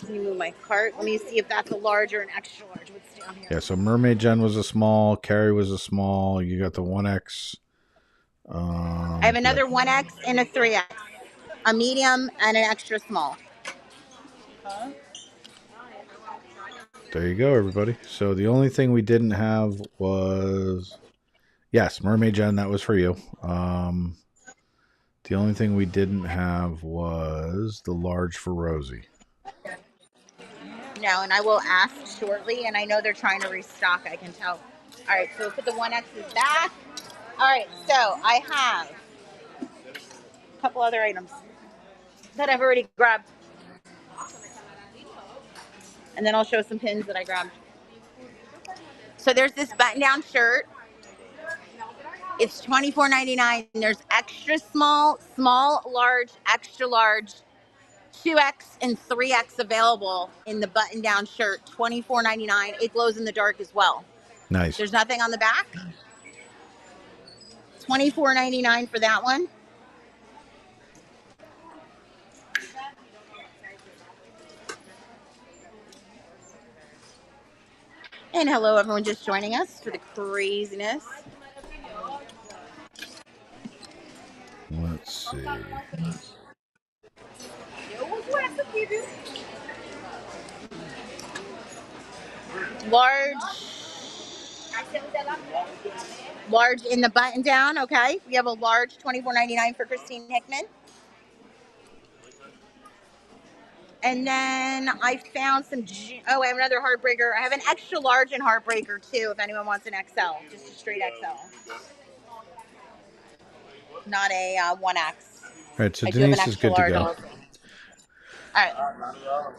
Let me move my cart. Let me see if that's a large or an extra large. What's down here? Yeah, so Mermaid Jen was a small. Carrie was a small. You got the 1X. I have another 1X and a 3X, a medium and an extra small. There you go, everybody. So the only thing we didn't have was, yes, Mermaid Jen, that was for you. The only thing we didn't have was the large for Rosie. No, and I will ask shortly, and I know they're trying to restock, I can tell. All right, so we'll put the 1Xs back. All right, so I have a couple other items that I've already grabbed. And then I'll show some pins that I grabbed. So there's this button-down shirt. It's $24.99. There's extra small, small, large, extra large, 2X and 3X available in the button-down shirt. $24.99. It glows in the dark as well. Nice. There's nothing on the back. $24.99 for that one. And hello, everyone just joining us for the craziness. Let's see. Large in the button down, okay? We have a large $24.99 for Christine Hickman. And then I found some, I have another Heartbreaker. I have an extra large in Heartbreaker too, if anyone wants an XL, just a straight XL. Not a 1X. All right, so I do have an Denise is extra good to large go. also. All right.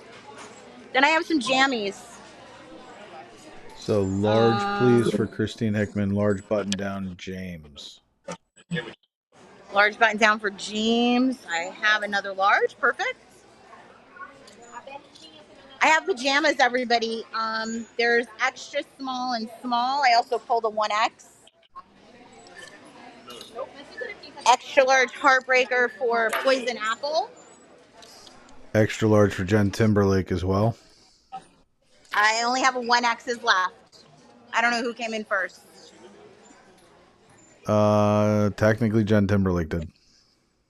Then I have some jammies. So large, please, for Christine Hickman. Large button down, James. Large button down for James. I have another large. Perfect. I have pajamas, everybody. There's extra small and small. I also pulled a 1X. Extra large Heartbreaker for Poison Apple. Extra large for Jen Timberlake as well. I only have a 1X's left. I don't know who came in first. Technically Jen Timberlake did.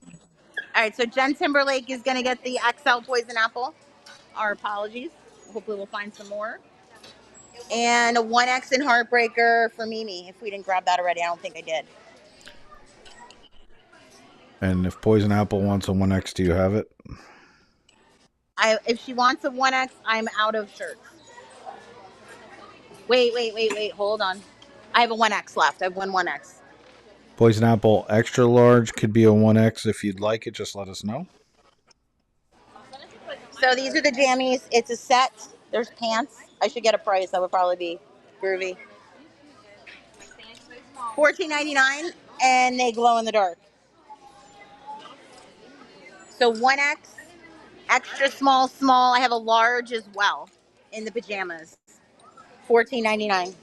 All right, so Jen Timberlake is going to get the XL Poison Apple. Our apologies. Hopefully we'll find some more. And a 1X in Heartbreaker for Mimi. If we didn't grab that already, I don't think I did. And if Poison Apple wants a 1X, do you have it? If she wants a 1X, I'm out of shirts. Wait. Hold on. I have a 1X left. I have one 1X. Poison Apple extra large could be a 1X. If you'd like it, just let us know. So these are the jammies. It's a set. There's pants. I should get a price. That would probably be groovy. $14.99, and they glow in the dark. So 1X, extra small, small. I have a large as well in the pajamas. $14.99.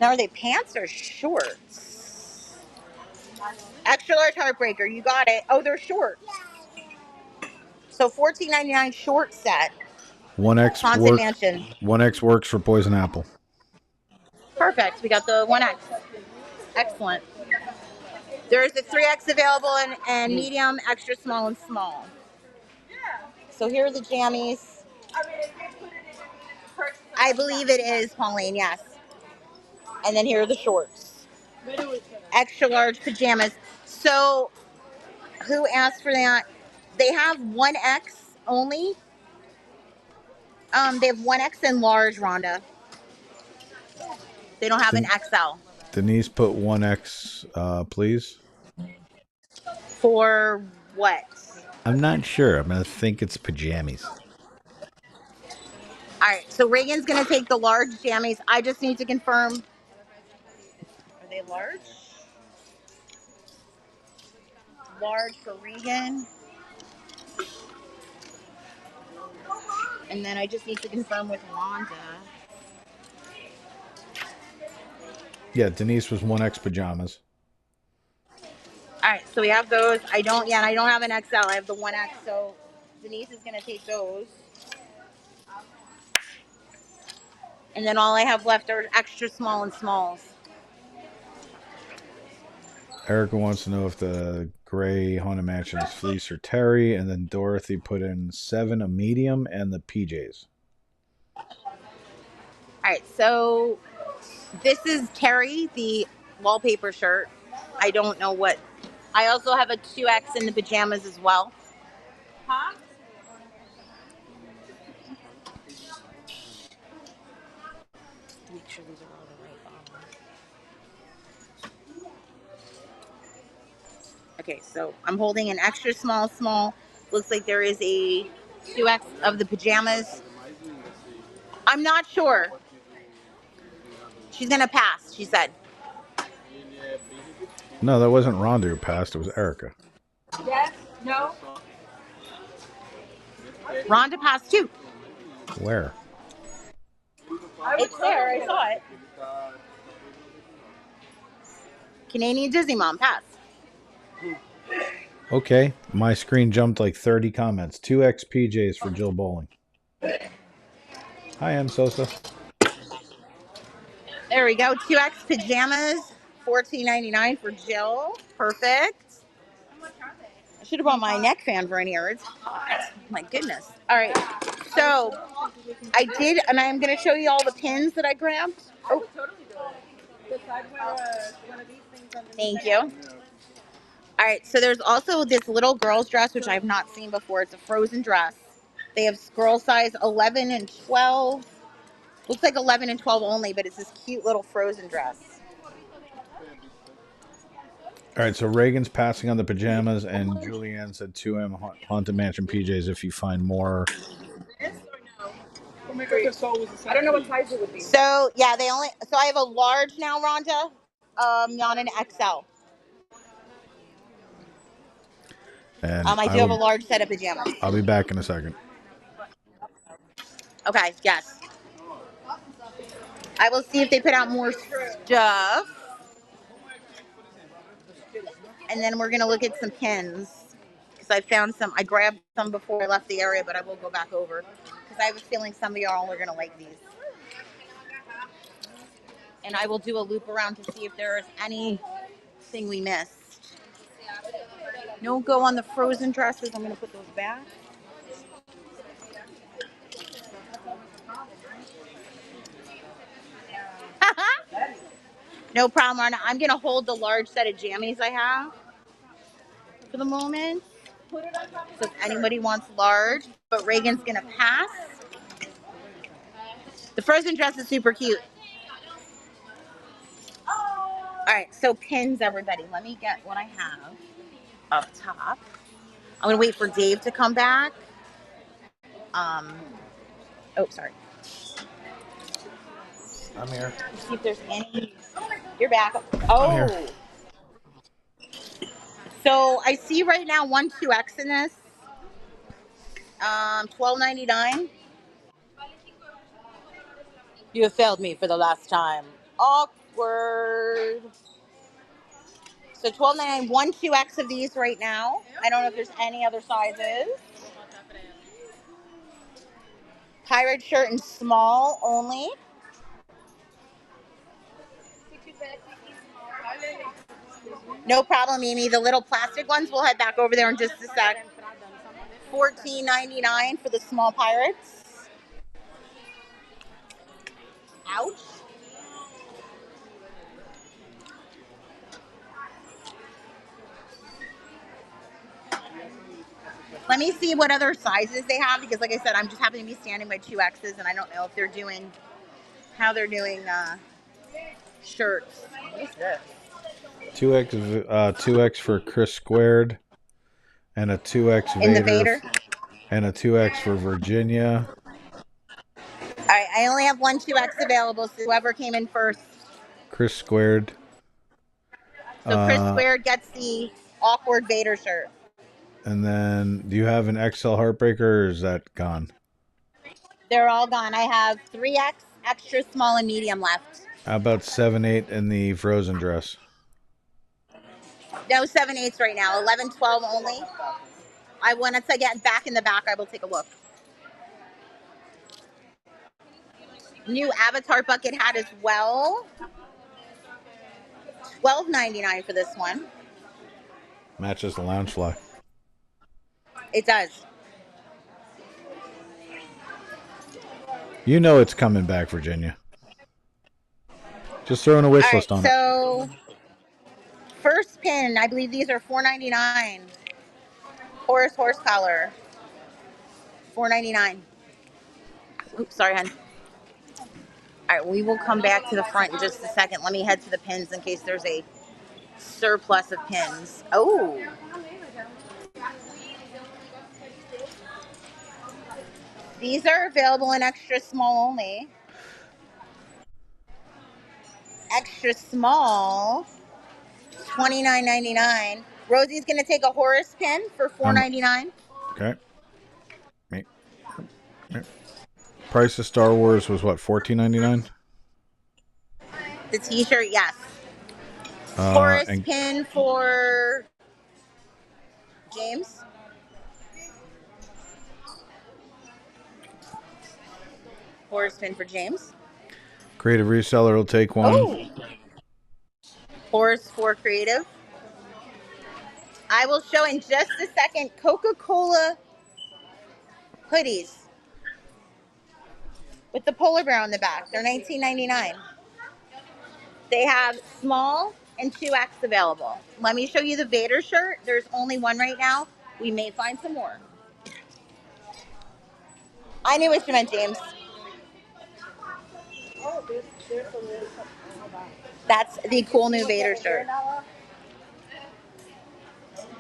Now, are they pants or shorts? Extra large Heartbreaker. You got it. Oh, they're shorts. So $14.99 short set. 1X works for Poison Apple. Perfect. We got the 1X. Excellent. There's a 3X available and medium, extra small, and small. So here are the jammies. I believe it is, Pauline, yes. And then here are the shorts. Extra large pajamas. So who asked for that? They have 1X only. They have 1X and large, Rhonda. They don't have an XL. Denise, put 1X, please. For what? I'm not sure. I'm going to think it's pajamas. All right, so Reagan's going to take the large jammies. I just need to confirm. Are they large? Large for Regan. And then I just need to confirm with Rhonda. Yeah, Denise was 1X pajamas. All right, so we have those. I don't have an XL. I have the 1X, so Denise is gonna take those. And then all I have left are extra small and smalls. Erica wants to know if the gray Haunted Mansion is fleece or terry, and then Dorothy put in 7 a medium and the PJs. All right, so this is Terry, the wallpaper shirt. I don't know what. I also have a 2X in the pajamas as well. Huh? Make sure these are all the right bottom. Okay, so I'm holding an extra small. Looks like there is a 2X of the pajamas. I'm not sure. She's gonna pass, she said. No, that wasn't Rhonda who passed. It was Erica. Yes? No? Rhonda passed too. Where? It's there. I saw it. Canadian Disney Mom passed. Okay, my screen jumped like 30 comments. 2X PJs for Jill Bowling. Hi, M. Sosa. There we go. 2X pajamas, $14.99 for Jill. Perfect. I should have brought my neck fan for in here. It's hot. My goodness. All right. So I did, and I'm going to show you all the pins that I grabbed. Oh. Thank you. All right. So there's also this little girl's dress, which I've not seen before. It's a frozen dress. They have girl size 11 and 12. Looks like 11 and 12 only, but it's this cute little frozen dress. All right, so Reagan's passing on the pajamas, and Julianne said 2M Haunted Mansion PJs if you find more. I don't know what size it would be. So yeah, so I have a large now, Rhonda, not an XL. And I do have a large set of pajamas. I'll be back in a second. Okay, yes. I will see if they put out more stuff. And then we're going to look at some pins. Because I grabbed some before I left the area, but I will go back over. Because I have a feeling some of y'all are going to like these. And I will do a loop around to see if there is anything we missed. No go on the frozen dresses. I'm going to put those back. No problem, Arna. I'm going to hold the large set of jammies I have for the moment. So if anybody wants large, but Reagan's going to pass. The frozen dress is super cute. All right, so pins, everybody. Let me get what I have up top. I'm going to wait for Dave to come back. Oh, sorry. I'm here. See if there's any. You're back. Oh. So I see right now 2X in this. $12.99. You have failed me for the last time. Awkward. So $12.99, 2X of these right now. I don't know if there's any other sizes. Pirate shirt in small only. No problem, Mimi. The little plastic ones, we'll head back over there in just a sec. $14.99 for the small pirates. Ouch. Let me see what other sizes they have because, like I said, I'm just happen to be standing by 2Xs, and I don't know if they're doing shirts. What is this? 2X for Chris Squared, and a 2X Vader, and a 2X for Virginia. All right, I only have 2X available, so whoever came in first. Chris Squared. So Chris Squared gets the awkward Vader shirt. And then, do you have an XL Heartbreaker, or is that gone? They're all gone. I have 3X, extra small, and medium left. How about 7/8 in the frozen dress? No 7/8 right now. 11-12 only. I wanted to get back in the back. I will take a look. New Avatar bucket hat as well. $12.99 for this one. Matches the Loungefly. It does. You know it's coming back, Virginia. Just throwing a wish list on it. So first pin, I believe these are $4.99. Horse collar. $4.99. Oops, sorry, hon. All right, we will come back to the front in just a second. Let me head to the pins in case there's a surplus of pins. Oh. These are available in extra small only. Extra small, $29.99. Rosie's going to take a Horus pin for $4.99. Okay. Price of Star Wars was what, $14.99? The t-shirt, yes. Horus pin for James. Horus pin for James. Creative reseller will take one. Oh. Horus for creative. I will show in just a second Coca-Cola hoodies with the polar bear on the back. They're $19.99. They have small and 2X available. Let me show you the Vader shirt. There's only one right now. We may find some more. I knew what you meant, James. That's the cool new Vader shirt.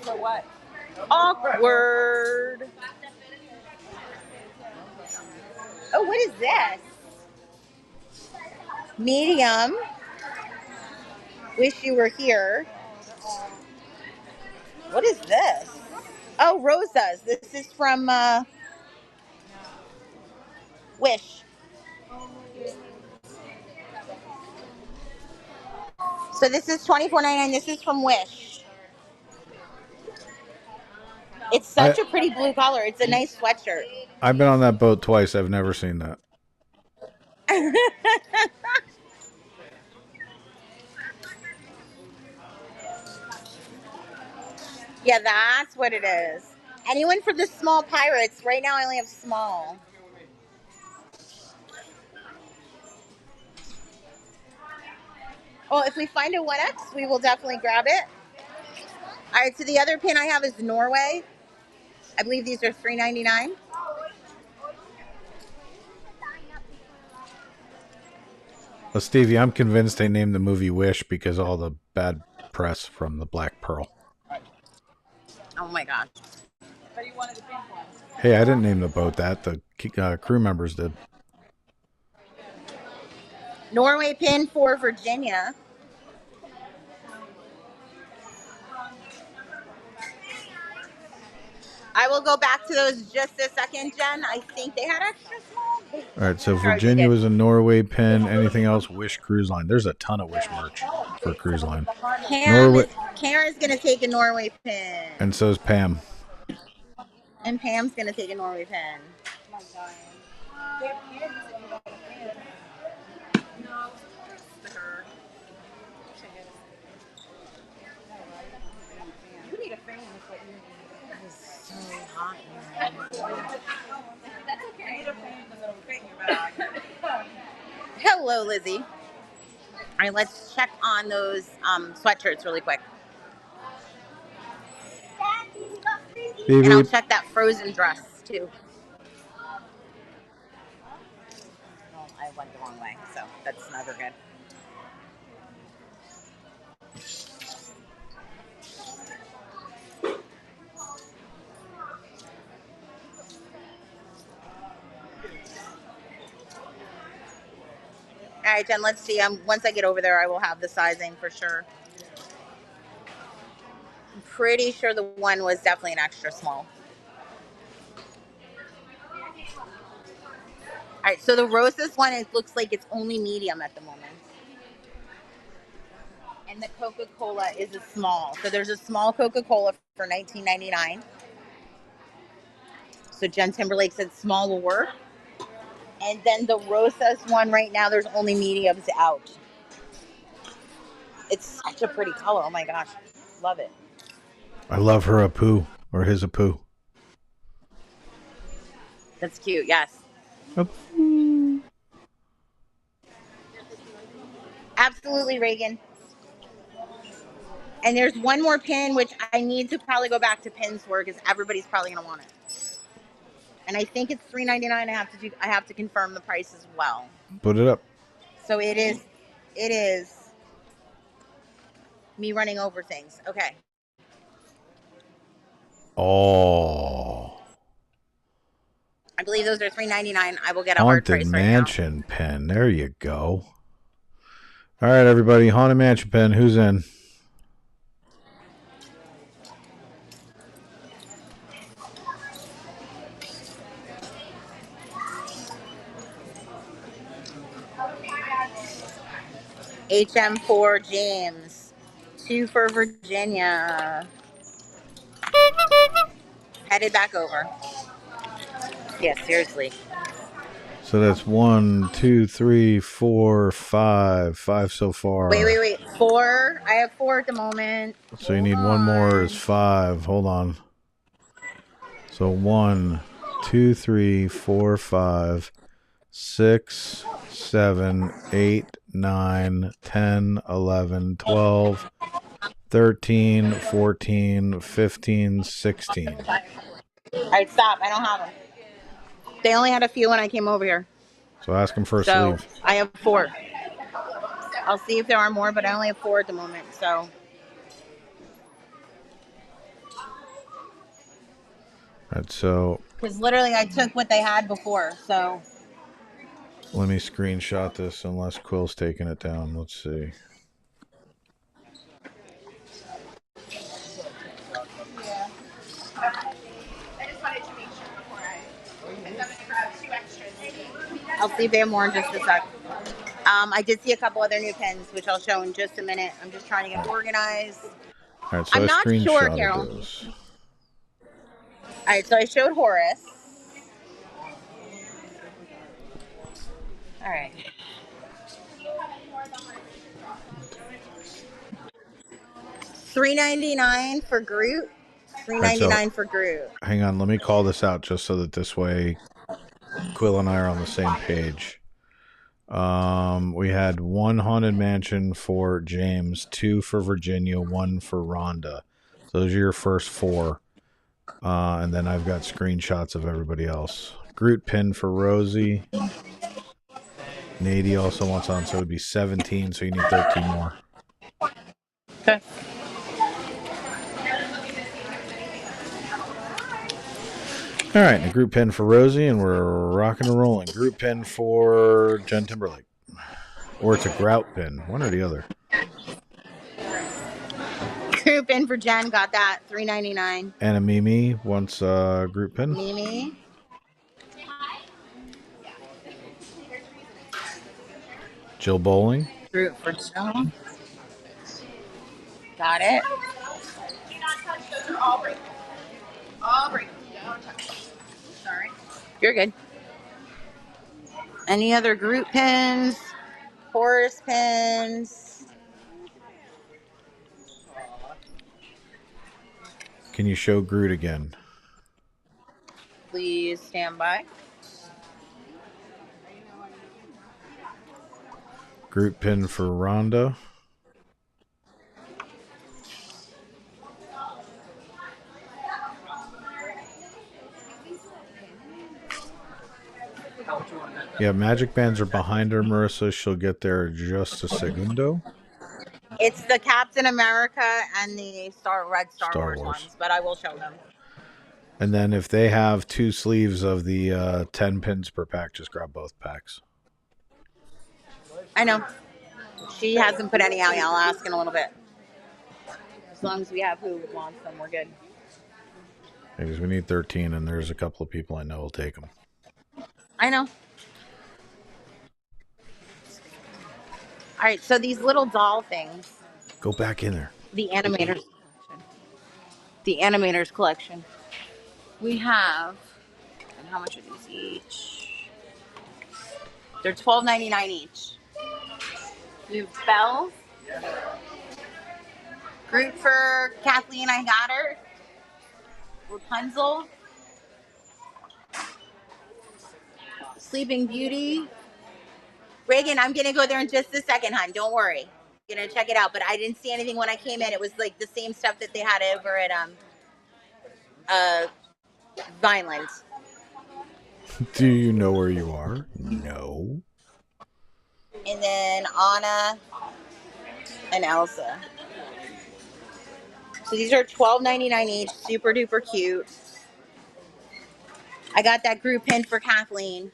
For what? Awkward. Oh, what is this? Medium. Wish you were here. What is this? Oh, Rosas. This is from Wish. So this is $24.99. This is from Wish. It's such a pretty blue color. It's a nice sweatshirt. I've been on that boat twice. I've never seen that. Yeah, that's what it is. Anyone for the small pirates? Right now I only have small. Oh, if we find a 1X, we will definitely grab it. All right, so the other pin I have is Norway. I believe these are $3.99. Well, Stevie, I'm convinced they named the movie Wish because of all the bad press from the Black Pearl. Oh my gosh. But you wanted the pink ones. Hey, I didn't name the boat that. The crew members did. Norway pin for Virginia. I will go back to those just a second, Jen. I think they had extra small. All right, so Virginia was a Norway pin. Anything else? Wish Cruise Line. There's a ton of Wish merch for Cruise Line. Karen's going to take a Norway pin. And so is Pam. And Pam's going to take a Norway pin. You need a fan, but It is so hot here. that's okay. I need a fan because it'll fit in your bag. Hello, Lizzie. All right, let's check on those sweatshirts really quick. Beep, And I'll beep. check that frozen dress, too. Well, I went the wrong way, so that's never good. All right, Jen, let's see. Once I get over there, I will have the sizing for sure. I'm pretty sure the one was definitely an extra small. All right, so the Roses one, it looks like it's only medium at the moment. And the Coca-Cola is a small. So there's a small Coca-Cola for $19.99. So Jen Timberlake said small will work. And then the Rosas one right now, there's only mediums out. It's such a pretty color. Oh my gosh. Love it. I love her Apu, or his Apu. That's cute, yes. Apu. Absolutely, Reagan. And there's one more pin, which I need to probably go back to pin store because everybody's probably going to want it. And I think it's $3.99. I have to confirm the price as well. Put it up. So it is me running over things. Okay. Oh. I believe those are $3.99. I will get a hard Haunted price Mansion pen. There you go. All right, everybody. Haunted Mansion pen. Who's in? HM4 James. 2 for Virginia. Headed back over. Yeah, seriously. So that's 1, 2, 3, 4, 5. 5 so far. Wait. 4. I have 4 at the moment. So you need one more is 5. Hold on. So 1, 2, 3, 4, 5, 6, 7, 8, 9, 10, 11, 12, 13, 14, 15, 16. All right, stop. I don't have them. They only had a few when I came over here. So ask them for a So sleeve. I have 4. I'll see if there are more, but I only have 4 at the moment. So. All right, so. Because literally I took what they had before, so. Let me screenshot this unless Quill's taking it down. Let's see. I'll see if they have more in just a sec. I did see a couple other new pens, which I'll show in just a minute. I'm just trying to get organized. All right, so I'm I not sure, Carol. those. All right, so I showed Horace. All right. $3.99 for Groot. $3.99 for Groot. Hang on, let me call this out just so that this way Quill and I are on the same page. We had 1 Haunted Mansion for James, 2 for Virginia, 1 for Rhonda. So those are your first 4. And then I've got screenshots of everybody else. Groot pin for Rosie. Nady also wants on, so it would be 17, so you need 13 more. Okay. All right, a group pin for Rosie, and we're rocking and rolling. Group pin for Jen Timberlake. Or it's a grout pin, one or the other. Group pin for Jen, got that, $3.99. And a Mimi wants a group pin. Mimi. Jill Bowling. Group for Jill. Got it. All break. Sorry. You're good. Any other group pins? Horace pins? Can you show Groot again? Please stand by. Group pin for Rhonda. Yeah, magic bands are behind her, Marissa. She'll get there just a segundo. It's the Captain America and the Red Star Wars ones, but I will show them. And then if they have 2 sleeves of the 10 pins per pack, just grab both packs. I know. She hasn't put any out yet. I'll ask in a little bit. As long as we have who wants them, we're good. Because we need 13, and there's a couple of people I know will take them. I know. All right, so these little doll things. Go back in there. The animators collection. The animators collection. We have, and how much are these each? They're $12.99 each. You have Belle. Group for Kathleen, I got her. Rapunzel. Sleeping Beauty. Reagan, I'm gonna go there in just a second, hon. Don't worry. I'm gonna check it out. But I didn't see anything when I came in. It was like the same stuff that they had over at Vineland. Do you know where you are? No. And then Anna and Elsa. So these are $12.99 each. Super duper cute. I got that group pin for Kathleen.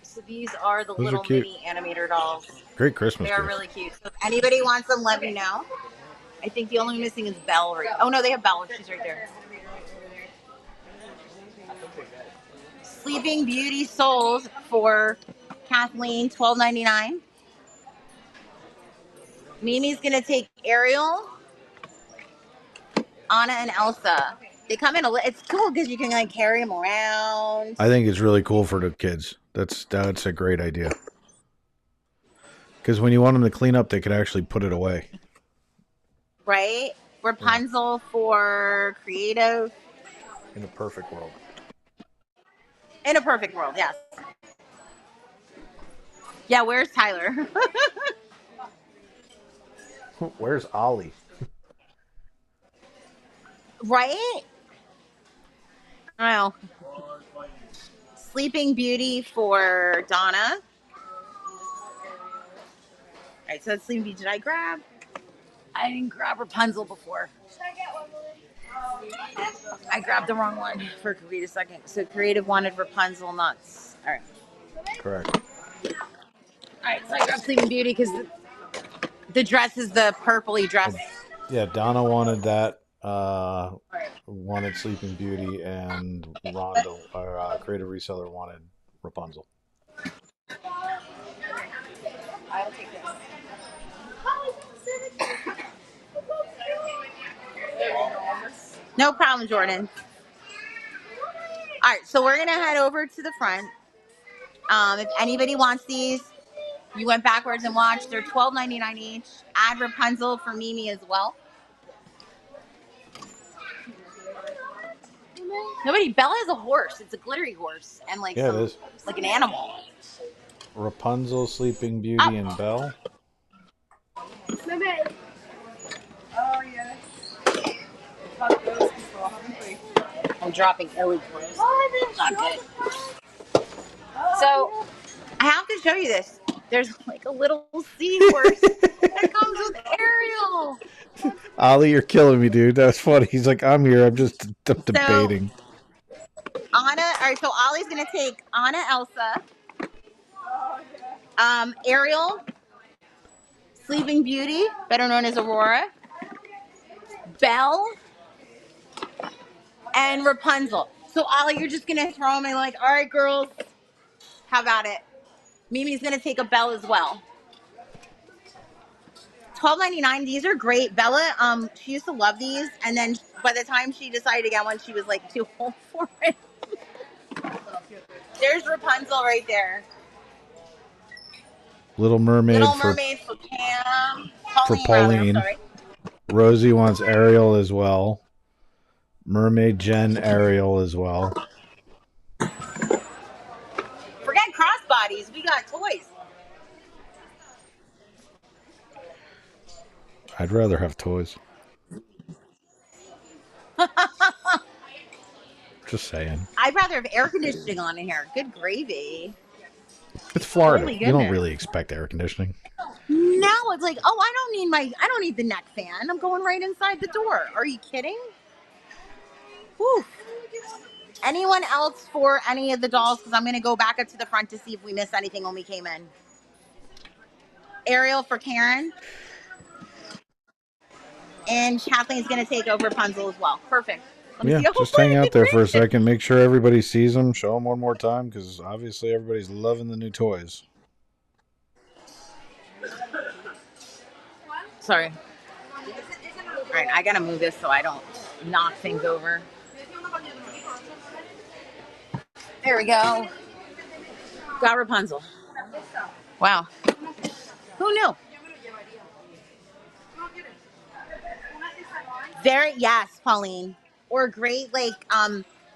So these are the little mini animator dolls. Great Christmas They're gift. really cute. So if anybody wants them, let me know. I think the only one missing is Belle. Oh no, they have Belle. She's right there. Sleeping Beauty Souls for Kathleen, $12.99. Mimi's gonna take Ariel, Anna, and Elsa. They come in it's cool because you can like carry them around. I think it's really cool for the kids. That's a great idea. Because when you want them to clean up, they could actually put it away. Right? Rapunzel for creative. In a perfect world. In a perfect world, yes. Yeah, where's Tyler? Where's Ollie? Right? I don't know. Sleeping Beauty for Donna. All right, so that's Sleeping Beauty. Did I grab? I didn't grab Rapunzel before. I grabbed the wrong one for wait a second. So creative wanted Rapunzel nuts. All right. Correct. All right, so I grabbed Sleeping Beauty because the dress is the purpley dress. Yeah, Donna wanted that. Wanted Sleeping Beauty, and Rhonda, our creative reseller, wanted Rapunzel. I'll take this. No problem, Jordan. All right, so we're gonna head over to the front. If anybody wants these, you went backwards and watched. They're $12.99 each. Add Rapunzel for Mimi as well. Nobody. Bella has a horse. It's a glittery horse, and like Yeah, it is. Like an animal. Rapunzel, Sleeping Beauty, and Belle. Oh, yes. I'm dropping everything. Not good. So I have to show you this. There's like a little seahorse that comes with Ariel. Ollie, you're killing me, dude. That's funny. He's like, I'm here. I'm just debating. Anna, all right, so Ollie's gonna take Anna, Elsa, Ariel, Sleeping Beauty, better known as Aurora, Belle, and Rapunzel. So Ollie, you're just gonna throw them in like, all right, girls, how about it? Mimi's gonna take a Belle as well. $12.99. These are great. Bella, she used to love these, and then by the time she decided to get one, she was like too old for it. There's Rapunzel right there. Little Mermaid. Little Mermaid for Pam. Pauline. Rather, sorry. Rosie wants Ariel as well. Mermaid Jen Ariel as well. Forget crossbodies. We got toys. I'd rather have toys. Just saying. I'd rather have air conditioning on in here. Good gravy. It's Florida. You don't really expect air conditioning. No, it's like, oh, I don't need the neck fan. I'm going right inside the door. Are you kidding? Whew. Anyone else for any of the dolls? Because I'm going to go back up to the front to see if we missed anything when we came in. Ariel for Karen. And Kathleen's going to take over Rapunzel as well. Perfect. Let me Yeah, see. Oh, just hang out there for a wait. second. Make sure everybody sees them. Show them one more time because obviously everybody's loving the new toys. Sorry. All right, I gotta move this so I don't knock things over. There we go. Got Rapunzel. Wow. Who knew? Very, yes, Pauline. Or great, like,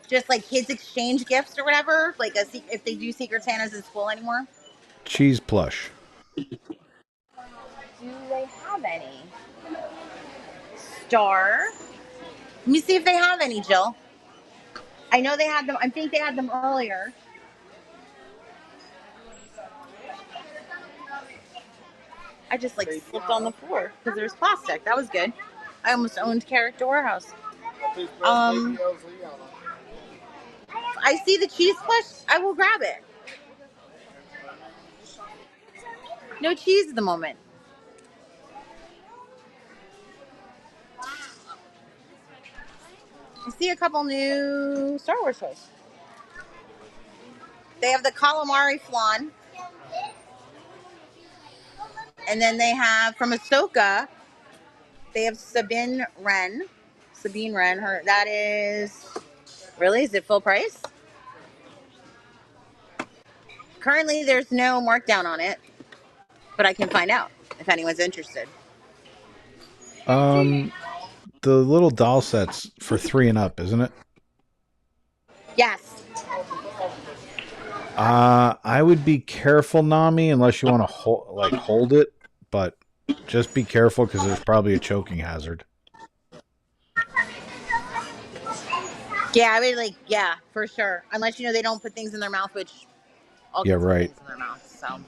just like kids exchange gifts or whatever. Like if they do Secret Santas in school anymore. Cheese plush. Do they have any? Star. Let me see if they have any, Jill. I know they had them. I think they had them earlier. I just like slipped on the floor because there's plastic. That was good. I almost owned Character Warehouse. I see the cheese plush. I will grab it. No cheese at the moment. I see a couple new Star Wars toys. They have the calamari flan. And then they have from Ahsoka, they have Sabine Wren. Her that is really, is it full price? Currently there's no markdown on it, but I can find out if anyone's interested. The little doll sets for 3 and up, isn't it? Yes. I would be careful, Nami, unless you want to hold it, but just be careful because there's probably a choking hazard. Yeah, I would for sure. Unless they don't put things in their mouth, which all kids put things in their mouth. So, all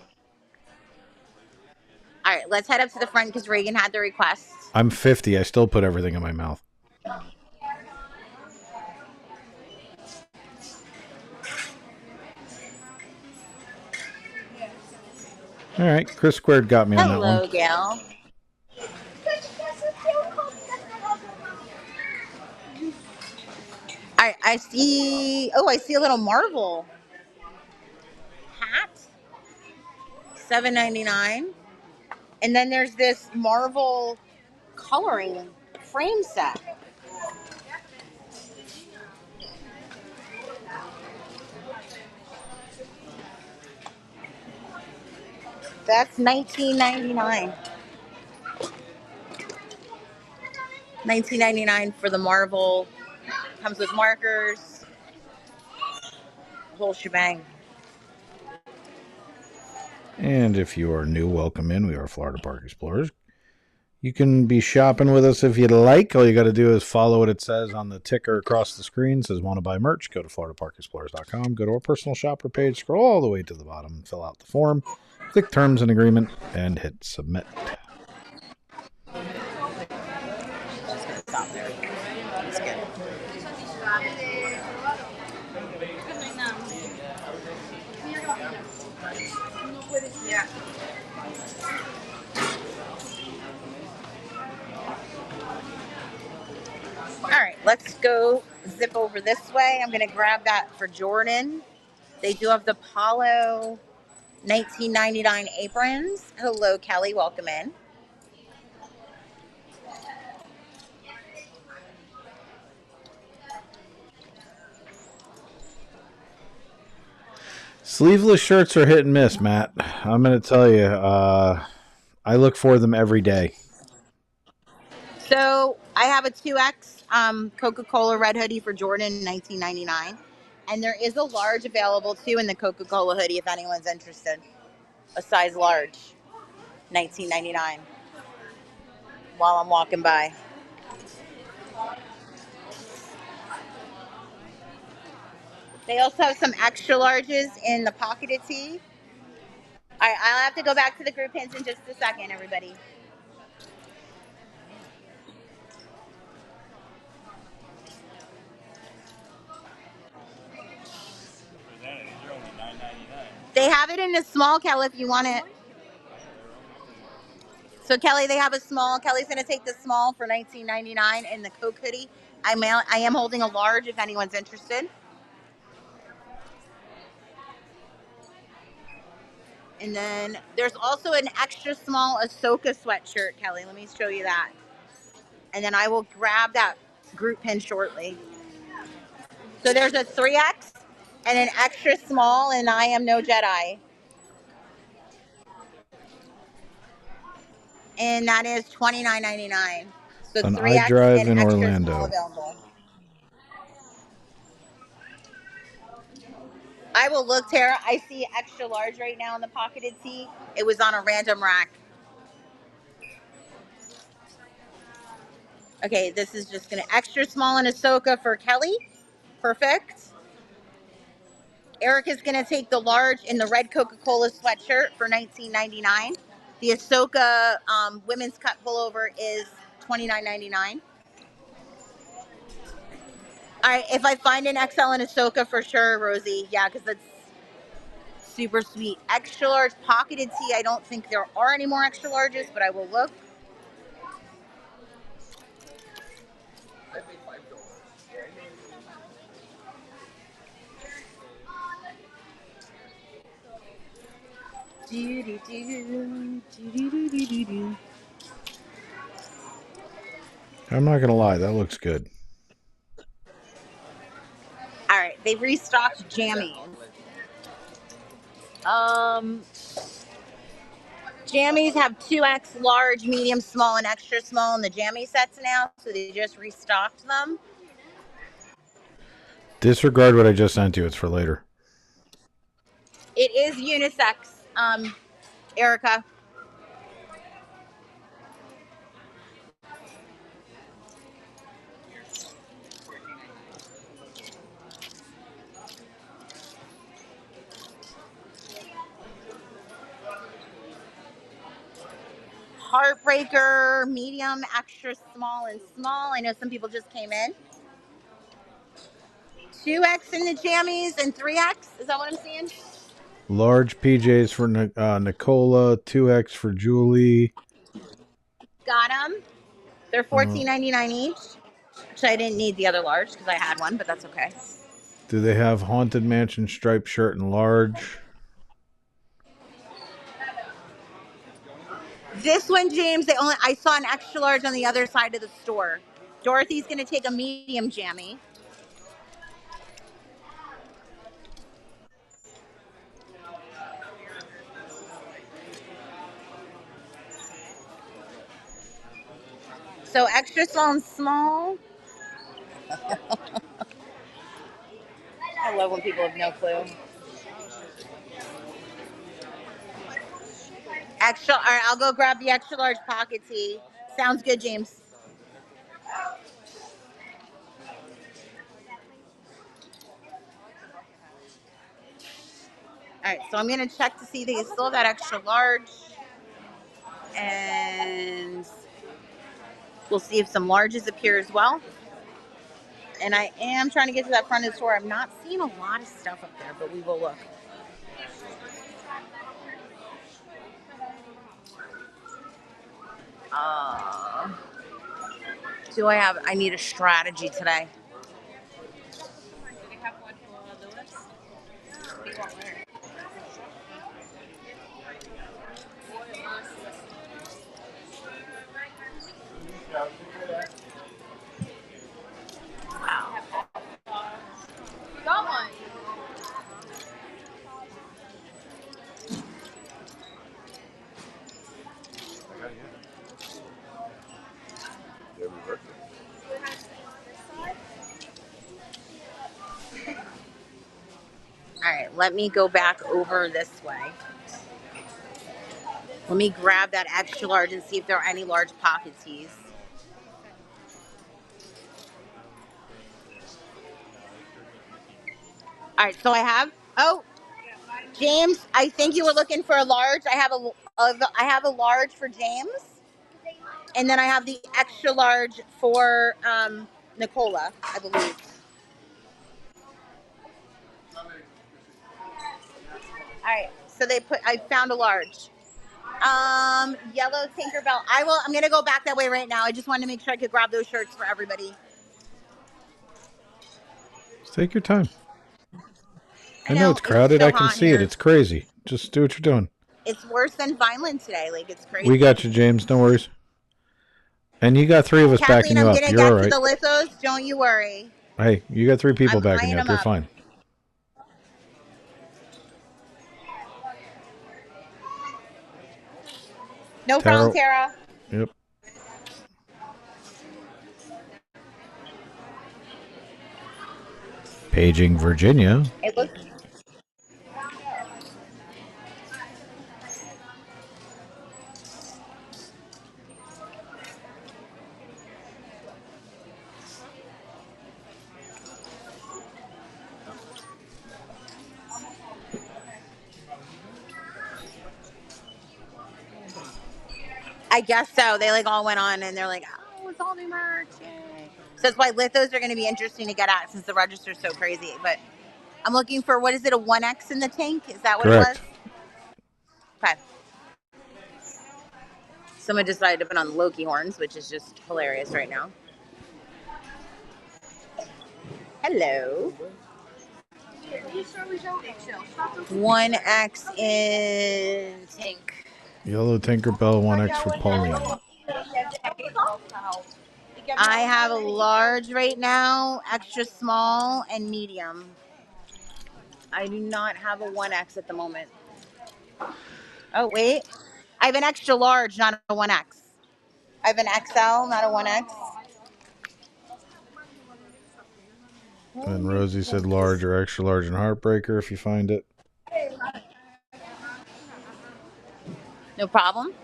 right, let's head up to the front because Reagan had the request. I'm 50. I still put everything in my mouth. All right, Chris Squared got me on that one. Hello, Gail. I see. Oh, I see a little Marvel hat, $7.99, and then there's this Marvel coloring frame set. That's $19.99. $19.99 for the Marvel. Comes with markers. Whole shebang. And if you are new, welcome in. We are Florida Park Explorers. You can be shopping with us if you'd like. All you got to do is follow what it says on the ticker across the screen. It says want to buy merch. Go to floridaparkexplorers.com. Go to our personal shopper page. Scroll all the way to the bottom. Fill out the form. Click terms and agreement and hit submit. Stop there. That's good. Yeah. All right, let's go zip over this way. I'm going to grab that for Jordan. They do have the Polo $19.99 aprons. Hello, Kelly. Welcome in. Sleeveless shirts are hit and miss, Matt. I'm going to tell you, I look for them every day. So I have a 2X Coca-Cola red hoodie for Jordan, $19.99. And there is a large available too in the Coca-Cola hoodie if anyone's interested. A size large, $19.99. While I'm walking by. They also have some extra larges in the pocketed tee. All right, I'll have to go back to the group pins in just a second, everybody. They have it in a small, Kelly, if you want it. So, Kelly, they have a small. Kelly's going to take the small for $19.99 in the Coke hoodie. I am holding a large if anyone's interested. And then there's also an extra small Ahsoka sweatshirt, Kelly. Let me show you that. And then I will grab that group pin shortly. So there's a 3X and an extra small, and I am no Jedi. And that is $29.99. So An 3X iDrive and in extra small Orlando. available. I will look, Tara. I see extra large right now in the pocketed tee. It was on a random rack. Okay, this is just going to extra small in Ahsoka for Kelly. Perfect. Eric is going to take the large in the red Coca-Cola sweatshirt for $19.99. The Ahsoka women's cut pullover is $29.99. All right, if I find an XL in Ahsoka for sure, Rosie. Yeah, because that's super sweet. Extra large pocketed tee. I don't think there are any more extra larges, but I will look. I'm not gonna lie, that looks good. All right, they've restocked jammies. Jammies have 2X, large, medium, small, and extra small in the jammy sets now, so they just restocked them. Disregard what I just sent you. It's for later. It is unisex, Erica. Heartbreaker, medium, extra small, and small. I know some people just came in. 2X in the jammies and 3X. Is that what I'm seeing? Large PJs for Nicola, 2X for Julie. Got them. They're $14.99 each, which I didn't need the other large because I had one, but that's okay. Do they have Haunted Mansion striped shirt in large? This one, James, I saw an extra large on the other side of the store. Dorothy's going to take a medium jammy. So extra small and small. I love when people have no clue. Extra. All right, I'll go grab the extra large pocket tee. Sounds good, James. All right, so I'm going to check to see they still have that extra large. And we'll see if some larges appear as well. And I am trying to get to that front of the store. I'm not seeing a lot of stuff up there, but we will look. I need a strategy today. Got one. All right, let me go back over this way. Let me grab that extra large and see if there are any large pocket tees. All right, so I have. Oh, James, I think you were looking for a large. I have a large for James, and then I have the extra large for Nicola, I believe. All right, so I found a large. Yellow Tinkerbell. I'm gonna go back that way right now. I just wanted to make sure I could grab those shirts for everybody. Take your time. I I know it's crowded. so I can hot see here. it. It's crazy. Just do what you're doing. It's worse than Vineland today. Like, it's crazy. We got you, James. No worries. And you got 3 of us backing you up. I'm gonna You're all get right. to the lithos. Don't you worry. Hey, you got 3 people backing you up. You're fine. No problem, Tara. Yep. Paging Virginia. It looks. I guess so. They like all went on and they're like, oh, it's all new merch. Yay. So that's why lithos are going to be interesting to get at since the register's so crazy. But I'm looking for, what is it, a 1X in the tank? Is that what Correct. it was? Okay. Someone decided to put on Loki horns, which is just hilarious right now. Hello. 1X in tank. Yellow Tinkerbell 1X for Pauline. I have a large right now, extra small, and medium. I do not have a 1X at the moment. Oh, wait. I have an extra large, not a 1X. I have an XL, not a 1X. And Rosie said large or extra large and Heartbreaker if you find it. No problem.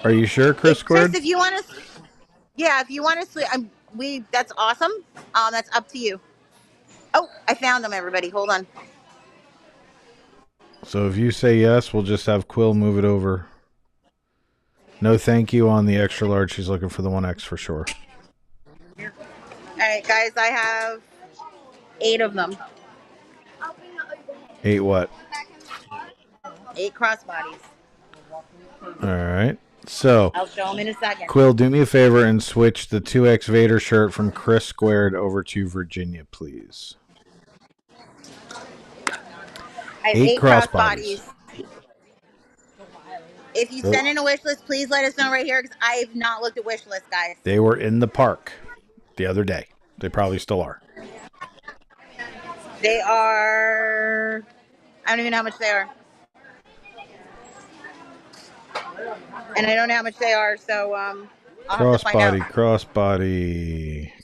Are you sure, Chris Squared? Chris, if you want to, yeah, if you want to switch, that's awesome. That's up to you. Oh, I found them, everybody. Hold on. So if you say yes, we'll just have Quill move it over. No thank you on the extra large. She's looking for the 1X for sure. All right, guys, I have 8 of them. 8 what? 8 crossbodies. All right. So I'll show them in a second. Quill, do me a favor and switch the 2X Vader shirt from Chris Squared over to Virginia, please. I have 8 crossbodies. If you send in a wish list, please let us know right here because I have not looked at wish list, guys. They were in the park the other day. They probably still are. They are... I don't even know how much they are. And I don't know how much they are, so I'll have to find out.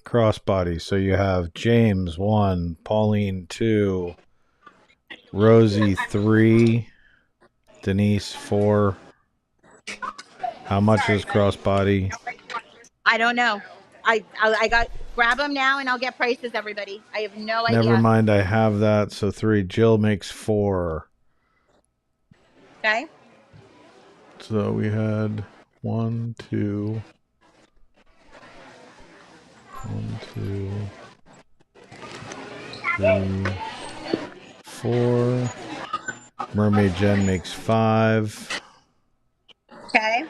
Crossbody. So you have James 1, Pauline 2, Rosie 3, Denise 4. How much is Crossbody? I don't know. I grab them now and I'll get prices, everybody. I have no idea. Never mind, I have that. So 3. Jill makes 4. Okay. So we had 1, 2, 3, 4. Mermaid Jen makes 5. Okay.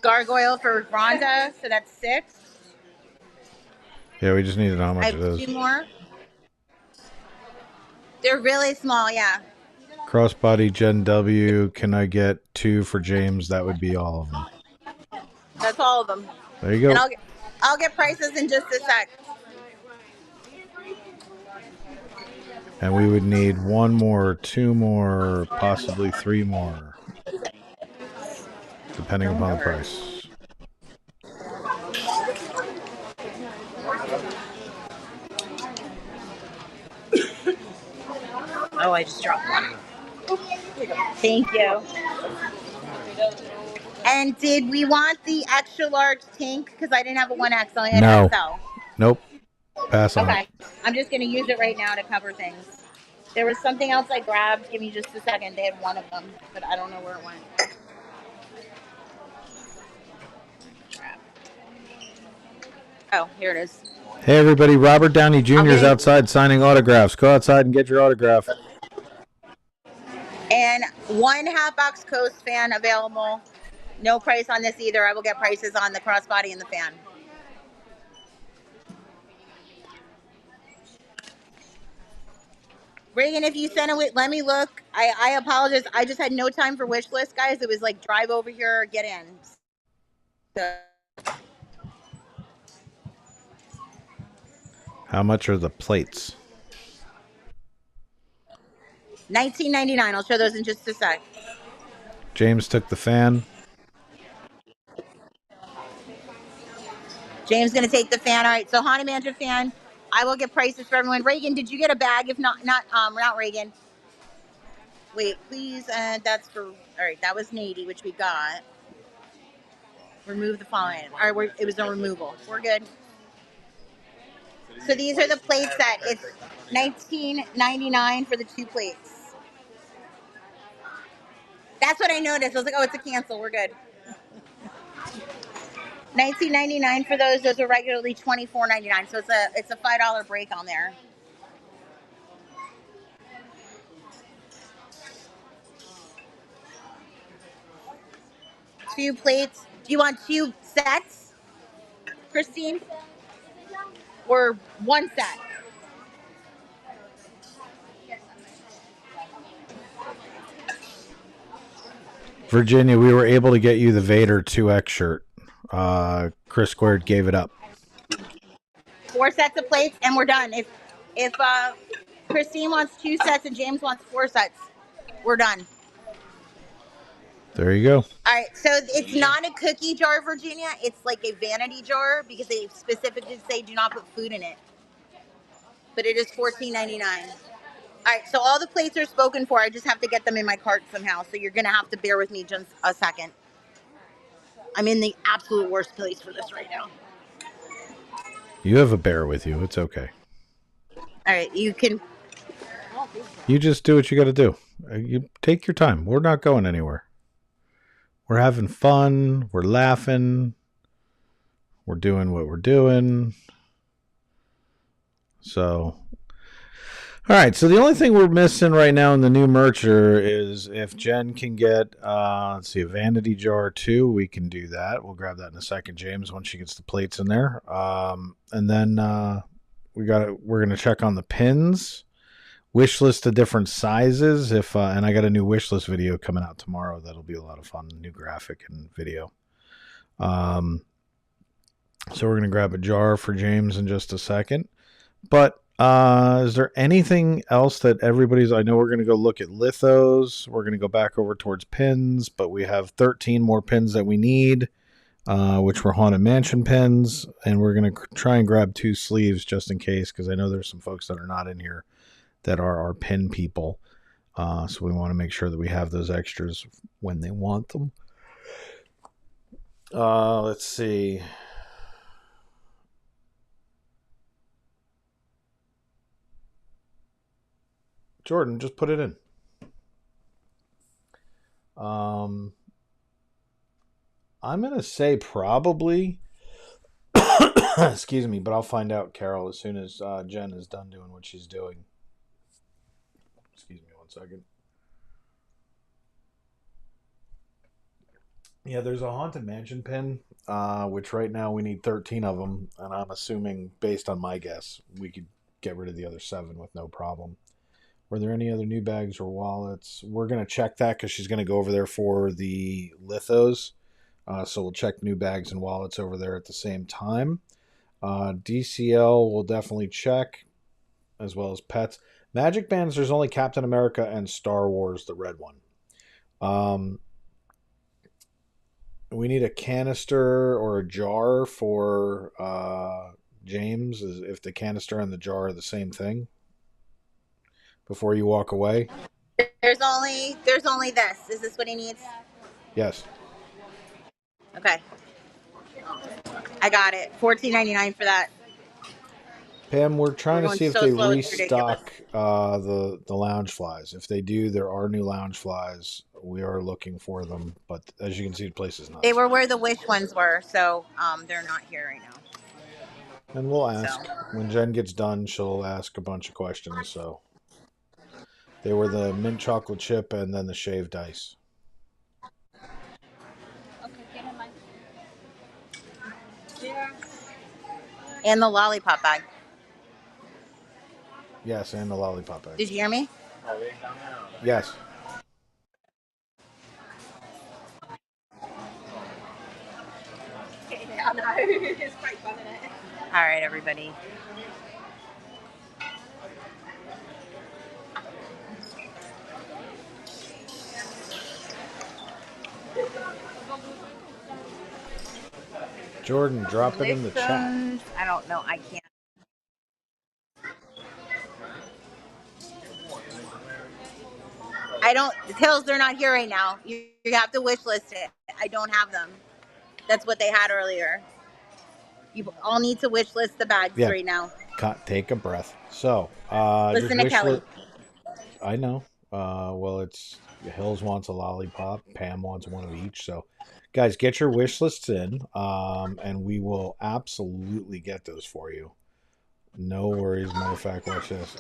Gargoyle for Rhonda, so that's 6. Yeah, we just needed how much I it have is. 2 more. They're really small, yeah. Crossbody Gen W. Can I get 2 for James? That would be all of them. That's all of them. There you go. And I'll get prices in just a sec. And we would need 1 more, 2 more, possibly 3 more, depending upon the price. Oh, I just dropped one. Thank you. And did we want the extra large tank? Because I didn't have a 1X, I only had an XL. Nope. Pass on. Okay. I'm just going to use it right now to cover things. There was something else I grabbed. Give me just a second. They had 1 of them, but I don't know where it went. Crap. Oh, here it is. Hey, everybody. Robert Downey Jr. is Okay. outside signing autographs. Go outside and get your autograph. And one Halfbox Coast fan available. No price on this either. I will get prices on the crossbody and the fan. Reagan, if you sent it, let me look. I apologize. I just had no time for wish list, guys. It was like drive over here or get in. So, How much are the plates? $19.99. I'll show those in just a sec. James took the fan. James gonna take the fan. All right. So Haunted Mansion fan. I will get prices for everyone. Reagan, did you get a bag? If not Reagan. Wait, please. That's for. All right. That was Nady, which we got. Remove the following. All right. It was a removal. We're good. So these are the plate set. It's $19.99 for the 2 plates. That's what I noticed. I was like, oh, it's a cancel. We're good. $19.99 for those. Those are regularly $24.99. So it's a $5 break on there. Two plates. Do you want 2 sets, Christine? Or 1 set? Virginia, we were able to get you the Vader 2X shirt. Chris Squared gave it up. 4 sets of plates, and we're done. If Christine wants 2 sets and James wants 4 sets, we're done. There you go. All right, so it's not a cookie jar, Virginia. It's like a vanity jar because they specifically say do not put food in it. But it is $14.99. All right, so all the plates are spoken for. I just have to get them in my cart somehow. So you're gonna have to bear with me just a second. I'm in the absolute worst place for this right now. You have a bear with you. It's okay. All right, you can. You just do what you got to do. You take your time. We're not going anywhere. We're having fun. We're laughing. We're doing what we're doing. So, all right. So the only thing we're missing right now in the new mercher is if Jen can get, let's see, a vanity jar too. We can do that. We'll grab that in a second, James, once she gets the plates in there. And then we're gonna check on the pins. Wish list of different sizes. And I got a new wish list video coming out tomorrow. That'll be a lot of fun. New graphic and video. So we're gonna grab a jar for James in just a second. But is there anything else that everybody's? I know we're gonna go look at lithos. We're gonna go back over towards pins, but we have 13 more pins that we need, which were Haunted Mansion pins, and we're gonna try and grab 2 sleeves just in case, because I know there's some folks that are not in here that are our pin people. So we want to make sure that we have those extras when they want them. Let's see. Jordan, just put it in. I'm going to say probably, excuse me, but I'll find out, Carol, as soon as Jen is done doing what she's doing. Excuse me 1 second. Yeah, there's a Haunted Mansion pin, which right now we need 13 of them, and I'm assuming, based on my guess, we could get rid of the other 7 with no problem. Were there any other new bags or wallets? We're going to check that because she's going to go over there for the lithos. So we'll check new bags and wallets over there at the same time. DCL we'll definitely check, as well as pets. Magic bands, there's only Captain America and Star Wars, the red one. We need a canister or a jar for James, if the canister and the jar are the same thing, before you walk away. There's only this. Is this what he needs? Yes. Okay. I got it. $14.99 for that. Pam, we're trying to see if they restock the the Loungeflies. If they do, there are new Loungeflies. We are looking for them, but as you can see, the place is not. They were where the wish ones were, so they're not here right now. And we'll ask. So. When Jen gets done, she'll ask a bunch of questions. So they were the mint chocolate chip and then the shaved ice. Okay, get in line. Yeah. And the lollipop bag. Yes, and the lollipop bag. Did you hear me? Yes. Yeah, no, it's quite fun, isn't it? All right, everybody. Jordan, drop it in the chat. I don't know. I can't. I don't. The tails, they're not here right now. You have to wish list it. I don't have them. That's what they had earlier. You all need to wish list the bags Yeah. right now. Take a breath. So, Listen just to Kelly. I know. Well, it's Hills wants a lollipop. Pam wants one of each. So, guys, get your wish lists in, and we will absolutely get those for you. No worries. Matter of fact, watch this.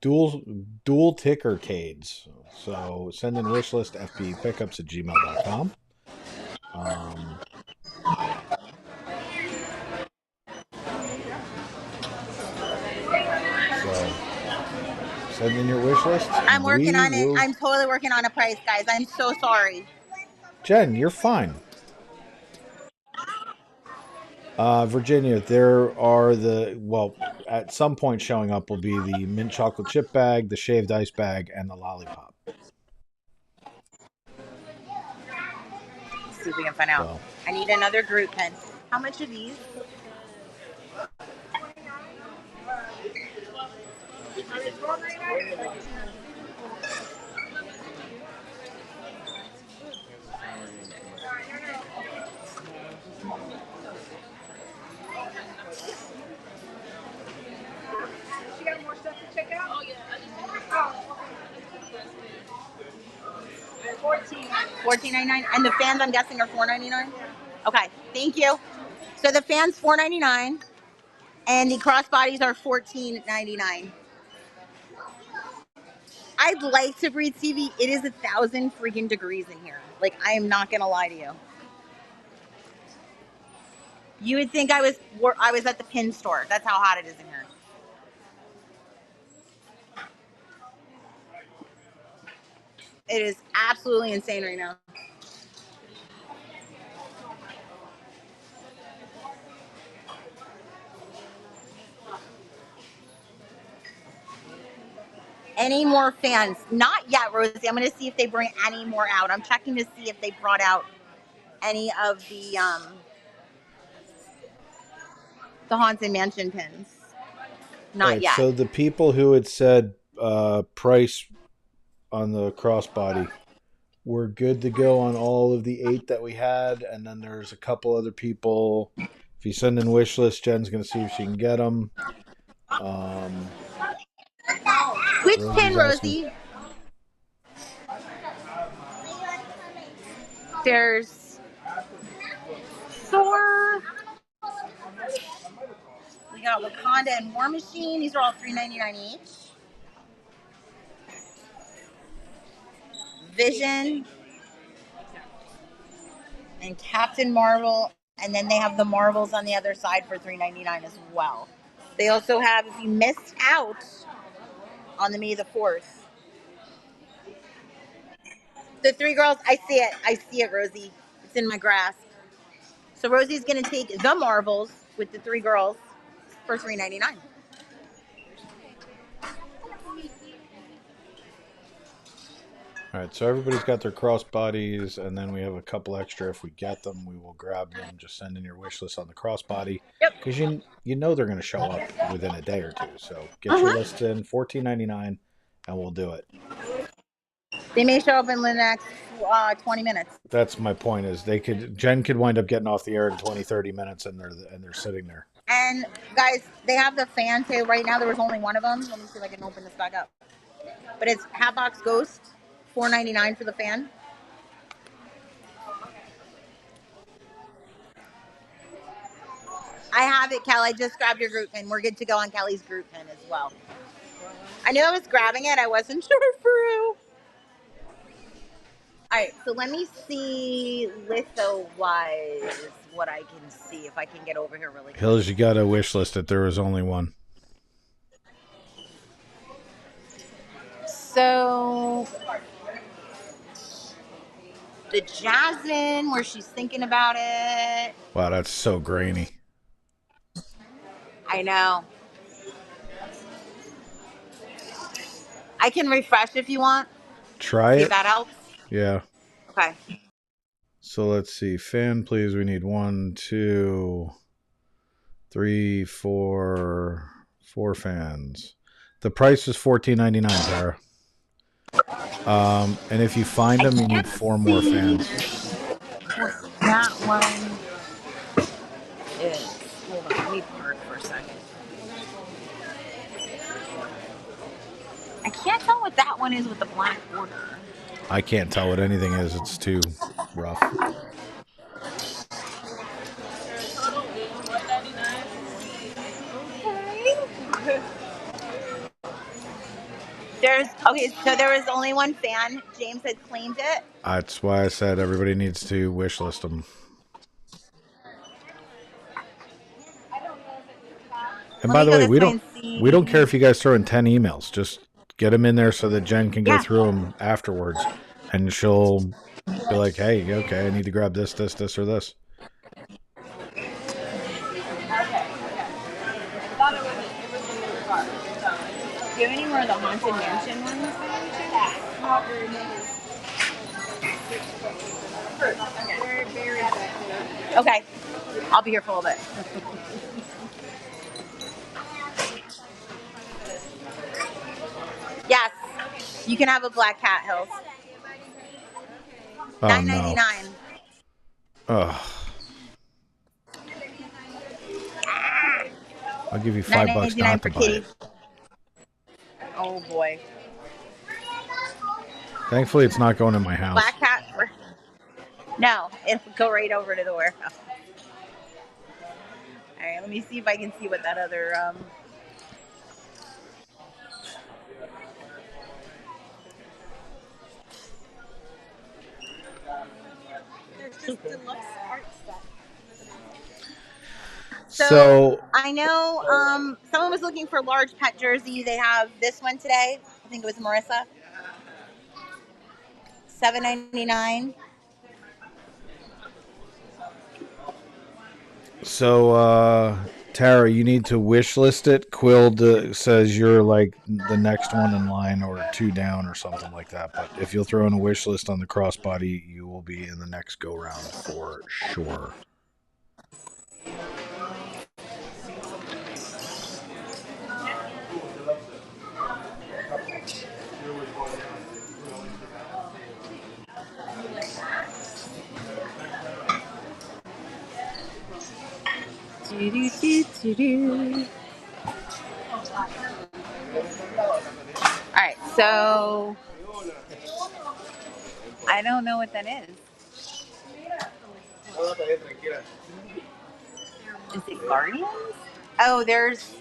Dual ticker cades. So send in wish list fbpickups@gmail.com. So send in your wish list. I'm working on it. I'm totally working on a price, guys. I'm so sorry. Jen, you're fine. Virginia, there are at some point showing up will be the mint chocolate chip bag, the shaved ice bag, and the lollipop. See if we can find out. So. I need another group pen. How much are these? She got more stuff to check out? Oh, yeah. $14.99. And the fans, I'm guessing, are $4.99. Okay, thank you. So the fans $4.99, and the crossbodies are $14.99. I'd like to breathe TV. It is 1,000 freaking degrees in here. Like, I am not gonna lie to you. You would think I was at the pin store. That's how hot it is in here. It is absolutely insane right now. Any more fans? Not yet, Rosie. I'm going to see if they bring any more out. I'm checking to see if they brought out any of the Haunted Mansion pins. Not yet. So the people who had said price on the crossbody, we're good to go on all of the 8 that we had, and then there's a couple other people. If you send in wish list, Jen's going to see if she can get them. Which pin, Rosie? There's Thor. We got Wakanda and War Machine. These are all $3.99 each. Vision and Captain Marvel, and then they have the Marvels on the other side for $3.99 as well. They also have, if you missed out on the May the 4th, the 3 girls, I see it, Rosie. It's in my grasp. So Rosie's going to take the Marvels with the 3 girls for $3.99. All right, so everybody's got their crossbodies, and then we have a couple extra. If we get them, we will grab them. Just send in your wish list on the crossbody, because you know they're going to show up within a day or two. So get your list in, $14.99, and we'll do it. They may show up in the next 20 minutes. That's my point. Is Jen could wind up getting off the air in 20, 30 minutes, and they're sitting there. And guys, they have the fan too. Right now, there was only one of them. Let me see if I can open this back up. But it's Hatbox Ghost, $4.99 for the fan. I have it, Kel. I just grabbed your group pin. We're good to go on Kelly's group pin as well. I knew I was grabbing it. I wasn't sure for who. All right, so let me see litho-wise what I can see if I can get over here really quick. Hills, you got a wish list that there was only one. So the Jasmine, where she's thinking about it. Wow, that's so grainy. I know. I can refresh if you want. Try See it. if that helps. Yeah. Okay. So let's see. Fan, please. We need 1, 2, 3, 4, 4 fans. The price is $14.99, Tara. And if you find them, you need 4 more fans. That one is. Hold on, let me park for a second. I can't tell what that one is with the black border. I can't tell what anything is. It's too rough. So there was only one fan. James had claimed it. That's why I said everybody needs to wish list them. And by the way, we don't care if you guys throw in 10 emails. Just get them in there so that Jen can go through them afterwards, and she'll be like, "Hey, okay, I need to grab this, this, this, or this." Do you have any more of the Haunted Mansion ones? Okay. I'll be here for a little bit. Yes. You can have a black cat, Hills. Oh, $9.99. no. Ugh. I'll give you $5 not to buy it. Oh boy. Thankfully, it's not going in my house. Black cat. No, it'll go right over to the warehouse. All right, let me see if I can see what that other. There's just deluxe art stuff. So I know someone was looking for large pet jersey. They have this one today. I think it was Marissa. $7.99. So, Tara, you need to wish list it. Quill says you're like the next one in line or 2 down or something like that. But if you'll throw in a wish list on the crossbody, you will be in the next go round for sure. Alright, so I don't know what that is. Is it Guardians? Oh, there's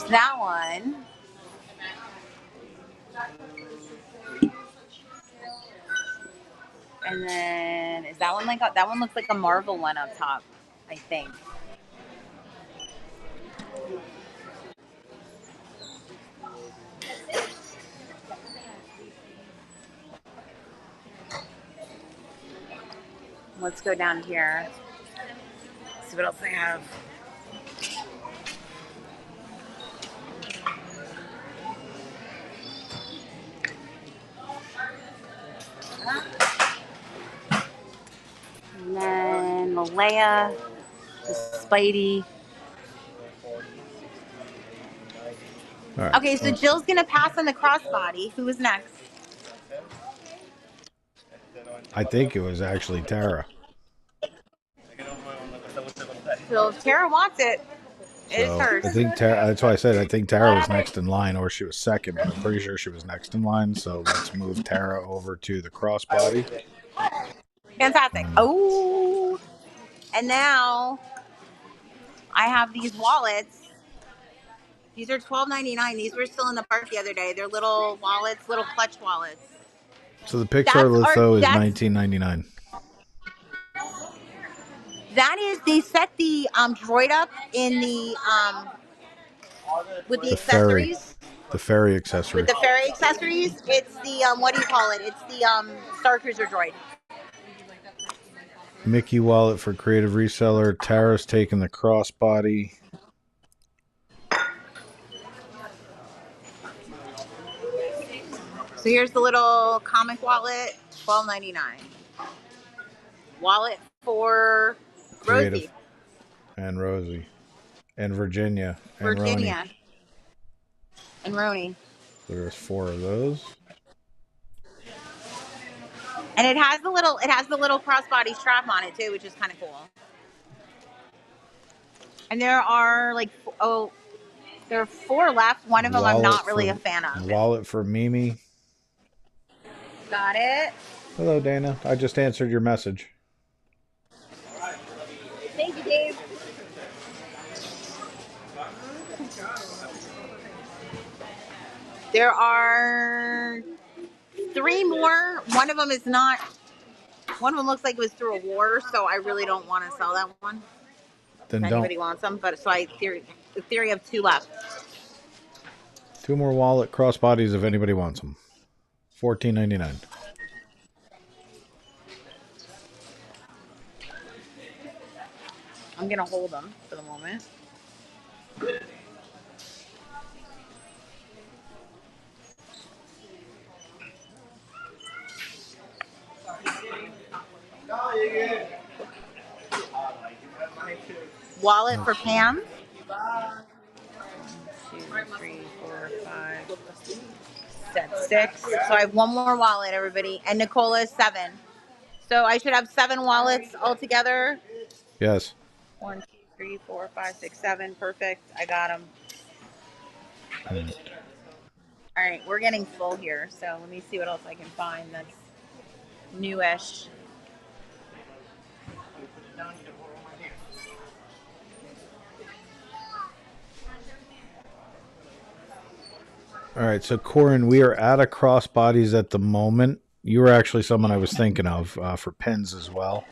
that one. And then is that one that one looks like a Marvel one up top, I think. Let's go down here. See what else I have. And then Malaya, the Spidey. Right. Okay, so Jill's gonna pass on the crossbody. Who was next? I think it was actually Tara. So if Tara wants it, it's hers. I think Tara. That's why I said I think Tara was next in line, or she was second. But I'm pretty sure she was next in line. So let's move Tara over to the crossbody. Fantastic. Oh, And now I have these wallets. These are $12.99. These were still in the park the other day. They're little wallets, little clutch wallets. So the Pixar litho is $19.99. That is, they set the droid up in the with the accessories. The ferry accessory. With the ferry accessories, it's the what do you call it? It's the Star Cruiser droid. Mickey wallet for creative reseller. Tara's taking the crossbody. So here's the little comic wallet, $12.99. Wallet for Creative. Rosie. And Rosie. And Virginia. And Virginia. Roni. And Roni. There's 4 of those. And it has the little crossbody strap on it too, which is kind of cool. And there are there are 4 left. One of them I'm not really a fan of. Wallet for Mimi. Got it. Hello, Dana. I just answered your message. Thank you, Dave. There are 3 more. One of them is not. One of them looks like it was through a war, so I really don't want to sell that one. Then if anybody wants them, but so the theory of 2 left. 2 more wallet crossbodies if anybody wants them. $14.99. I'm gonna hold them for the moment. Wallet for Pam. 1, 2, 3, 4, 5. That's 6. So I have 1 more wallet, everybody. And Nicola is 7. So I should have 7 wallets altogether. Yes. 1, 2, 3, 4, 5, 6, 7. Perfect. I got them. All right, we're getting full here. So let me see what else I can find that's newish. All right, so Corin, we are out of crossbodies at the moment. You were actually someone I was thinking of for pins as well.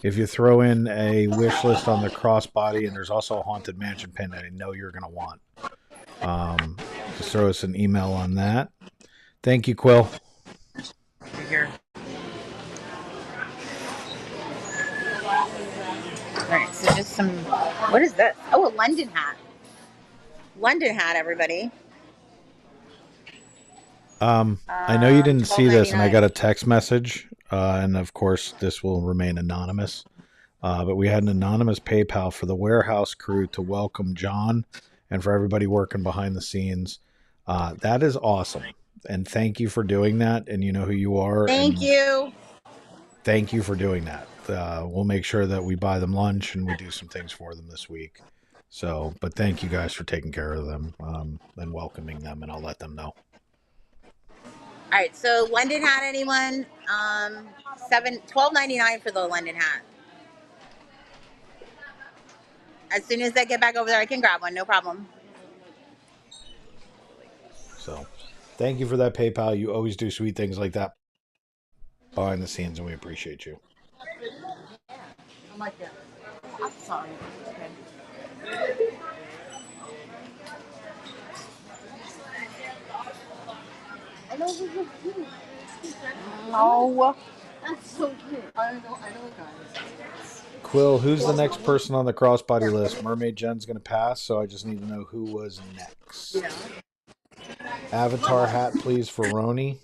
If you throw in a wish list on the crossbody, and there's also a Haunted Mansion pin that I know you're going to want, just throw us an email on that. Thank you, Quill. Here. All right, so just some. What is this? Oh, a London hat. London hat, everybody. I know you didn't see this, and I got a text message, and of course this will remain anonymous, but we had an anonymous PayPal for the warehouse crew to welcome John and for everybody working behind the scenes. That is awesome, and thank you for doing that, and you know who you are. Thank you. Thank you for doing that. We'll make sure that we buy them lunch and we do some things for them this week. So, but thank you guys for taking care of them and welcoming them, and I'll let them know. All right, so London hat, anyone? $12.99 for the London hat. As soon as I get back over there, I can grab one, no problem. So, thank you for that PayPal. You always do sweet things like that behind the scenes, and we appreciate you. I like that. I'm sorry. Okay. I know this is cute. No. That's so cute. I know, guys. Quill, who's the next person on the crossbody list? Mermaid Jen's going to pass, so I just need to know who was next. Yeah. Avatar hat, please, for Roni.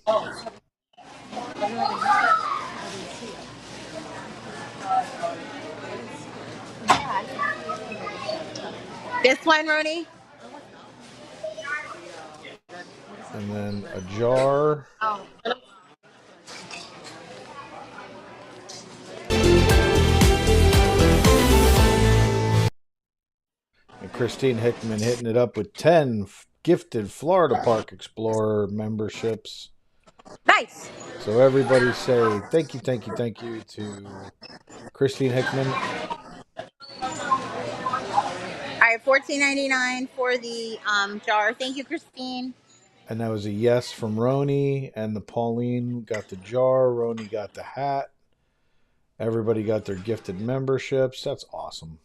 This one, Roni? And then a jar. Oh. And Christine Hickman hitting it up with 10 gifted Florida Park Explorer memberships. Nice. So everybody say thank you to Christine Hickman right, $14.99 for the jar. Thank you, Christine. And that was a yes from Roni, and the Pauline got the jar. Roni got the hat. Everybody got their gifted memberships. That's awesome.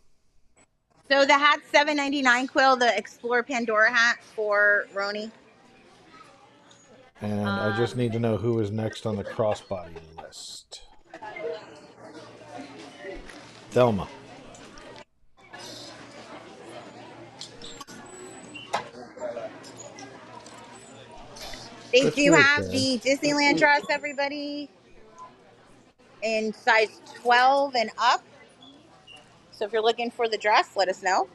So the hat's $7.99, Quill, the Explore Pandora hat for Roni. And I just need to know who is next on the crossbody list. Thelma. They That's do right, have Dad. the Disneyland dress, everybody, in size 12 and up. So if you're looking for the dress, let us know.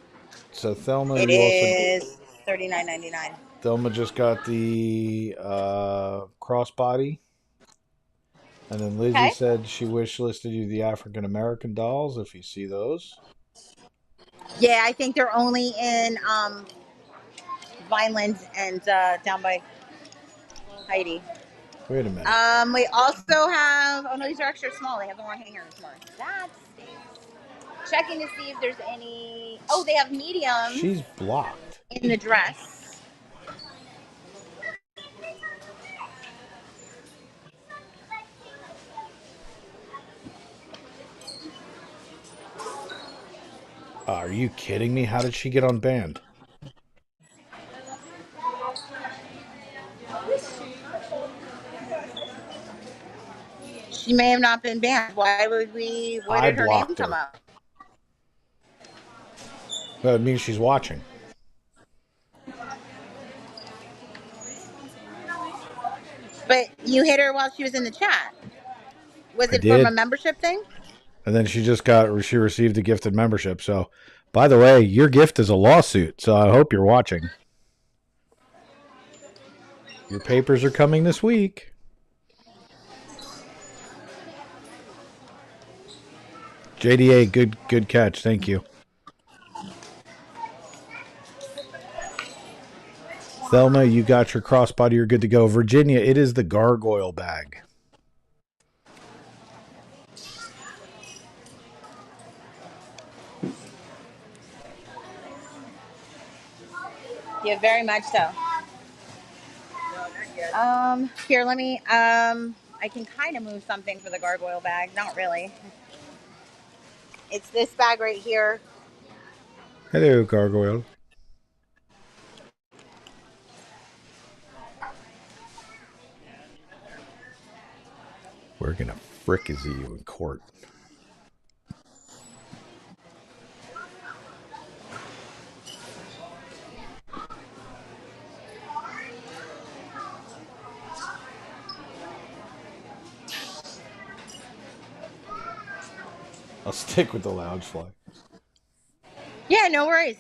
So Thelma, It you also is $39.99. Thelma just got the crossbody. And then Lizzie Okay. said she wish listed you the African American dolls, if you see those. Yeah, I think they're only in Vineland and down by Heidi. Wait a minute. We also have, oh no, these are extra small. They have the wrong hangers more. That stinks. Checking to see if there's any, oh, they have mediums She's blocked. in the dress. Are you kidding me? How did she get unbanned? She may have not been banned. Why would we, where I did her name blocked come her. up? That means she's watching. But you hit her while she was in the chat. Was I it from a did. membership thing? And then she received a gifted membership. So, by the way, your gift is a lawsuit. So I hope you're watching. Your papers are coming this week. JDA, good catch. Thank you. Thelma, you got your crossbody. You're good to go. Virginia, it is the gargoyle bag. Yeah, very much so. Here, let me, I can kind of move something for the gargoyle bag. Not really. It's this bag right here. Hello, gargoyle. We're going to fricassee you in court. I'll stick with the Loungefly. Yeah, no worries.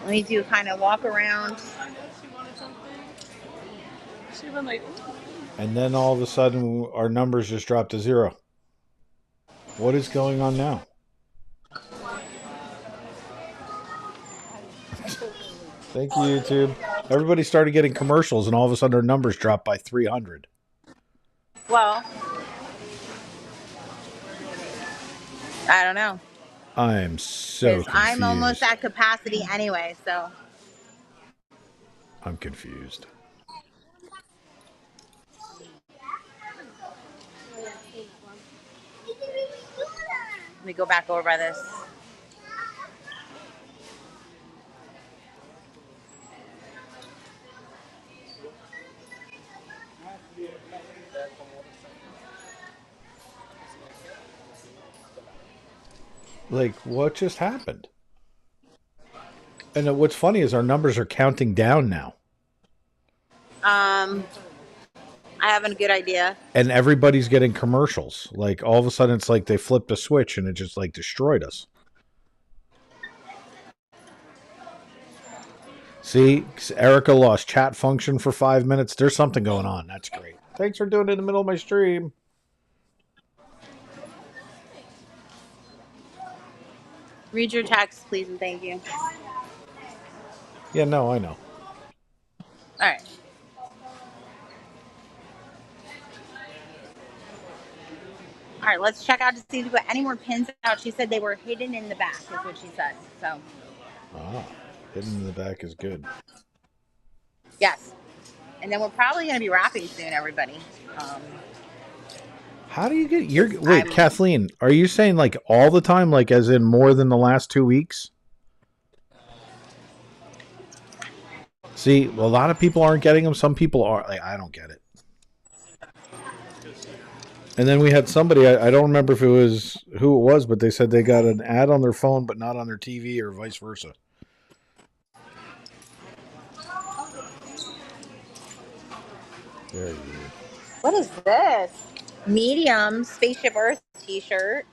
Let me do kind of walk around. She went like, And then all of a sudden, our numbers just dropped to 0. What is going on now? Thank you, YouTube. Everybody started getting commercials, and all of a sudden, our numbers dropped by 300. Well, I don't know. I am so confused. I'm almost at capacity anyway, so. I'm confused. Let me go back over by this. Like, what just happened? And what's funny is our numbers are counting down now. I have a good idea. And everybody's getting commercials. Like, all of a sudden, it's like they flipped a switch and it just, like, destroyed us. See, Erica lost chat function for 5 minutes. There's something going on. That's great. Thanks for doing it in the middle of my stream. Read your text, please, and thank you. Yeah, no, I know. All right. All right, let's check out to see if we got any more pins out. She said they were hidden in the back, is what she said. So, hidden in the back is good. yes. And then we're probably going to be wrapping soon, everybody. How do you get wait, Kathleen, are you saying like all the time, like as in more than the last 2 weeks? See, a lot of people aren't getting them. Some people are. Like, I don't get it. And then we had somebody, I don't remember if it was who it was, but they said they got an ad on their phone, but not on their TV or vice versa. Very weird. What is this? Medium Spaceship Earth t-shirt.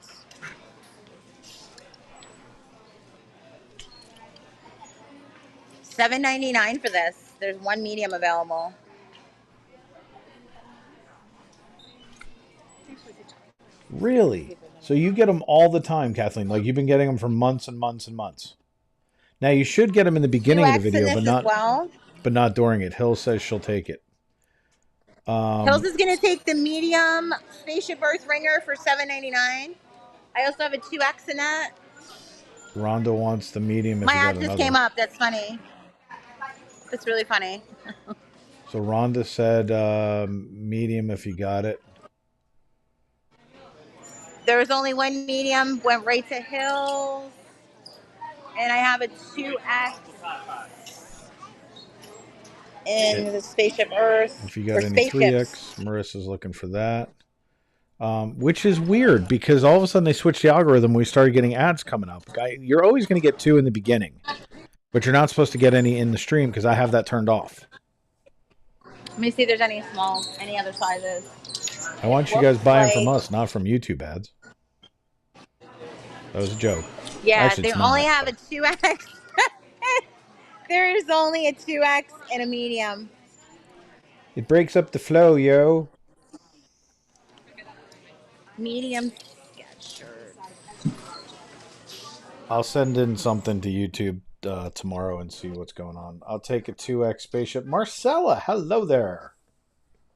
$7.99 for this. There's one medium available. Really? So you get them all the time, Kathleen? Like you've been getting them for months and months and months. Now you should get them in the beginning of the video, but not during it. Hill says she'll take it. Hills is going to take the medium Spaceship Earth ringer for $7.99. I also have a 2X in that. Rhonda wants the medium. My ad just came up. That's funny. That's really funny. So Rhonda said medium if you got it. There was only one medium. Went right to Hills. And I have a 2X in the Spaceship Earth. If you got any 3X, Marissa's looking for that. Which is weird because all of a sudden they switched the algorithm. We started getting ads coming up. You're always going to get 2 in the beginning, but you're not supposed to get any in the stream because I have that turned off. Let me see if there's any any other sizes. I want you guys buying from us, not from YouTube ads. That was a joke. Yeah, actually, they only have a 2X. There is only a 2X and a medium. It breaks up the flow, yo. Medium sketch shirt. I'll send in something to YouTube tomorrow and see what's going on. I'll take a 2X spaceship. Marcella, hello there.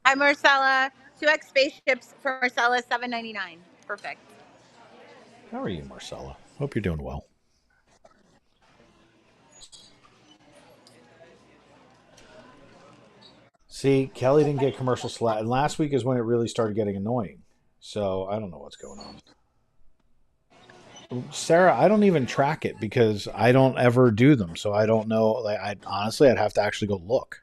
Hi, Marcella. 2X spaceships for Marcella, $7.99. Perfect. How are you, Marcella? Hope you're doing well. See, Kelly didn't get commercial slot, and last week is when it really started getting annoying. So I don't know what's going on. Sarah, I don't even track it because I don't ever do them, so I don't know. Like, honestly, I'd have to actually go look.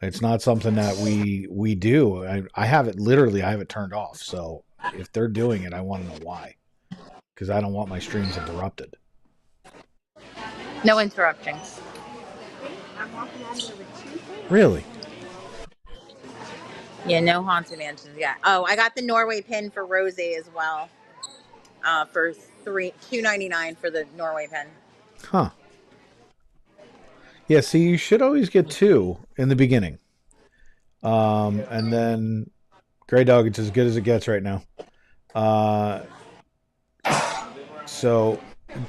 It's not something that we do. I have it literally. I have it turned off. So if they're doing it, I want to know why, because I don't want my streams interrupted. No interruptions. Really? Yeah, no haunted mansions yet. Oh, I got the Norway pin for Rosie as well. For $2.99 for the Norway pin. Huh. Yeah, see, you should always get 2 in the beginning. And then Grey Dog, it's as good as it gets right now. So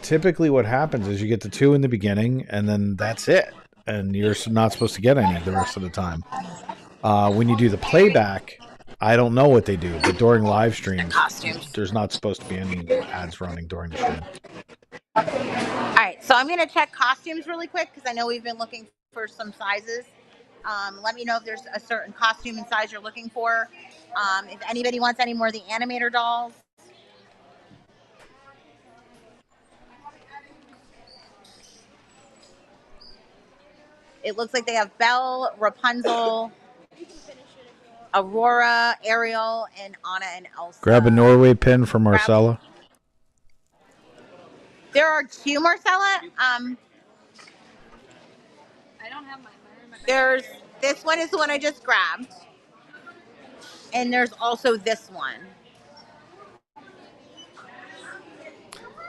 typically what happens is you get the 2 in the beginning and then that's it. And you're not supposed to get any the rest of the time. When you do the playback, I don't know what they do, but during live streams, there's not supposed to be any ads running during the stream. All right, so I'm going to check costumes really quick because I know we've been looking for some sizes. Let me know if there's a certain costume and size you're looking for. If anybody wants any more of the animator dolls. It looks like they have Belle, Rapunzel, Aurora, Ariel, and Anna and Elsa. Grab a Norway pin for Marcella. There are 2 Marcella. I don't have my. There's this one is the one I just grabbed, and there's also this one.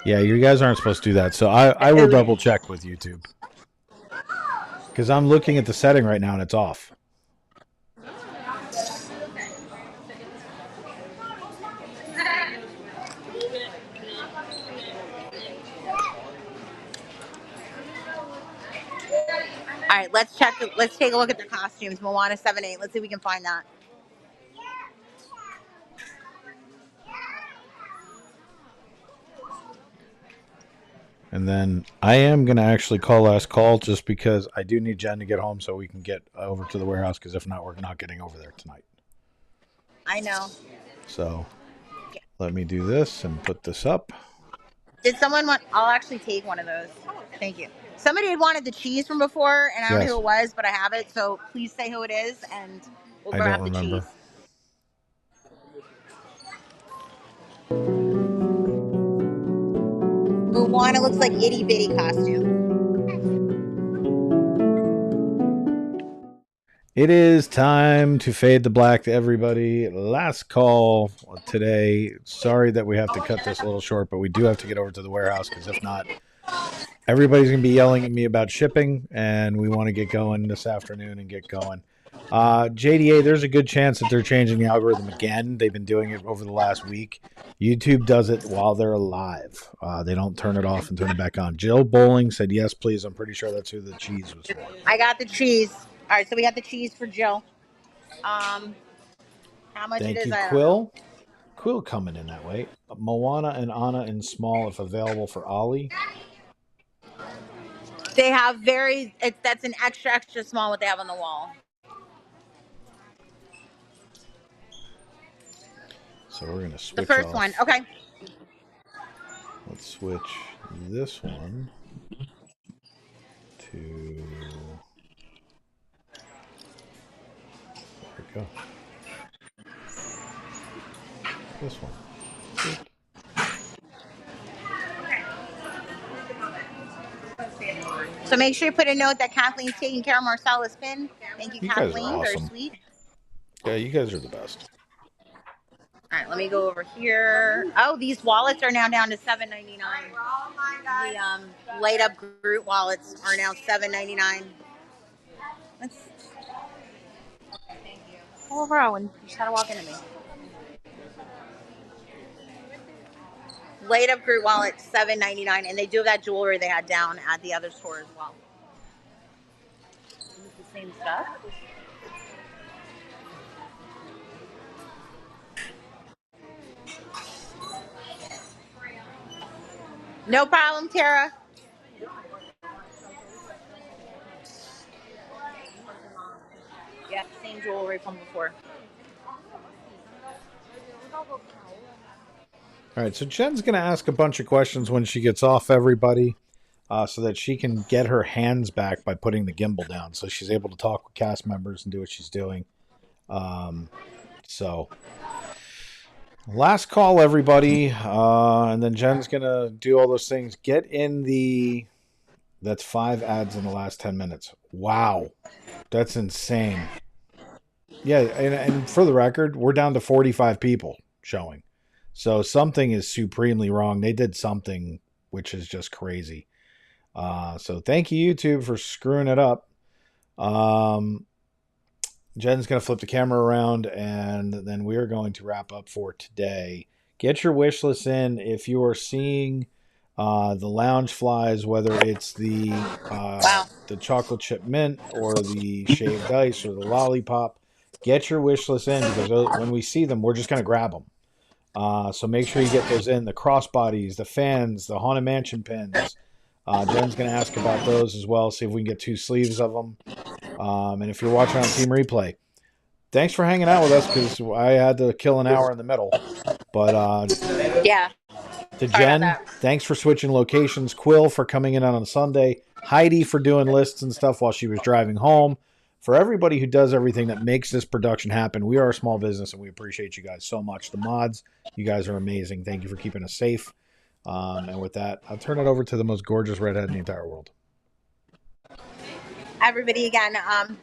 Yeah, you guys aren't supposed to do that, so I will double check with YouTube because I'm looking at the setting right now and it's off. All right, let's check. Let's take a look at the costumes. Moana 7/8. Let's see if we can find that. And then I am going to actually call last call just because I do need Jen to get home so we can get over to the warehouse, because if not, we're not getting over there tonight. I know. So let me do this and put this up. Did someone want? I'll actually take one of those. Thank you. Somebody had wanted the cheese from before, and I don't know who it was, but I have it. So please say who it is, and we'll grab the cheese. Moana looks like itty bitty costume. It is time to fade the black to everybody. Last call today. Sorry that we have to cut this a little short, but we do have to get over to the warehouse, because if not, everybody's going to be yelling at me about shipping, and we want to get going this afternoon and get going. JDA, there's a good chance that they're changing the algorithm again. They've been doing it over the last week. YouTube does it while they're alive. They don't turn it off and turn it back on. Jill Bowling said, yes, please. I'm pretty sure that's who the cheese was for. I got the cheese. All right, so we got the cheese for Jill. How much Thank it is? you, Quill. Quill coming in that way. Moana and Anna in small, if available, for Ollie. They have that's an extra small what they have on the wall. So we're going to switch the first off. One. Okay. Let's switch this one to... There we go. This one. So make sure you put a note that Kathleen's taking care of Marcella's pin. Thank you, Kathleen. Guys are awesome. Very sweet. Yeah, you guys are the best. All right, let me go over here. Oh, these wallets are now down to $7.99. The light up Groot wallets are now $7.99. Let's. Thank you. Oh, bro, and you just had to walk into me. Light up Groot wallet, $7.99, and they do have that jewelry they had down at the other store as well. Is it the same stuff? No problem, Tara. Yeah, same jewelry from before. All right, so Jen's going to ask a bunch of questions when she gets off, everybody, so that she can get her hands back by putting the gimbal down, so she's able to talk with cast members and do what she's doing. So last call, everybody, and then Jen's going to do all those things. Get in the... That's 5 ads in the last 10 minutes. Wow. That's insane. Yeah, and for the record, we're down to 45 people showing. So something is supremely wrong. They did something which is just crazy. So thank you, YouTube, for screwing it up. Jen's going to flip the camera around, and then we're going to wrap up for today. Get your wish list in. If you are seeing the Loungeflies, whether it's the chocolate chip mint or the shaved ice or the lollipop, get your wish list in, because when we see them, we're just going to grab them. So make sure you get those in. The crossbodies, the fans, the Haunted Mansion pins. Jen's going to ask about those as well, see if we can get 2 sleeves of them. And if you're watching on Team Replay, thanks for hanging out with us, because I had to kill an hour in the middle. But yeah. To Jen, thanks for switching locations. Quill for coming in on Sunday. Heidi for doing lists and stuff while she was driving home. For everybody who does everything that makes this production happen, we are a small business, and we appreciate you guys so much. The mods, you guys are amazing. Thank you for keeping us safe. And with that, I'll turn it over to the most gorgeous redhead in the entire world. Everybody, again,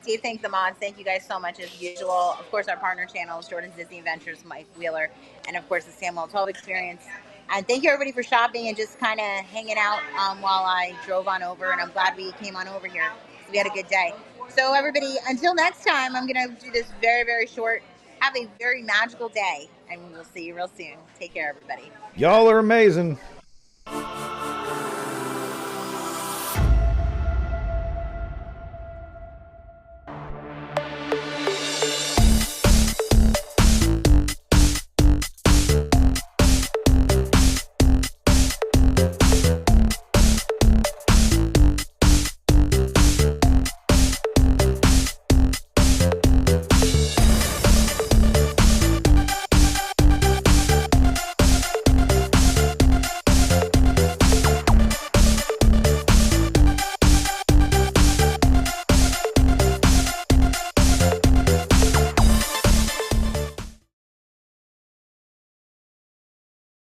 Dave, thank the mods. Thank you guys so much as usual. Of course, our partner channels, Jordan's Disney Adventures, Mike Wheeler, and of course the Samuel 12 Experience. And thank you everybody for shopping and just kind of hanging out while I drove on over. And I'm glad we came on over here. So we had a good day. So everybody, until next time, I'm going to do this very, very short. Have a very magical day, and we'll see you real soon. Take care, everybody. Y'all are amazing.